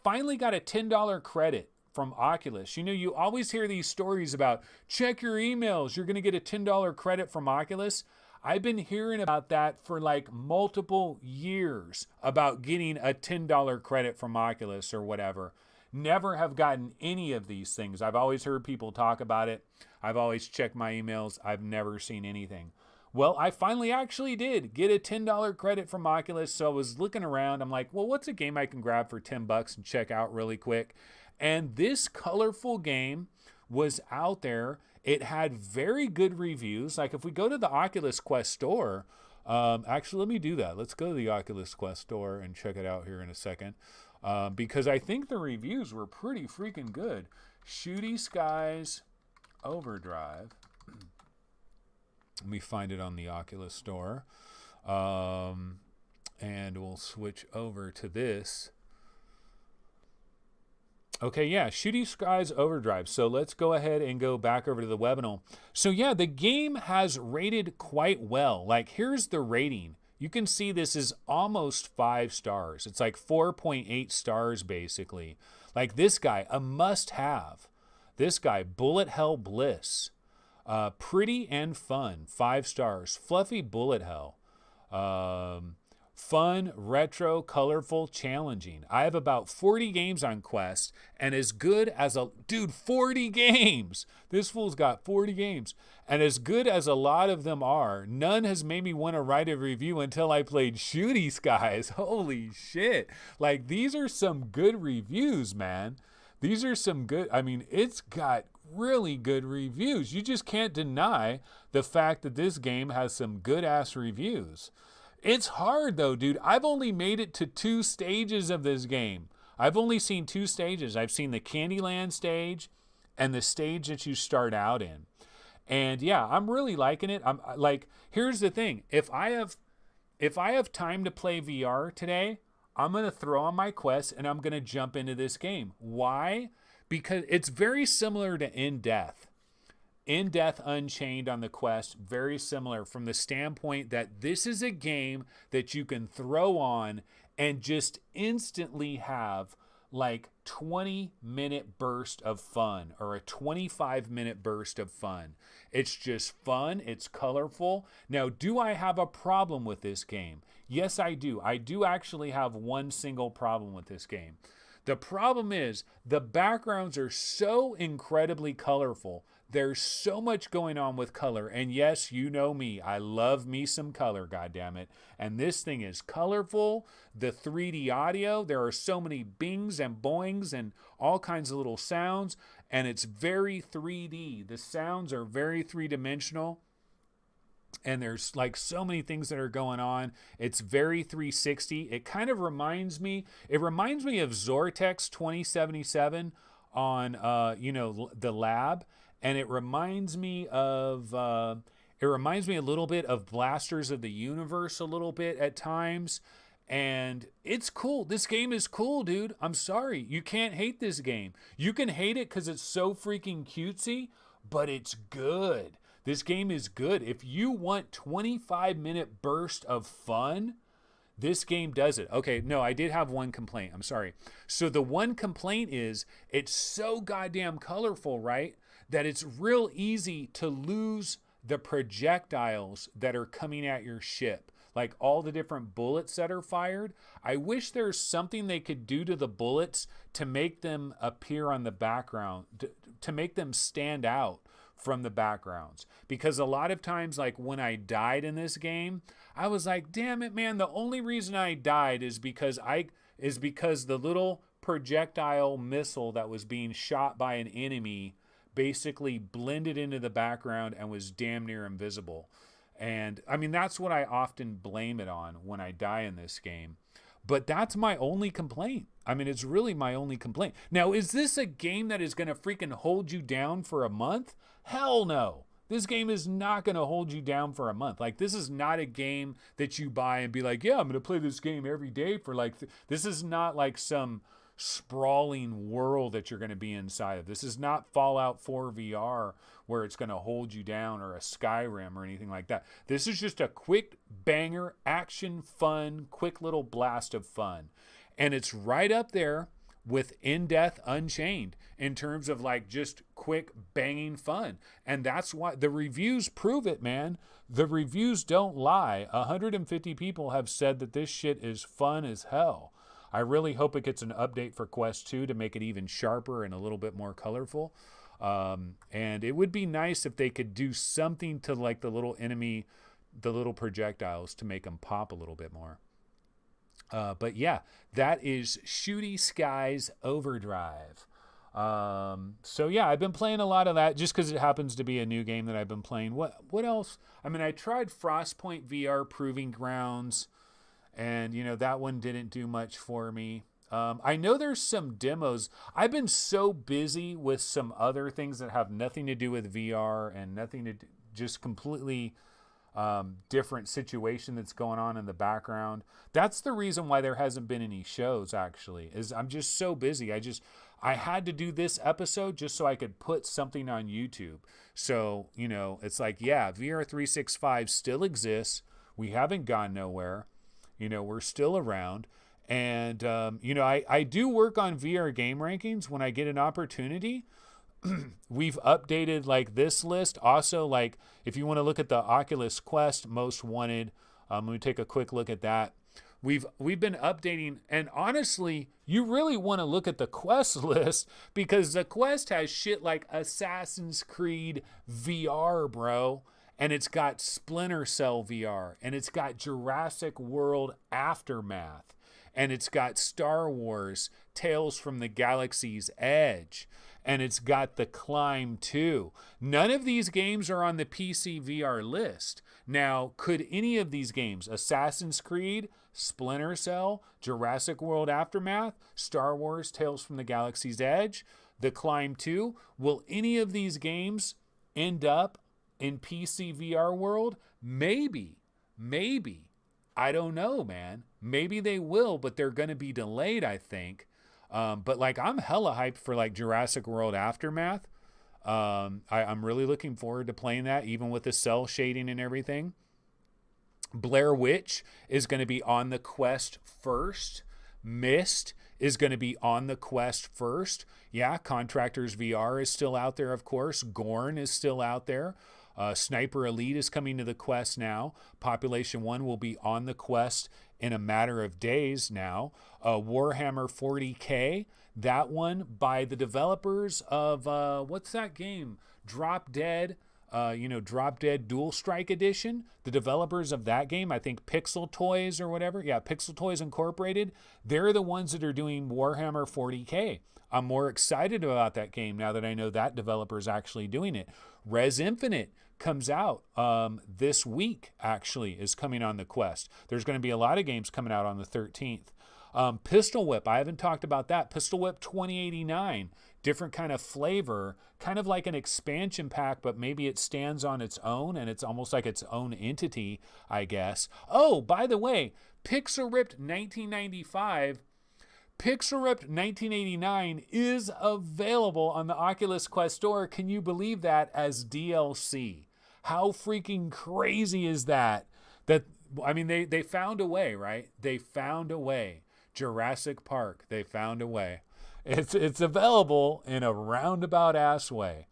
finally got a $10 credit from Oculus. You know, you always hear these stories about check your emails, you're going to get a $10 credit from Oculus. I've been hearing about that for like multiple years, about getting a $10 credit from Oculus or whatever. Never have gotten any of these things. I've always heard people talk about it. I've always checked my emails. I've never seen anything. Well, I finally actually did get a $10 credit from Oculus. So I was looking around. I'm like, well, what's a game I can grab for $10 and check out really quick? And this colorful game was out there. It had very good reviews. Like, if we go to the Oculus Quest store, actually, let me do that. Let's go to the Oculus Quest store and check it out here in a second. Because I think the reviews were pretty freaking good. Shooty Skies Overdrive. Let me find it on the Oculus store. And we'll switch over to this. Okay, yeah, Shooty Skies Overdrive. So let's go ahead and go back over to the webinar. So yeah, the game has rated quite well. Like, here's the rating. You can see this is almost 5 stars. It's like 4.8 stars, basically. Like, this guy, a must-have. This guy, Bullet Hell Bliss. Pretty and fun, 5 stars. Fluffy Bullet Hell. Fun, retro, colorful, challenging. I have about 40 games on Quest, and as good as 40 games. This fool's got 40 games. And as good as a lot of them are, none has made me want to write a review until I played Shooty Skies. Holy shit. Like, these are some good reviews, man. These are some good, I mean, it's got really good reviews. You just can't deny the fact that this game has some good ass reviews. It's hard though, dude. I've only made it to 2 stages of this game. I've only seen 2 stages. I've seen the Candyland stage and the stage that you start out in. And yeah, I'm really liking it. I'm like, here's the thing. If I have time to play VR today, I'm going to throw on my Quest and I'm going to jump into this game. Why? Because it's very similar to In Death. In Death Unchained on the Quest, very similar from the standpoint that this is a game that you can throw on and just instantly have like 20-minute burst of fun or a 25-minute burst of fun. It's just fun. It's colorful. Now, do I have a problem with this game? Yes, I do. I do actually have one single problem with this game. The problem is the backgrounds are so incredibly colorful. There's so much going on with color. And yes, you know me. I love me some color, goddammit. And this thing is colorful. The 3D audio, there are so many bings and boings and all kinds of little sounds. And it's very 3D. The sounds are very three-dimensional. And there's like so many things that are going on. It's very 360. It kind of reminds me of Zortex 2077 on, the lab. And it reminds me a little bit of Blasters of the Universe a little bit at times. And it's cool. This game is cool, dude. I'm sorry. You can't hate this game. You can hate it because it's so freaking cutesy, but it's good. This game is good. If you want 25-minute burst of fun, this game does it. Okay, no, I did have one complaint. I'm sorry. So the one complaint is it's so goddamn colorful, right? That it's real easy to lose the projectiles that are coming at your ship. Like all the different bullets that are fired. I wish there's something they could do to the bullets to make them appear on the background, to make them stand out from the backgrounds. Because a lot of times, like when I died in this game, I was like, damn it, man, the only reason I died is because the little projectile missile that was being shot by an enemy basically blended into the background and was damn near invisible. And I mean, that's what I often blame it on when I die in this game. But that's my only complaint. I mean, it's really my only complaint. Now, is this a game that is going to freaking hold you down for a month? Hell no. This game is not going to hold you down for a month. Like, this is not a game that you buy and be like, yeah, I'm going to play this game every day for like, this is not like some sprawling world that you're going to be inside of. This is not Fallout 4 VR where it's going to hold you down, or a Skyrim or anything like that. This is just a quick banger, action, fun, quick little blast of fun. And it's right up there with In Death Unchained in terms of like just quick banging fun. And that's why the reviews prove it, man. The reviews don't lie. 150 people have said that this shit is fun as hell. I really hope it gets an update for Quest 2 to make it even sharper and a little bit more colorful. And it would be nice if they could do something to like the little enemy, the little projectiles, to make them pop a little bit more. But yeah, that is Shooty Skies Overdrive. So yeah, I've been playing a lot of that just because it happens to be a new game that I've been playing. What else? I mean, I tried Frostpoint VR Proving Grounds, and you know, that one didn't do much for me. I know there's some demos. I've been so busy with some other things that have nothing to do with VR and nothing to do, just completely different situation that's going on in the background. That's the reason why there hasn't been any shows, actually, is I'm just so busy. I had to do this episode just so I could put something on YouTube. So, you know, it's like, yeah, VR365 still exists. We haven't gone nowhere. You know, we're still around. And, you know, I do work on VR game rankings when I get an opportunity. We've updated like this list. Also, like if you want to look at the Oculus Quest most wanted, let me take a quick look at that. We've been updating, and honestly, you really want to look at the Quest list because the Quest has shit like Assassin's Creed VR, bro. And it's got Splinter Cell VR, and it's got Jurassic World Aftermath, and it's got Star Wars Tales from the Galaxy's Edge, and it's got The Climb 2. None of these games are on the PCVR list. Now, could any of these games, Assassin's Creed, Splinter Cell, Jurassic World Aftermath, Star Wars Tales from the Galaxy's Edge, The Climb 2, will any of these games end up in PCVR world? Maybe. I don't know, man. Maybe they will, but they're going to be delayed, I think. But like, I'm hella hyped for like Jurassic World Aftermath. I'm really looking forward to playing that, even with the cell shading and everything. Blair Witch is going to be on the Quest first. Myst is going to be on the Quest first. Yeah, Contractors VR is still out there, of course. Gorn is still out there. Sniper Elite is coming to the Quest now. Population 1 will be on the Quest in a matter of days now. Warhammer 40K, that one by the developers of, what's that game? Drop Dead. Drop Dead Dual Strike Edition. The developers of that game, I think Pixel Toys or whatever. Yeah, Pixel Toys Incorporated. They're the ones that are doing Warhammer 40K. I'm more excited about that game now that I know that developer is actually doing it. Res Infinite comes out this week, actually, is coming on the Quest. There's going to be a lot of games coming out on the 13th. Pistol Whip, I haven't talked about that. Pistol Whip 2089, different kind of flavor, kind of like an expansion pack, but maybe it stands on its own and it's almost like its own entity, I guess. Oh, by the way, Pixel Ripped 1995, Pixel Ripped 1989 is available on the Oculus Quest store. Can you believe that, as DLC? How freaking crazy is that? I mean, they found a way, right? They found a way. Jurassic Park, they found a way. It's available in a roundabout ass way.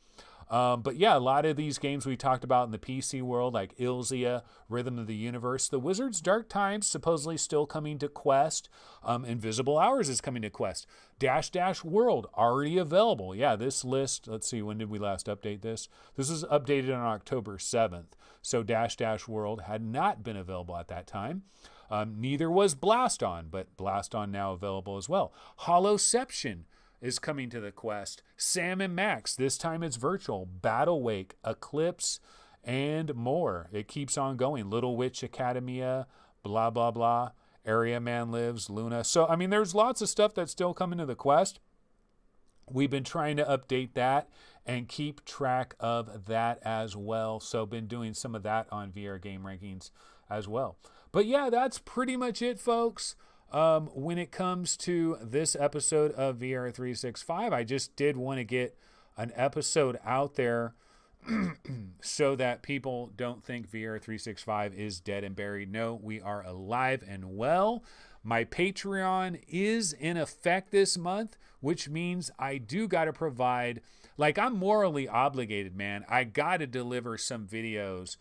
But yeah, a lot of these games we talked about in the PC world, like Ilzia, Rhythm of the Universe, The Wizard's Dark Times, supposedly still coming to Quest. Invisible Hours is coming to Quest. Dash Dash World, already available. Yeah, this list, let's see, when did we last update this? This was updated on October 7th. So Dash Dash World had not been available at that time. Neither was Blast On, but Blast On now available as well. Holoception is coming to the Quest. Sam and Max, this time it's virtual. Battle Wake, Eclipse, and more. It keeps on going. Little Witch Academia, blah, blah, blah. Area Man Lives, Luna. So, I mean, there's lots of stuff that's still coming to the Quest. We've been trying to update that and keep track of that as well. So, been doing some of that on VR Game Rankings as well. But yeah, that's pretty much it, folks. When it comes to this episode of VR365, I just did want to get an episode out there so that people don't think VR365 is dead and buried. No, we are alive and well. My Patreon is in effect this month, which means I do got to provide, like, I'm morally obligated, man. I got to deliver some videos.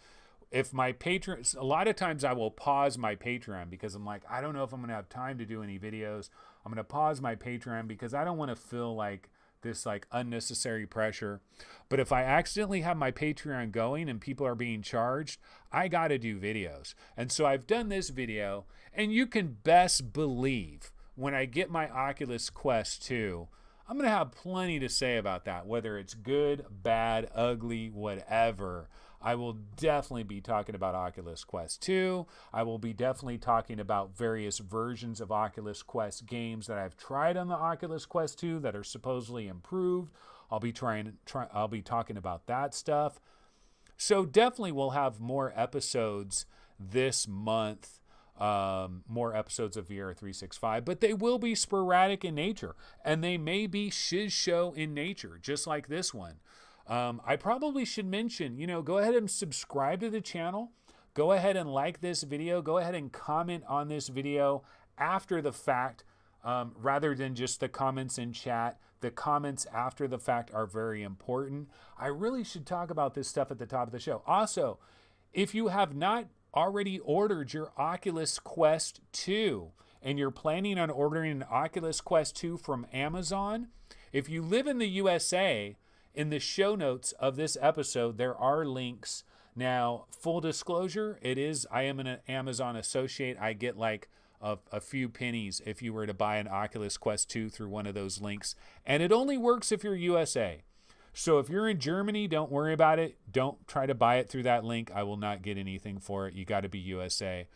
If my patrons, a lot of times I will pause my Patreon because I'm like, I don't know if I'm going to have time to do any videos. I'm going to pause my Patreon because I don't want to feel like this like unnecessary pressure. But if I accidentally have my Patreon going and people are being charged, I got to do videos. And so I've done this video, and you can best believe when I get my Oculus Quest 2, I'm going to have plenty to say about that, whether it's good, bad, ugly, whatever. I will definitely be talking about Oculus Quest 2. I will be definitely talking about various versions of Oculus Quest games that I've tried on the Oculus Quest 2 that are supposedly improved. I'll be talking about that stuff. So definitely we'll have more episodes this month, more episodes of VR365, but they will be sporadic in nature, and they may be shiz show in nature, just like this one. I probably should mention, go ahead and subscribe to the channel. Go ahead and like this video. Go ahead and comment on this video after the fact, rather than just the comments in chat. The comments after the fact are very important. I really should talk about this stuff at the top of the show. Also, if you have not already ordered your Oculus Quest 2 and you're planning on ordering an Oculus Quest 2 from Amazon, if you live in the USA, in the show notes of this episode, there are links. Now, full disclosure, I am an Amazon associate. I get like a few pennies if you were to buy an Oculus Quest 2 through one of those links. And it only works if you're USA. So if you're in Germany, don't worry about it. Don't try to buy it through that link. I will not get anything for it. You got to be USA.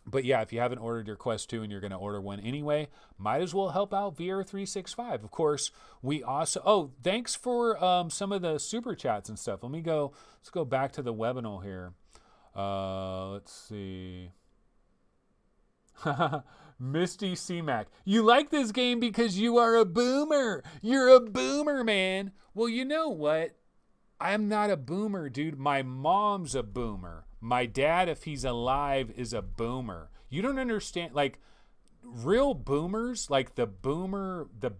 But yeah, if you haven't ordered your Quest 2 and you're going to order one anyway, might as well help out VR365. Of course, we also... thanks for some of the super chats and stuff. Let's go back to the webinar here. Let's see. Misty C-Mac. You like this game because you are a boomer. You're a boomer, man. Well, you know what? I'm not a boomer, dude. My mom's a boomer. My dad, if he's alive, is a boomer. You don't understand, like, real boomers, like the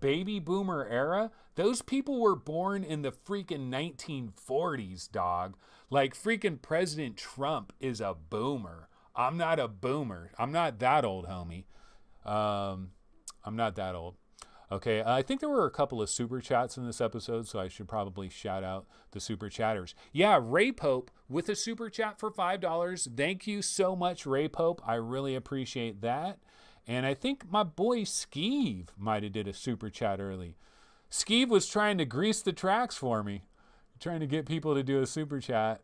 baby boomer era, those people were born in the freaking 1940s, dog. Like, freaking President Trump is a boomer. I'm not a boomer. I'm not that old, homie. I'm not that old. Okay, I think there were a couple of super chats in this episode, so I should probably shout out the super chatters. Yeah, Ray Pope with a super chat for $5. Thank you so much, Ray Pope. I really appreciate that. And I think my boy Skeeve might have did a super chat early. Skeeve was trying to grease the tracks for me, trying to get people to do a super chat.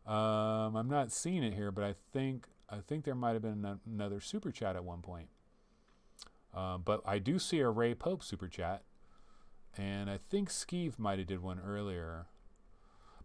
I'm not seeing it here, but I think there might have been another super chat at one point. But I do see a Ray Pope super chat. And I think Skeeve might have did one earlier.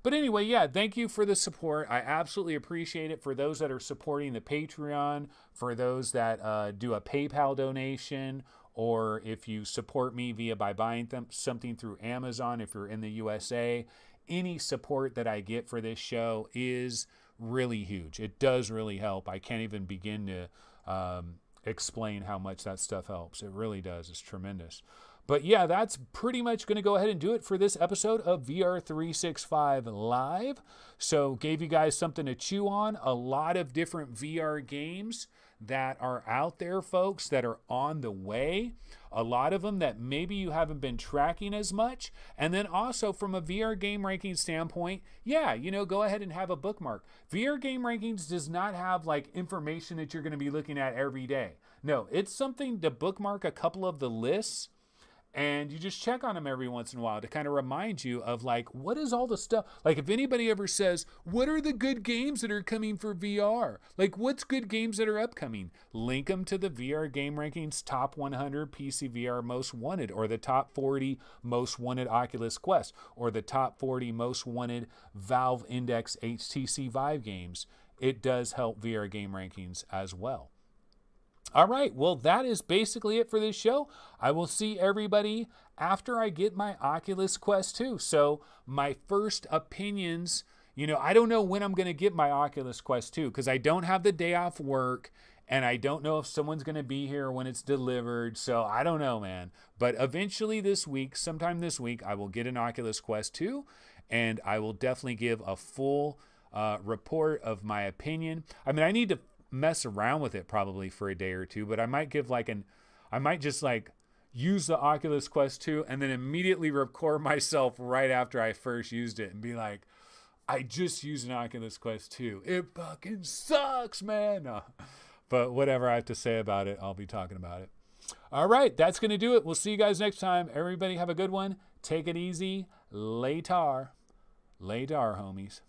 But anyway, yeah, thank you for the support. I absolutely appreciate it. For those that are supporting the Patreon, for those that do a PayPal donation, or if you support me by buying something through Amazon, if you're in the USA, any support that I get for this show is really huge. It does really help. I can't even begin to explain how much that stuff helps. It really does. It's tremendous. But yeah, that's pretty much going to go ahead and do it for this episode of VR365 Live. So gave you guys something to chew on. A lot of different VR games that are out there, folks, that are on the way. A lot of them that maybe you haven't been tracking as much. And then also from a VR game ranking standpoint, yeah, go ahead and have a bookmark. VR game rankings does not have like information that you're going to be looking at every day. No, it's something to bookmark a couple of the lists. And you just check on them every once in a while to kind of remind you of like, what is all the stuff? Like if anybody ever says, what are the good games that are coming for VR? Like what's good games that are upcoming? Link them to the VR Game Rankings Top 100 PCVR Most Wanted, or the Top 40 Most Wanted Oculus Quest, or the Top 40 Most Wanted Valve Index HTC Vive games. It does help VR Game Rankings as well. All right, well, that is basically it for this show. I will see everybody after I get my Oculus Quest 2. So my first opinions, I don't know when I'm going to get my Oculus Quest 2 because I don't have the day off work, and I don't know if someone's going to be here when it's delivered. So I don't know, man. But eventually sometime this week, I will get an Oculus Quest 2, and I will definitely give a full report of my opinion. I mean, I need to mess around with it probably for a day or two, but I might give I might just use the Oculus Quest 2 and then immediately record myself right after I first used it and be like, I just used an Oculus Quest 2. It fucking sucks, man. No. But whatever I have to say about it, I'll be talking about it. All right, that's going to do it. We'll see you guys next time. Everybody have a good one. Take it easy. Later. Later, homies.